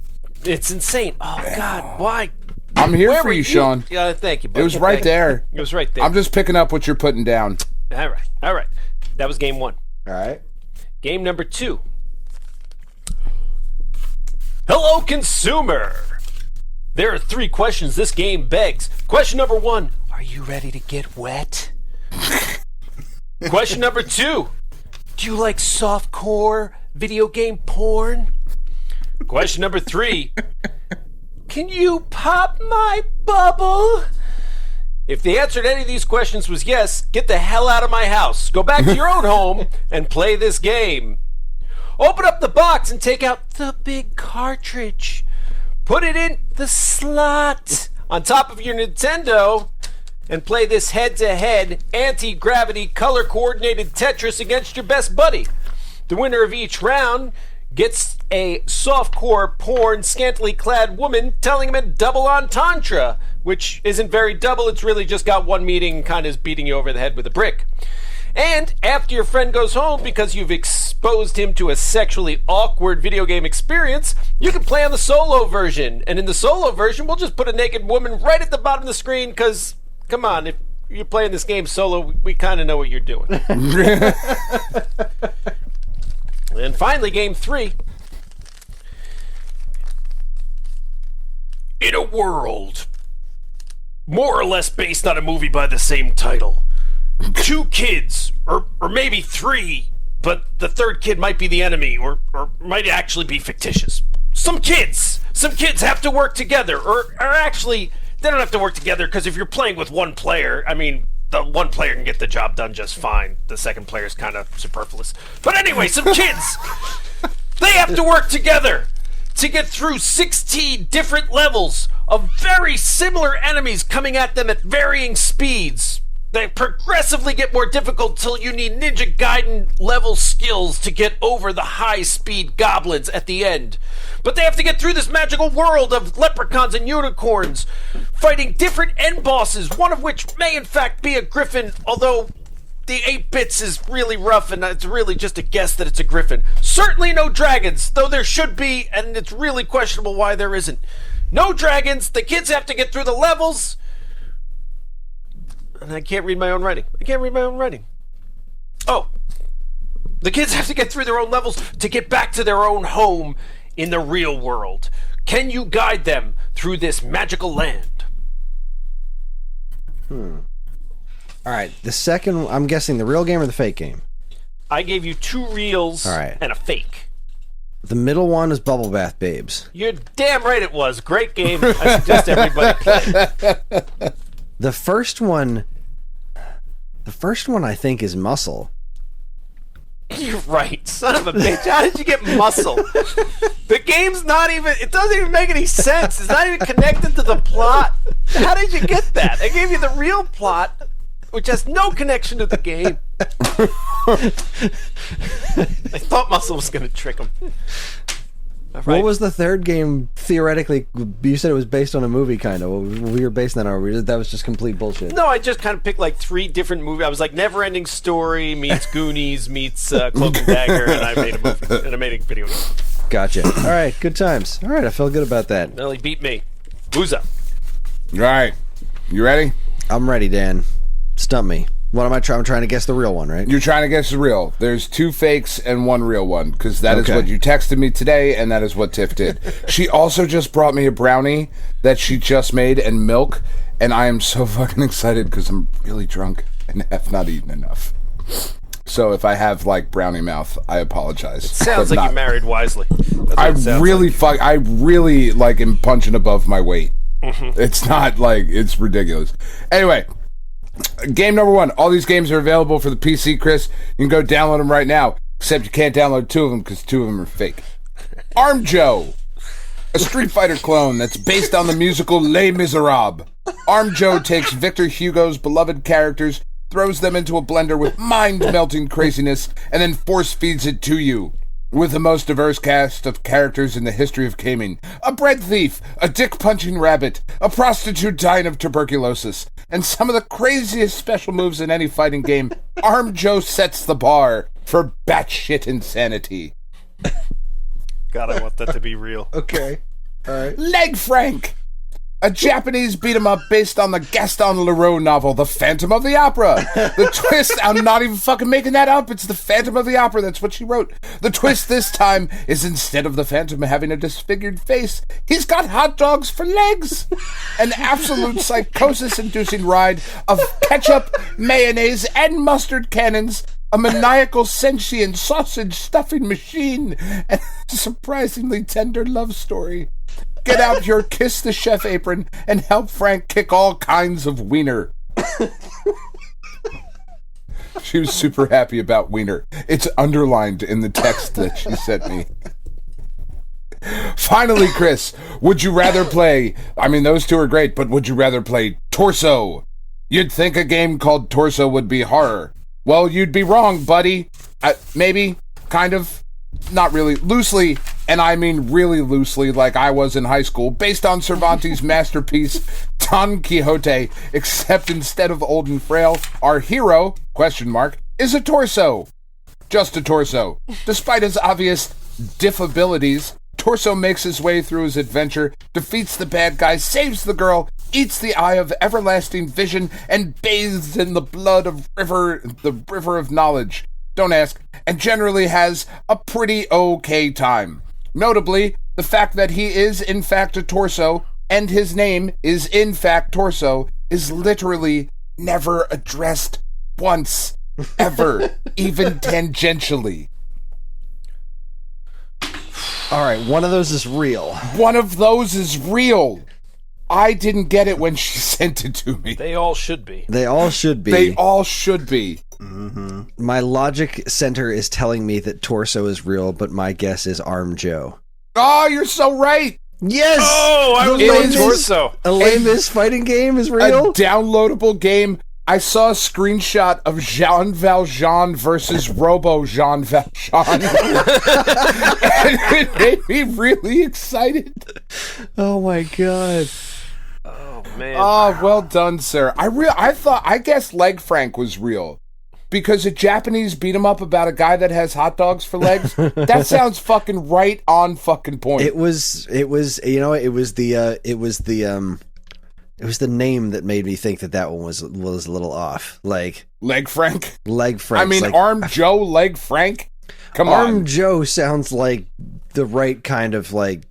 It's insane. Oh God, why? I'm here for you, Sean. Yeah, thank you. It was right there. It was right there. I'm just picking up what you're putting down. All right. That was game one. All right. Game number two. Hello, consumer. There are 3 questions this game begs. Question number 1: are you ready to get wet? Question number 2: do you like softcore video game porn? Question number 3: can you pop my bubble? If the answer to any of these questions was yes, get the hell out of my house. Go back to your own home and play this game. Open up the box and take out the big cartridge. Put it in the slot on top of your Nintendo and play this head-to-head anti-gravity color-coordinated Tetris against your best buddy. The winner of each round gets a softcore porn, scantily clad woman telling him a double entendre, which isn't very double, it's really just got one meaning and kind of is beating you over the head with a brick. And after your friend goes home because you've exposed him to a sexually awkward video game experience, you can play on the solo version. And in the solo version, we'll just put a naked woman right at the bottom of the screen because, come on, if you're playing this game solo, we kind of know what you're doing. And finally, game 3. In a world more or less based on a movie by the same title, 2 kids, or maybe 3, but the third kid might be the enemy, or might actually be fictitious. Some kids have to work together, or actually, they don't have to work together, because if you're playing with one player, I mean, the one player can get the job done just fine. The second player's kind of superfluous. But anyway, some kids, they have to work together to get through 16 different levels of very similar enemies coming at them at varying speeds. They progressively get more difficult till you need Ninja Gaiden level skills to get over the high-speed goblins at the end. But they have to get through this magical world of leprechauns and unicorns, fighting different end bosses, one of which may in fact be a griffin, although the 8-bits is really rough and it's really just a guess that it's a griffin. Certainly no dragons, though there should be, and it's really questionable why there isn't. No dragons, the kids have to get through the levels, and I can't read my own writing. Oh, the kids have to get through their own levels to get back to their own home in the real world. Can you guide them through this magical land? All right, the second, I'm guessing the real game or the fake game? I gave you 2 reals and a fake. The middle one is Bubble Bath Babes. You're damn right it was. Great game. I suggest everybody play. The first one I think is Muscle. You're right, son of a bitch. How did you get Muscle? The game's not even, it doesn't even make any sense. It's not even connected to the plot. How did you get that? I gave you the real plot, which has no connection to the game. I thought Muscle was going to trick him. Right. What was the third game, theoretically? You said it was based on a movie, kind of. We were basing that on, that was just complete bullshit. No, I just kind of picked like 3 different movies. I was like Never Ending Story meets Goonies meets Cloak and Dagger, and I made a movie, and I made a video game. Gotcha. All right, good times. All right, I feel good about that. Well, he beat me. Who's up? All right, you ready? I'm ready, Dan. Stump me. What am I trying? I'm trying to guess the real one, right? You're trying to guess the real. There's 2 fakes and 1 real one, because that is what you texted me today, and that is what Tiff did. She also just brought me a brownie that she just made and milk, and I am so fucking excited because I'm really drunk and have not eaten enough. So if I have like brownie mouth, I apologize. It sounds like you married wisely. I really like am punching above my weight. Mm-hmm. It's not like, it's ridiculous. Anyway. Game number 1. All these games are available for the PC, Chris. You can go download them right now. Except you can't download 2 of them because 2 of them are fake. Arm Joe. A Street Fighter clone that's based on the musical Les Miserables. Arm Joe takes Victor Hugo's beloved characters, throws them into a blender with mind-melting craziness, and then force-feeds it to you. With the most diverse cast of characters in the history of gaming. A bread thief, a dick-punching rabbit, a prostitute dying of tuberculosis, and some of the craziest special moves in any fighting game, Arm Joe sets the bar for batshit insanity. God, I want that to be real. Okay. All right. Leg Frank! A Japanese beat-em-up based on the Gaston Leroux novel, The Phantom of the Opera. The twist, I'm not even fucking making that up, it's The Phantom of the Opera, that's what she wrote. The twist this time is instead of the Phantom having a disfigured face, he's got hot dogs for legs. An absolute psychosis-inducing ride of ketchup, mayonnaise, and mustard cannons, a maniacal sentient sausage stuffing machine, and a surprisingly tender love story. Get out your Kiss the Chef apron and help Frank kick all kinds of wiener. She was super happy about wiener. It's underlined in the text that she sent me. Finally, Chris, would you rather play... I mean, those 2 are great, but would you rather play Torso? You'd think a game called Torso would be horror. Well, you'd be wrong, buddy. Maybe. Kind of. not really, loosely, and I mean really loosely, like I was in high school, based on Cervantes' masterpiece, Don Quixote, except instead of old and frail, our hero, is a torso. Just a torso. Despite his obvious diff abilities, Torso makes his way through his adventure, defeats the bad guy, saves the girl, eats the eye of everlasting vision, and bathes in the blood of the river of knowledge. Don't ask. And generally has a pretty okay time. Notably, the fact that he is in fact a torso, and his name is in fact Torso, is literally never addressed once, ever, even tangentially. All right, one of those is real. One of those is real. I didn't get it when she sent it to me. They all should be. They all should be. They all should be. Mm-hmm. My logic center is telling me that Torso is real, but my guess is Arm Joe. Oh, you're so right. Yes! Oh, I was going Torso. A lame-ish fighting game is real? A downloadable game. I saw a screenshot of Jean Valjean versus Robo Jean Valjean. And it made me really excited. Oh my god. Oh man. Oh, well done, sir. I guess Leg Frank was real. Because a Japanese beat 'em up about a guy that has hot dogs for legs. That sounds fucking right on fucking point. It was the name that made me think that one was a little off. Like Leg Frank? Leg Frank. I mean, like, Arm Joe, Leg Frank? Come on. Arm Joe sounds like the right kind of like,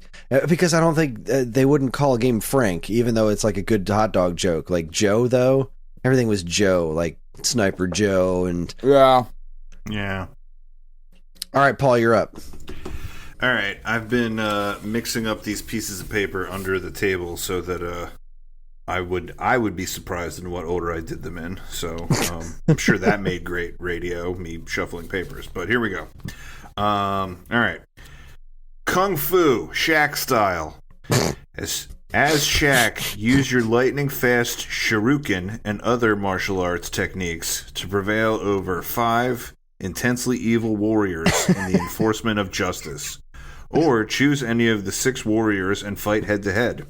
because I don't think they wouldn't call a game Frank, even though it's like a good hot dog joke. Like Joe, though, everything was Joe, like Sniper Joe and... Yeah. All right, Paul, you're up. All right, I've been mixing up these pieces of paper under the table so that I would be surprised in what order I did them in. So I'm sure that made great radio, me shuffling papers. But here we go. All right. Kung Fu, Shaq style. As Shaq, use your lightning-fast shuriken and other martial arts techniques to prevail over 5 intensely evil warriors in the enforcement of justice. Or choose any of the 6 warriors and fight head-to-head.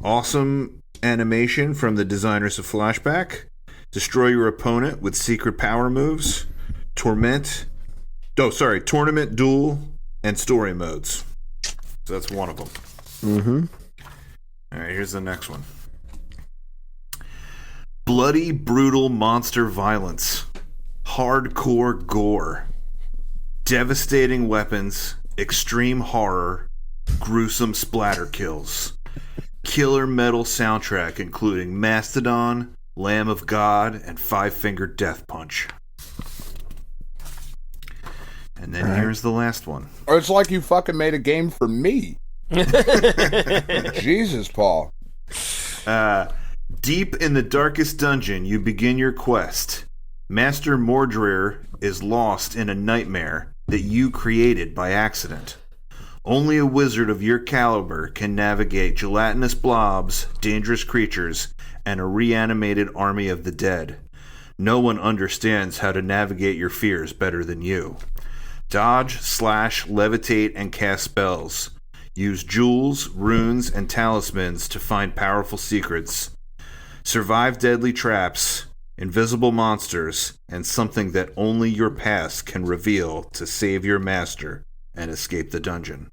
Awesome animation from the designers of Flashback. Destroy your opponent with secret power moves. Tournament, duel, and story modes. So that's one of them. Mm-hmm. All right, here's the next one. Bloody, brutal monster violence. Hardcore gore. Devastating weapons. Extreme horror. Gruesome splatter kills. Killer metal soundtrack including Mastodon, Lamb of God, and Five Finger Death Punch. And then here's the last one. Oh, it's like you fucking made a game for me. Jesus, Paul. Deep in the darkest dungeon, you begin your quest. Master Mordrir is lost in a nightmare that you created by accident. Only a wizard of your caliber can navigate gelatinous blobs, dangerous creatures, and a reanimated army of the dead. No one understands how to navigate your fears better than you. Dodge, slash, levitate, and cast spells. Use jewels, runes, and talismans to find powerful secrets. Survive deadly traps, invisible monsters, and something that only your past can reveal to save your master and escape the dungeon.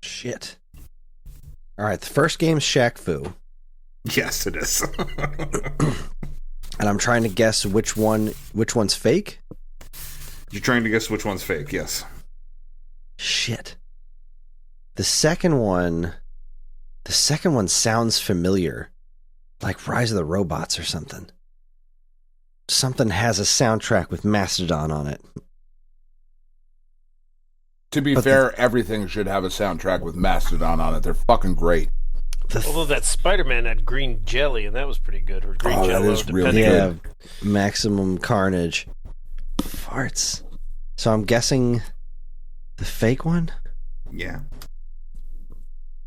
Shit. All right, the first game's Shaq Fu. Yes, it is. And I'm trying to guess which one's fake? You're trying to guess which one's fake, yes. Shit. The second one sounds familiar. Like Rise of the Robots or something. Something has a soundtrack with Mastodon on it. To be fair, everything should have a soundtrack with Mastodon on it. They're fucking great. Although that Spider-Man had green jelly, and that was pretty good. Or green jello, that is really good. Yeah, Maximum Carnage. Farts. So I'm guessing the fake one? Yeah.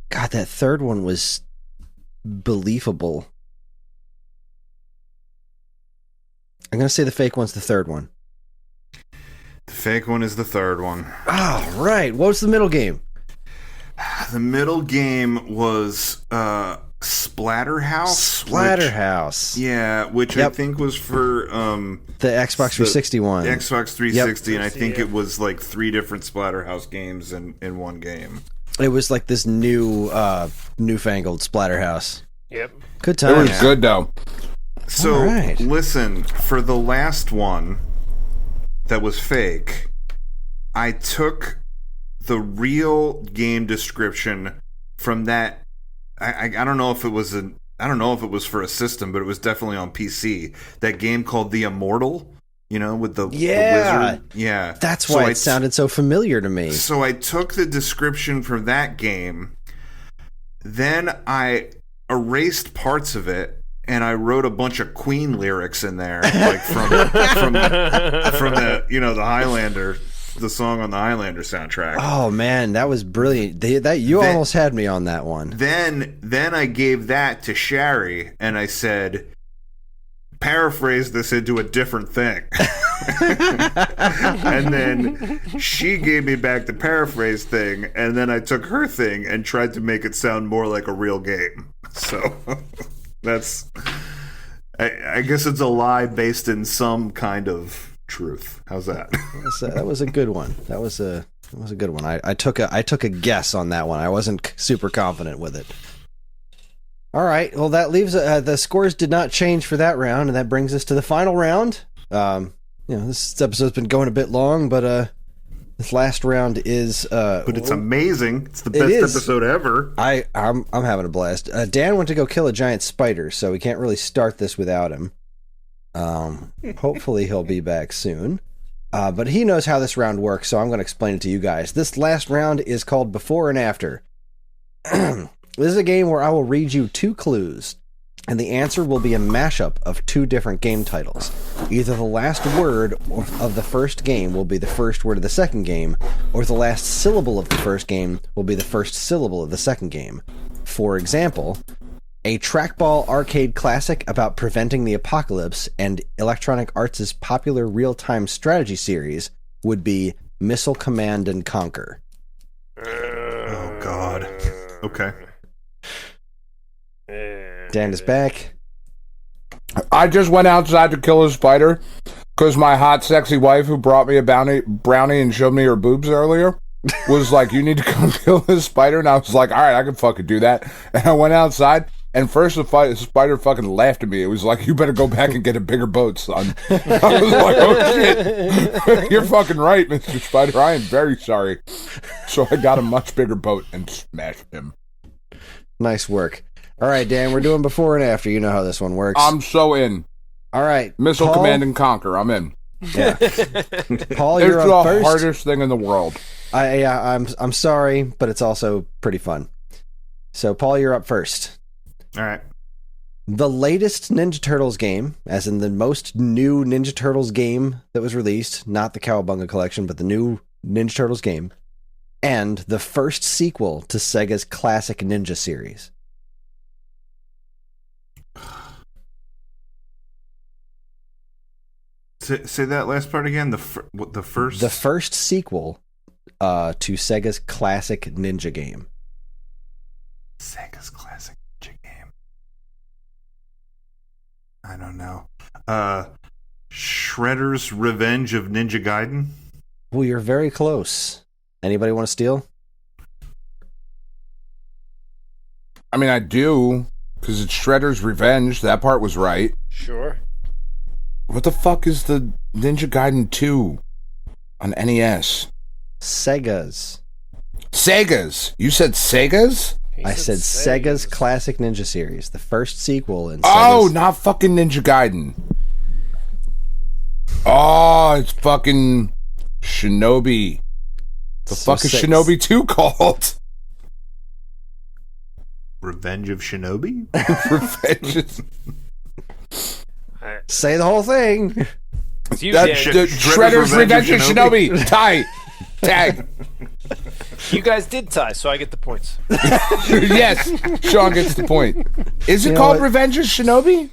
God, that third one was believable. I'm going to say the fake one's the third one. The fake one is the third one. Oh, right. What was the middle game? The middle game was Splatterhouse. Splatterhouse. Which I think was for the Xbox 360 one. The Xbox 360, and I think it was like 3 different Splatterhouse games in one game. It was like this newfangled Splatterhouse. Yep. Good time. It was good, though. So, listen, for the last one that was fake, I took the real game description from that. I don't know if it was for a system, but it was definitely on PC. That game called The Immortal, with the wizard. Yeah. That's why it sounded so familiar to me. So I took the description from that game, then I erased parts of it, and I wrote a bunch of Queen lyrics in there, like from the the Highlander. The song on the Highlander soundtrack. Oh man, that was brilliant. Almost had me on that one. Then I gave that to Shari and I said, paraphrase this into a different thing. And then she gave me back the paraphrase thing, and then I took her thing and tried to make it sound more like a real game. So that's I guess it's a lie based in some kind of truth. How's that? That was a good one. That was a good one. I took a guess on that one. I wasn't super confident with it. All right. Well, that leaves the scores did not change for that round, and that brings us to the final round. This episode's been going a bit long, but this last round is. But it's amazing. It's the best episode ever. I'm having a blast. Dan went to go kill a giant spider, so we can't really start this without him. Hopefully he'll be back soon. But he knows how this round works, so I'm going to explain it to you guys. This last round is called Before and After. This is a game where I will read you 2 clues, and the answer will be a mashup of 2 different game titles. Either the last word of the first game will be the first word of the second game, or the last syllable of the first game will be the first syllable of the second game. For example, a trackball arcade classic about preventing the apocalypse and Electronic Arts' popular real-time strategy series would be Missile Command and Conquer. Oh, God. Okay. Dan is back. I just went outside to kill a spider because my hot, sexy wife who brought me a brownie and showed me her boobs earlier was like, you need to come kill this spider. And I was like, all right, I can fucking do that. And I went outside. And first, the spider fucking laughed at me. It was like, you better go back and get a bigger boat, son. I was like, oh, shit. You're fucking right, Mr. Spider. I am very sorry. So I got a much bigger boat and smashed him. Nice work. All right, Dan, we're doing Before and After. You know how this one works. I'm so in. All right. Missile Paul? Command and Conquer. I'm in. Yeah. Paul, you're it's up the first. hardest thing in the world. I'm sorry, but it's also pretty fun. So, Paul, you're up first. All right. The latest Ninja Turtles game, as in the most new Ninja Turtles game that was released, not the Cowabunga collection, but the new Ninja Turtles game, and the first sequel to Sega's classic Ninja series. Say that last part again. The first sequel to Sega's classic Ninja game. Sega's classic Ninja game. I don't know. Shredder's Revenge of Ninja Gaiden. Well, you're very close. Anybody want to steal? I mean, I do, because it's Shredder's Revenge. That part was right. Sure. What the fuck is the Ninja Gaiden 2 on NES? Sega's. Sega's? You said Sega's? I said Sega's classic Ninja series, the first sequel in Oh, Sega's... not fucking Ninja Gaiden. Oh, it's fucking Shinobi. The fuck is Shinobi 2 called? Revenge of Shinobi? Revenge is... Say the whole thing. Shredder's Revenge of Shinobi. Tie. Tag. You guys did tie, so I get the points. Yes, Sean gets the point. Is it called Revenge of Shinobi?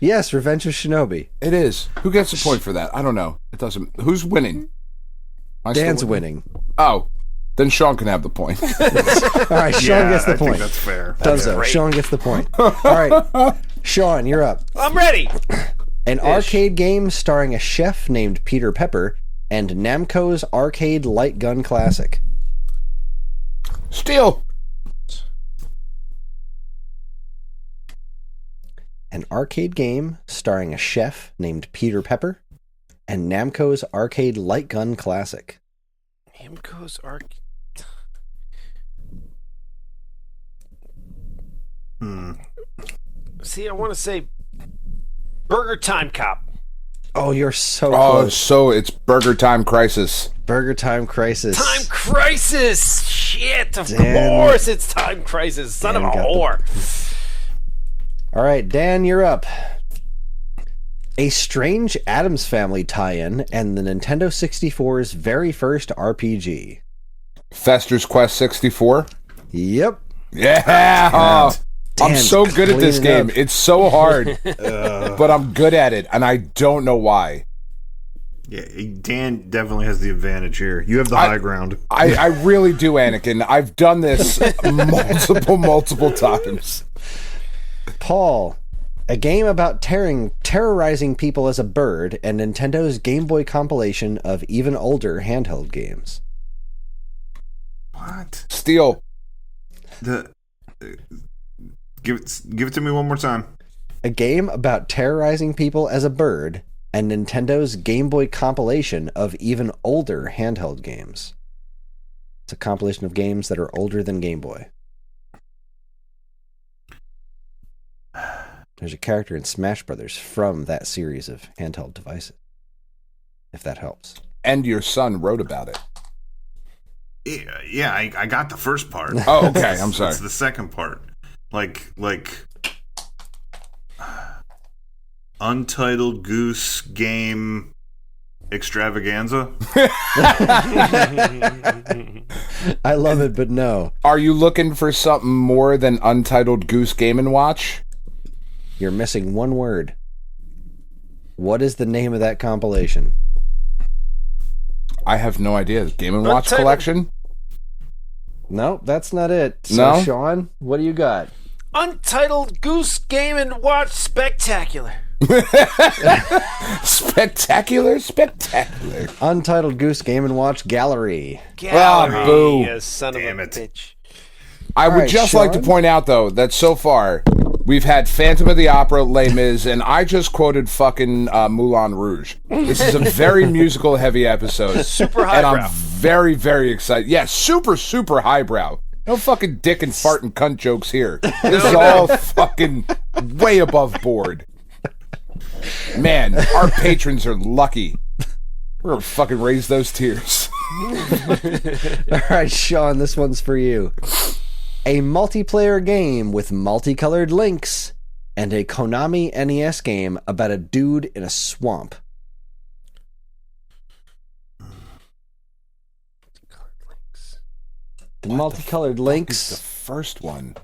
Dan's winning. Oh, then Sean can have the point. All right, Sean gets the point. I think that's fair. Dunzo, Sean gets the point. All right, Sean, you're up. I'm ready. An arcade game starring a chef named Peter Pepper and Namco's arcade light gun classic. Steel. An arcade game starring a chef named Peter Pepper and Namco's arcade light gun classic. Namco's arcade. See, I want to say Burger Time Cop. Oh, you're so close. So it's Burger Time Crisis. Burger Time Crisis. Time Crisis! Shit, of Dan- course it's Time Crisis. Son Dan of a got the- whore. All right, Dan, you're up. A Strange Addams Family tie-in and the Nintendo 64's very first RPG. Fester's Quest 64. Yep. Yeah. I'm Dan's so good at this cleaning game. up. It's so hard, but I'm good at it, and I don't know why. Yeah, Dan definitely has the advantage here. You have the high ground. I really do, Anakin. I've done this multiple times. Paul, a game about terrorizing people as a bird and Nintendo's Game Boy compilation of even older handheld games. What? Steel. Give it to me one more time. A game about terrorizing people as a bird and Nintendo's Game Boy compilation of even older handheld games. It's a compilation of games that are older than Game Boy. There's a character in Smash Brothers from that series of handheld devices, if that helps. And your son wrote about it. Yeah, I got the first part. Oh, okay. I'm sorry. It's the second part. Like Untitled Goose Game Extravaganza. I love it, but no. Are you looking for something more than Untitled Goose Game & Watch? You're missing one word. What is the name of that compilation? I have no idea. Game & Watch Untitled- collection? No, that's not it. So, No? Sean, what do you got? Untitled Goose Game and Watch Spectacular. Spectacular? Untitled Goose Game & Watch Gallery. Gallery, boo. you son Damn of a it. bitch. I All would right, just like to Sean? point out, though, that so far we've had Phantom of the Opera, Les Mis, and I just quoted fucking Moulin Rouge. This is a very musical-heavy episode. Super And highbrow. I'm very, very excited. Yeah, super highbrow. No fucking dick and fart and cunt jokes here. This is all fucking way above board. Man, our patrons are lucky. We're gonna fucking raise those tears. All right, Sean, this one's for you. A multiplayer game with multicolored links and a Konami NES game about a dude in a swamp. The multicolored It's the links. first one.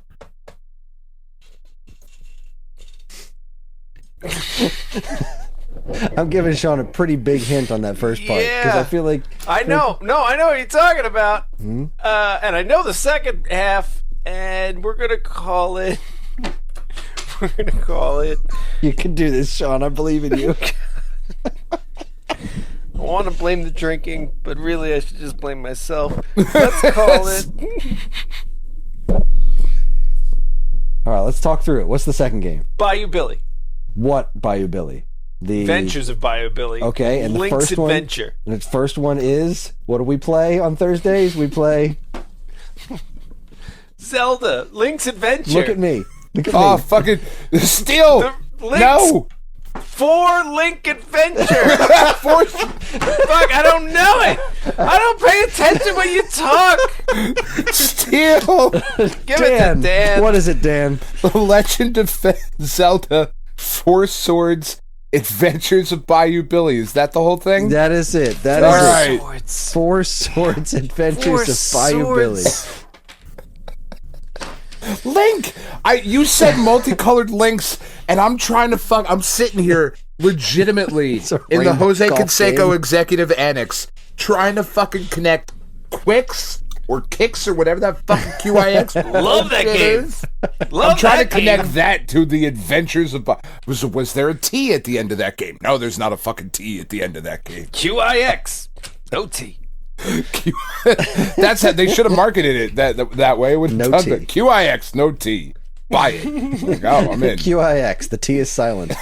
I'm giving Sean a pretty big hint on that first part because Yeah. I feel like I know. No, I know what you're talking about. Hmm? And I know the second half, and we're going to call it... We're going to call it... you can do this, Sean. I believe in you. I want to blame the drinking, but really I should just blame myself. Let's call it... All right, let's talk through it. What's the second game? Bayou Billy. What Bayou Billy? The Adventures of Bayou Billy. Okay, and the Link's first one. Adventure. The first one is what do we play on Thursdays? We play. Zelda. Link's Adventure. Look at me. Look at Oh, me. fucking Steel! The Link's No! For Link Adventure. Fuck, I don't know it. I don't pay attention when you talk. Steel! Give it to Dan. What is it, Dan? Legend of Zelda, Four Swords, Adventures of Bayou Billy. Is that the whole thing? That is it. That All is right. it. Swords. Four Swords Adventures Four of Bayou Billy. Swords. Link! You said multicolored links, and I'm trying to I'm sitting here legitimately It's a in the rainbow Jose golf Canseco game. Executive Annex, trying to fucking connect Quicks or Kicks or whatever that fucking QIX Love that game. is. Love I'm trying that to connect game. that to the adventures of... Was there a T at the end of that game? No, there's not a fucking T at the end of that game. QIX. No T. That's how they should have marketed it that way. With No T. QIX, no T. Buy it. Like, oh, I'm in. QIX. The T is silent.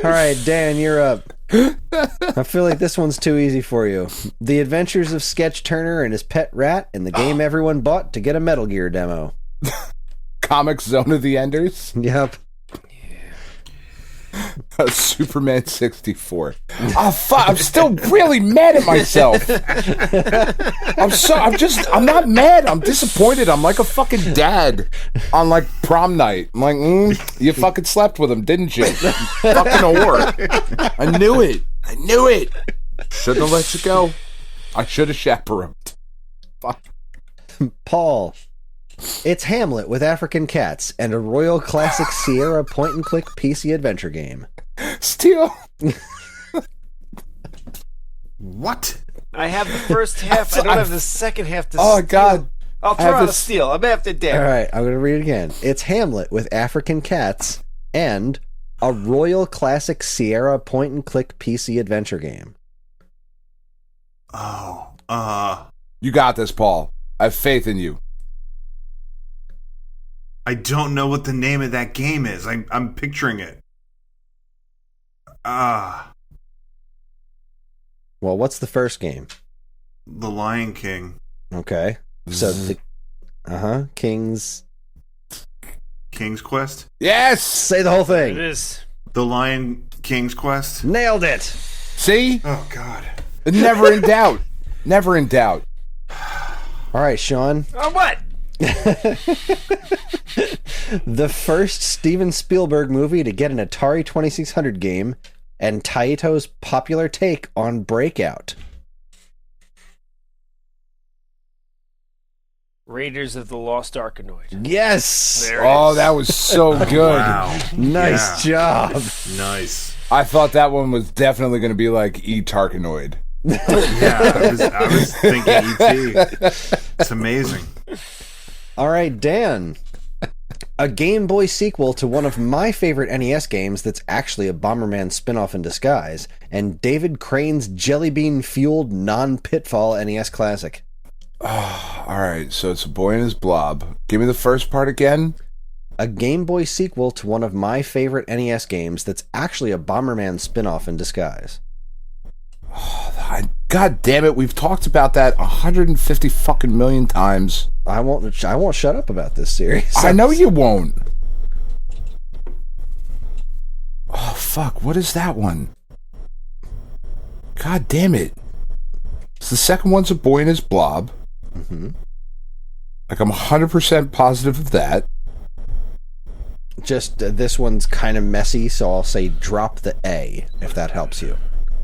All right, Dan, you're up. I feel like this one's too easy for you. The Adventures of Sketch Turner and his pet rat in the game everyone bought to get a Metal Gear demo. Comic Zone of the Enders. Yep. Superman 64. Oh fuck! I'm still really mad at myself. I'm not mad. I'm disappointed. I'm like a fucking dad on like prom night. I'm like, you fucking slept with him, didn't you? Fucking whore. I knew it. Shouldn't have let you go. I should have chaperoned. Fuck. Paul. It's Hamlet with African cats and a Royal Classic Sierra point-and-click PC adventure game. Steal. What? I have the first half. I don't have the second half to Oh steal. God. I'll throw out a steal. I'm after Dan. All right, I'm going to read it again. It's Hamlet with African cats and a Royal Classic Sierra point-and-click PC adventure game. Oh, You got this, Paul. I have faith in you. I don't know what the name of that game is. I'm picturing it. Well, what's the first game? The Lion King. Okay. So King's Quest? Yes. Say the whole It thing. is. The Lion King's Quest? Nailed it. See? Oh, God. Never in doubt. Never in doubt. All right, Sean. Oh, what? The first Steven Spielberg movie to get an Atari 2600 game and Taito's popular take on Breakout. Raiders of the Lost Arkanoid. Yes. There it is. That was so good. Wow. Nice job. Nice. I thought that one was definitely going to be like E-Tarkanoid. Yeah, I was thinking E.T. It's amazing. All right, Dan. A Game Boy sequel to one of my favorite NES games that's actually a Bomberman spin-off in disguise, and David Crane's Jelly Bean-fueled non-Pitfall NES classic. All right, so it's a boy and his blob. Give me the first part again. A Game Boy sequel to one of my favorite NES games that's actually a Bomberman spin-off in disguise. God damn it, we've talked about that 150 fucking million times. I won't shut up about this series. I know you won't. Oh, fuck, what is that one? God damn it. So the second one's a boy and his blob. Mm-hmm. Like, I'm 100% positive of that. Just this one's kind of messy, so I'll say drop the A, if that helps you.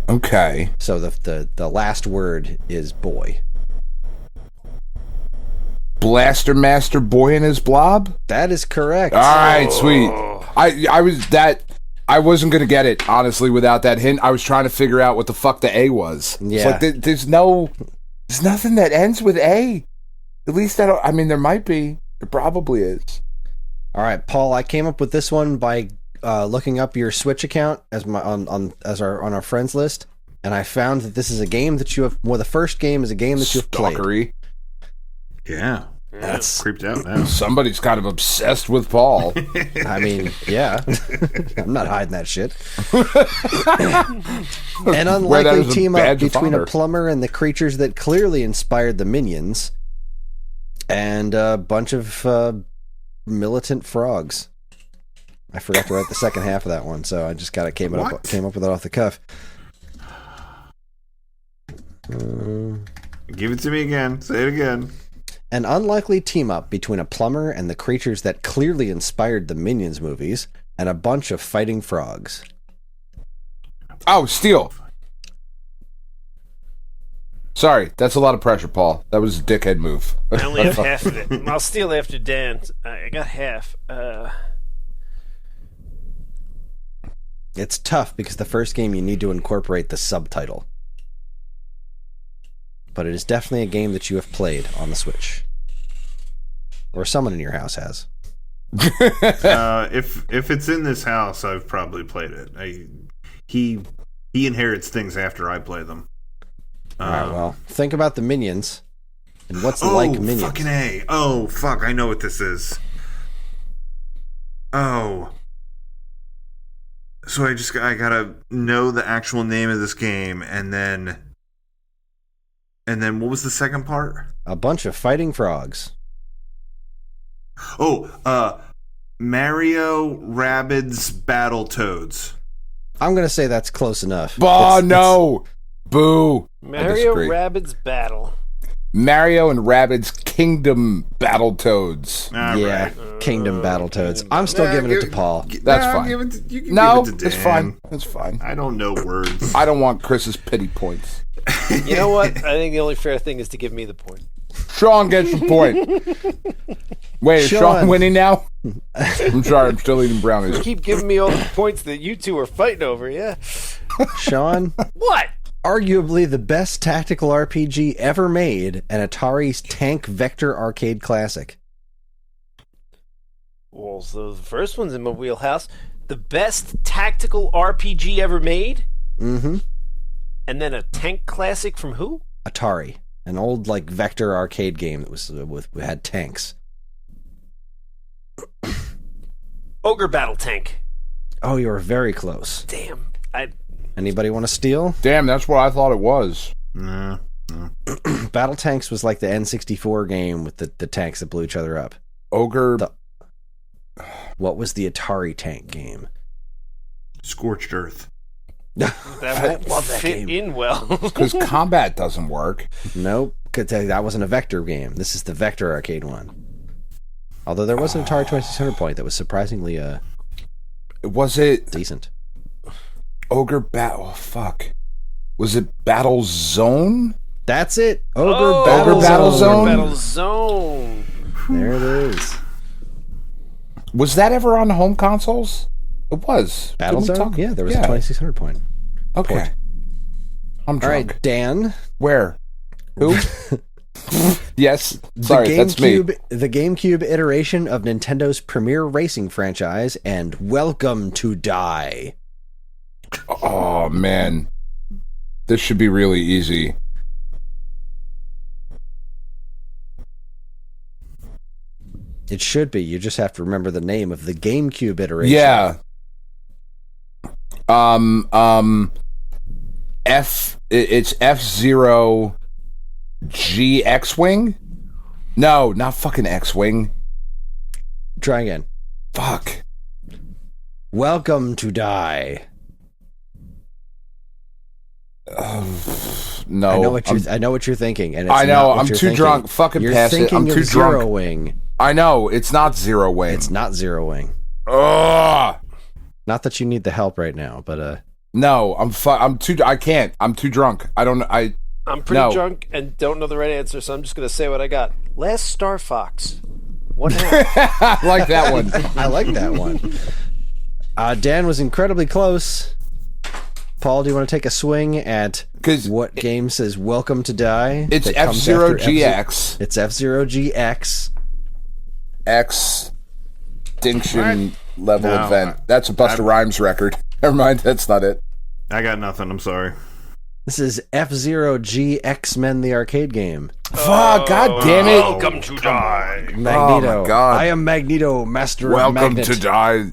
Okay. So the last word is boy. Blaster Master Boy and his blob? That is correct. All right, sweet. I wasn't going to get it, honestly, without that hint. I was trying to figure out what the fuck the A was. Yeah. It's like, there's nothing that ends with A. At least I mean, there might be. There probably is. All right, Paul, I came up with this one by looking up your Switch account on our friends list, and I found that this is a game that you have. Well, the first game is a game that you have played. Stalkery. Yeah. That's creeped out now. Somebody's kind of obsessed with Paul. I mean, yeah. I'm not hiding that shit. An unlikely team up between a plumber and the creatures that clearly inspired the Minions, and a bunch of militant frogs. I forgot to write the second half of that one, so I just came up with it off the cuff. Give it to me again. Say it again. An unlikely team-up between a plumber and the creatures that clearly inspired the Minions movies, and a bunch of fighting frogs. Oh, Steel. Sorry, that's a lot of pressure, Paul. That was a dickhead move. I only have half of it. I'll steal after Dan. I got half. It's tough because the first game you need to incorporate the subtitle. But it is definitely a game that you have played on the Switch. Or someone in your house has. If it's in this house, I've probably played it. He inherits things after I play them. Alright, well, think about the minions. And what's Oh, like minions? fucking A. Oh, fuck, I know what this is. Oh. So I gotta know the actual name of this game, and then what was the second part? A bunch of fighting frogs. Oh, Mario Rabbids Battletoads. I'm gonna say that's close enough. Oh, no! Boo! Mario Rabbids Battle. Mario and Rabbids Kingdom Battletoads. Yeah, Right. Kingdom Battletoads. I'm still giving it to Paul. That's fine. You can give No, it to it's Dan. fine. It's fine. I don't know words. I don't want Chris's pity points. You know what? I think the only fair thing is to give me the point. Sean gets the point. Wait, is Sean winning now? I'm sorry, I'm still eating brownies. Keep giving me all the points that you two are fighting over, yeah? Sean, What? arguably the best tactical RPG ever made, and Atari's tank vector arcade classic. Well, so the first one's in my wheelhouse. The best tactical RPG ever made? Mm-hmm. And then a tank classic from who? Atari, an old like vector arcade game that was had tanks. Ogre Battle Tank. Oh, you were very close. Damn. Anybody want to steal? Damn, that's what I thought it was. No. Battle Tanks was like the N64 game with the tanks that blew each other up. Ogre. What was the Atari tank game? Scorched Earth. That won't love that fit game. in well. Because combat doesn't work. Nope, 'cause that wasn't a vector game. This is the vector arcade one. Although there was an Atari 2600 point that was surprisingly Was it decent. Ogre Battle? Oh, fuck. Was it Battle Zone? That's it. Oh, Ogre Battle Zone? Battle Zone. There it is. Was that ever on home consoles? It was. Battle Didn't we Zone? talk- Yeah, there was a 2600 point. Okay. port. I'm All drunk. right, Dan. Where? Who? Yes. Sorry, that's me. The GameCube iteration of Nintendo's premier racing franchise, and Welcome to Die. Oh, man. This should be really easy. It should be. You just have to remember the name of the GameCube iteration. Yeah. It's F-Zero G X-Wing? No, not fucking X-Wing. Try again. Fuck. Welcome to Die. No. I know what you're thinking, and it's I know, not what I'm you're too thinking. drunk. Fucking you're pass it. thinking I'm of too Zero drunk. Wing. I know, it's not Zero Wing. It's not Zero Wing. Ugh. Not that you need the help right now, but No, I'm too drunk. I'm pretty drunk and don't know the right answer, so I'm just going to say what I got. Last Star Fox. What happened? I like that one. I like that one. Dan was incredibly close. Paul, do you want to take a swing at what game says Welcome to Die? It's that comes F-Zero after GX. It's F-Zero GX. Extinction level No, event. That's a Busta Rhymes record. Never mind, that's not it. I got nothing. I'm sorry. This is F-Zero G X-Men, the arcade game. Fuck, god damn it. Welcome to Die. Magneto. Oh my God. I am Magneto, master of Welcome magnet. to Die.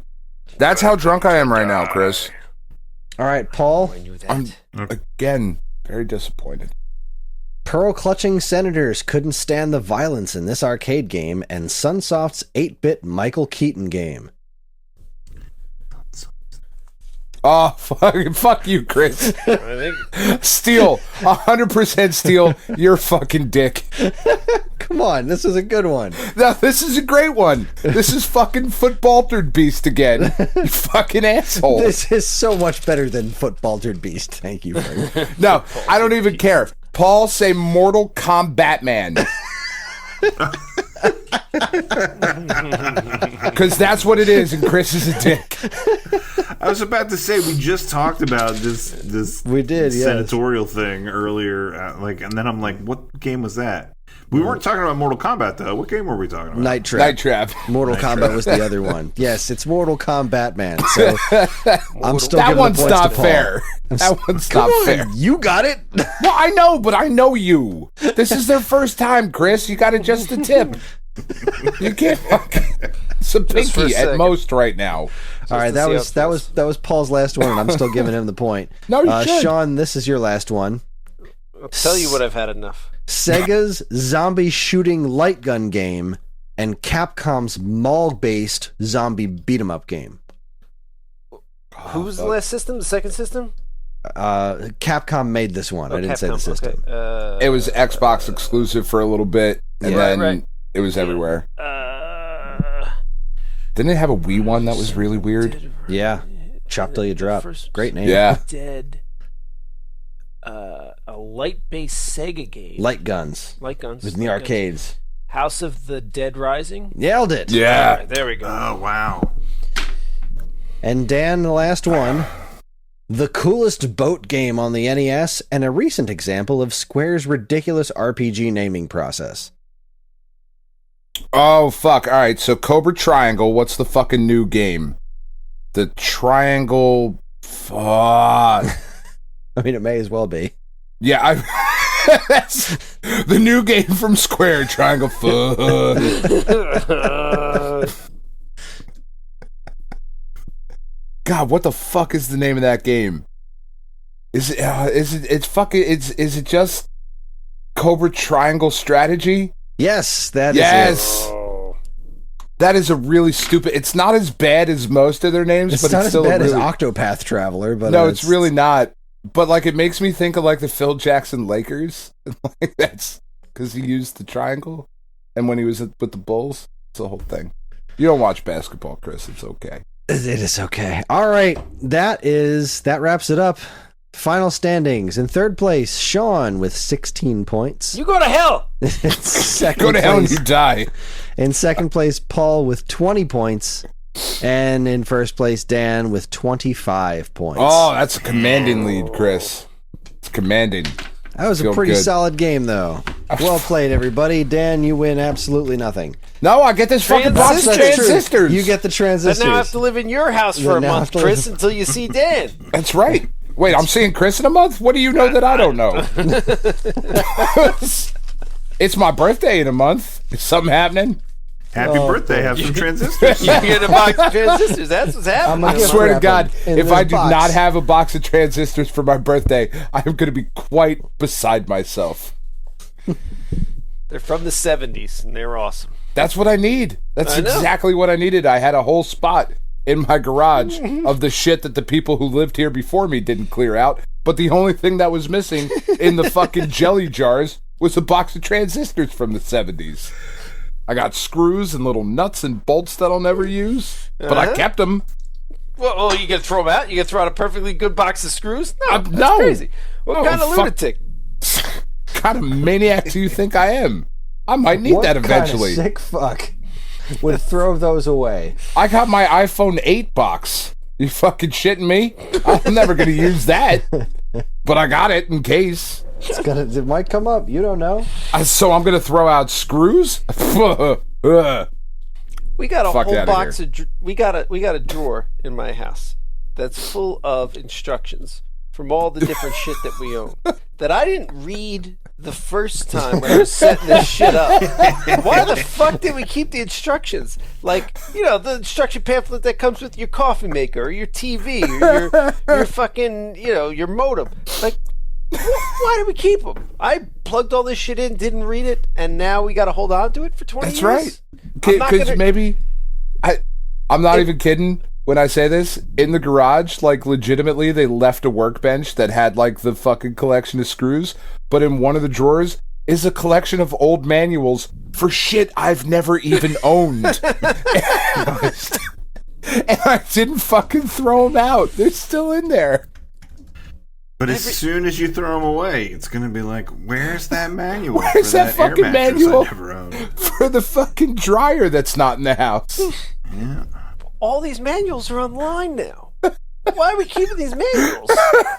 That's how drunk I am right now, Chris. All right, Paul. I knew that. I'm, again, very disappointed. Pearl-clutching senators couldn't stand the violence in this arcade game, and Sunsoft's 8-bit Michael Keaton game. Oh, fuck you, Chris. I think Steal. 100% steal. You're a fucking dick. Come on, this is a good one. No, this is a great one. This is fucking Footbaltered Beast again. You fucking asshole. This is so much better than Footbaltered Beast. Thank you. No, I don't even care. Paul, say Mortal Kombat Man. Because that's what it is, and Chris is a dick. I was about to say we just talked about this. We did, yes. Senatorial thing earlier. And then I'm like, what game was that? We weren't talking about Mortal Kombat though. What game were we talking about? Night Trap. Night Trap. Mortal Kombat was the other one. Yes, it's Mortal Kombat, man. So I'm still that giving one's the points not to Paul. fair. That one's not fair. You got it. Well, I know, but I know you. This is their first time, Chris. You got to adjust the tip. You can't. It's a pinky at most right now. All right, that was Paul's last one, and I'm still giving him the point. No, you should. Sean, this is your last one. I'll tell you what, I've had enough. Sega's zombie shooting light gun game and Capcom's mall-based zombie beat-em-up game. Who was the last system? The second system? Capcom made this one. I didn't say the system. Okay. It was Xbox exclusive for a little bit, and then it was everywhere. Didn't it have a Wii one that was really weird? Yeah. Chop Till You Drop. Great name. Yeah. Dead. A light-based Sega game. Light guns. Light guns. It was in the arcades. House of the Dead Rising. Nailed it. Yeah. All right, there we go. Oh, wow. And Dan, the last one. The coolest boat game on the NES and a recent example of Square's ridiculous RPG naming process. Oh, fuck. All right, so Cobra Triangle, what's the fucking new game? The Triangle... Fuck. I mean, it may as well be. Yeah, that's the new game from Square, Triangle. Fuck. God, what the fuck is the name of that game? Is it just Cobra Triangle Strategy? Yes, that is yes. it. That is a really stupid. It's not as bad as most of their names, It's but not it's as still bad really, as Octopath Traveler, but no, it's really not. But like, it makes me think of like the Phil Jackson Lakers. Like that's because he used the triangle, and when he was with the Bulls, it's the whole thing. You don't watch basketball, Chris. It's okay. It is okay. All right, that wraps it up. Final standings. In third place, Sean with 16 points. You go to hell. Go to hell and you die. In second place, Paul with 20 points. And in first place, Dan with 25 points. Oh, that's a commanding lead, Chris. It's commanding. That was a pretty solid game, though. Well played, everybody. Dan, you win absolutely nothing. No, I get this fucking box of transistors. You get the transistors. But now I have to live in your house for a month, Chris, until you see Dan. That's right. Wait, I'm seeing Chris in a month? What do you know that I don't know? It's my birthday in a month. Is something happening? Happy birthday. Have some transistors. You get a box of transistors. That's what's happening. I swear to God, if I do not have a box of transistors for my birthday, I'm going to be quite beside myself. They're from the 70s, and they're awesome. That's what I need. That's exactly what I needed. I had a whole spot in my garage of the shit that the people who lived here before me didn't clear out. But the only thing that was missing in the fucking jelly jars was a box of transistors from the 70s. I got screws and little nuts and bolts that I'll never use, but I kept them. Well, you gonna throw them out? You gonna throw out a perfectly good box of screws? No, that's no. crazy. What kind of lunatic? Kind of maniac do you think I am? I might need that eventually. What kind of sick fuck would throw those away? I got my iPhone 8 box. You fucking shitting me? I'm never gonna use that, but I got it in case. It might come up. You don't know. So I'm gonna throw out screws. We got a whole box of. We got a drawer in my house that's full of instructions from all the different shit that we own that I didn't read the first time when I was setting this shit up. Why the fuck did we keep the instructions? Like, you know, the instruction pamphlet that comes with your coffee maker or your TV or your fucking, you know, your modem. Like, why did we keep them? I plugged all this shit in, didn't read it, and now we got to hold on to it for 20 years? That's right. Because maybe... I'm not even kidding when I say this. In the garage, like, legitimately, they left a workbench that had, like, the fucking collection of screws, but in one of the drawers is a collection of old manuals for shit I've never even owned. And I didn't fucking throw them out. They're still in there. But as soon as you throw them away, it's going to be like, where's that manual? Where's that fucking air manual I never owned? For the fucking dryer that's not in the house? Yeah. All these manuals are online now. Why are we keeping these manuals?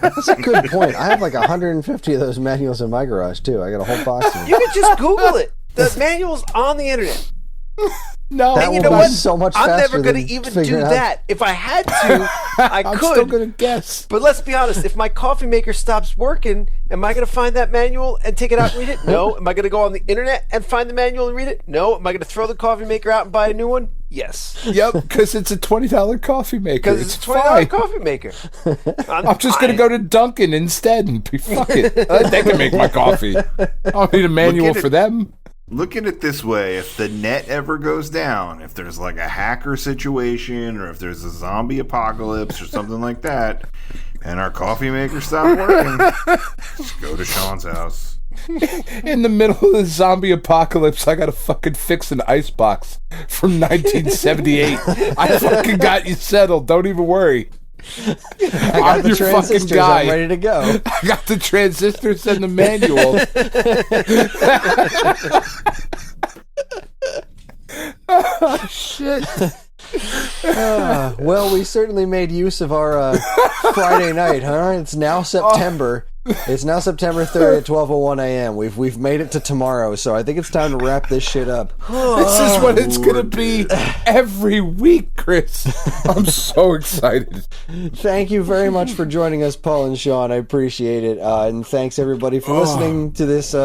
That's a good point. I have like 150 of those manuals in my garage too. I got a whole box of them. You can just Google it. The manual's on the internet. No, That And you will know be what? so much I'm faster never going than to even figuring do out- that. If I had to, I I'm could. still gonna guess. But let's be honest. If my coffee maker stops working, am I going to find that manual and take it out and read it? No. Am I going to go on the internet and find the manual and read it? No. Am I going to throw the coffee maker out and buy a new one? Yes. Yep, because it's a $20 coffee maker. Because it's a fine. $20 coffee maker. I'm just gonna go to Dunkin' instead and be fuck it. They can make my coffee. I don't need a manual for them. Look at it this way: if the net ever goes down, if there's like a hacker situation, or if there's a zombie apocalypse or something like that, and our coffee maker stopped working, just go to Sean's house. In the middle of the zombie apocalypse, I gotta fucking fix an icebox from 1978. I fucking got you settled. Don't even worry. I got the transistors. I'm ready to go. I got the transistors and the manual. Oh, shit. Well, we certainly made use of our Friday night, huh? It's now September. It's now September 3rd at 12:01 a.m. We've made it to tomorrow, so I think it's time to wrap this shit up. This is what it's gonna be every week, Chris. I'm so excited. Thank you very much for joining us, Paul and Sean. I appreciate it. And thanks everybody for listening to this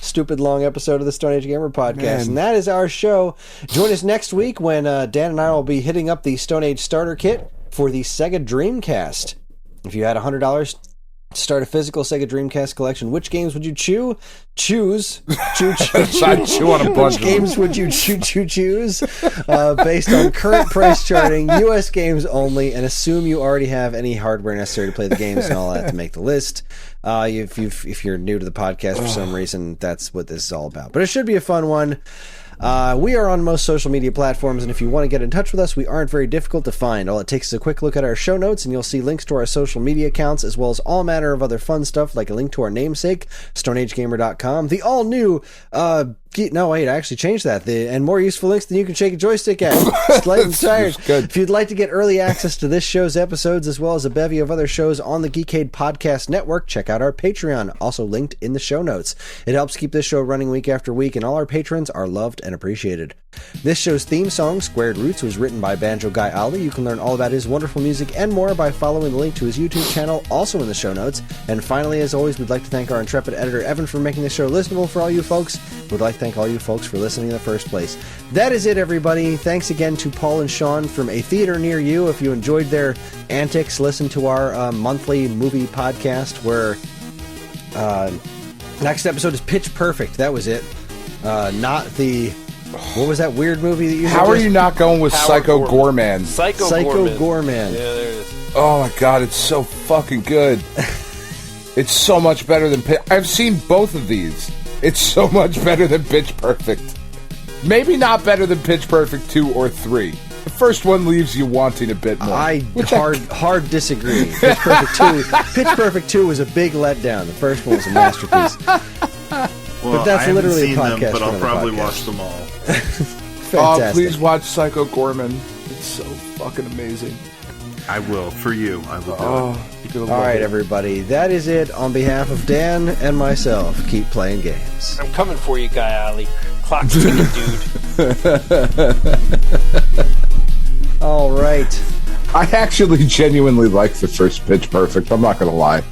stupid long episode of the Stone Age Gamer podcast. Man. And that is our show. Join us next week when Dan and I will be hitting up the Stone Age starter kit for the Sega Dreamcast. If you had $100 to start a physical Sega Dreamcast collection, which games would you choose? I'd chew on a bunch Which of games would you choose based on current price charting, U.S. games only, and assume you already have any hardware necessary to play the games and all that to make the list. If you're new to the podcast for some reason, that's what this is all about. But it should be a fun one. We are on most social media platforms, and if you want to get in touch with us, we aren't very difficult to find. All it takes is a quick look at our show notes, and you'll see links to our social media accounts, as well as all manner of other fun stuff, like a link to our namesake, StoneAgeGamer.com, the all-new, no, wait, I actually changed that, and more useful links than you can shake a joystick at. Slight and tired. Good. If you'd like to get early access to this show's episodes, as well as a bevy of other shows on the Geekade Podcast Network, check out our Patreon, also linked in the show notes. It helps keep this show running week after week, and all our patrons are loved and appreciated. This show's theme song, Squared Roots, was written by Banjo Guy Ali. You can learn all about his wonderful music and more by following the link to his YouTube channel, also in the show notes. And finally, as always, we'd like to thank our intrepid editor, Evan, for making this show listenable for all you folks. We'd like to thank all you folks for listening in the first place. That is it, everybody. Thanks again to Paul and Sean from A Theater Near You. If you enjoyed their antics, listen to our monthly movie podcast where next episode is Pitch Perfect. That was it. Not the... What was that weird movie that you... How are you not going with Psycho Gorman? Psycho Gorman. Yeah, there it is. Oh my god, it's so fucking good. It's so much better than... I've seen both of these. It's so much better than Pitch Perfect. Maybe not better than Pitch Perfect 2 or 3. The first one leaves you wanting a bit more. I hard disagree. Pitch Perfect 2 was a big letdown. The first one was a masterpiece. Well, But that's I haven't literally a seen podcast them, but for I'll another probably podcast. watch them all. Fantastic. Please watch Psycho Gorman. It's so fucking amazing. I will, for you. I will do it. Oh, you're gonna All love right, it. everybody. That is it. On behalf of Dan and myself, keep playing games. I'm coming for you, Guy Ali. Clock's ticking, dude. All right. I actually genuinely like the first Pitch Perfect. I'm not gonna lie.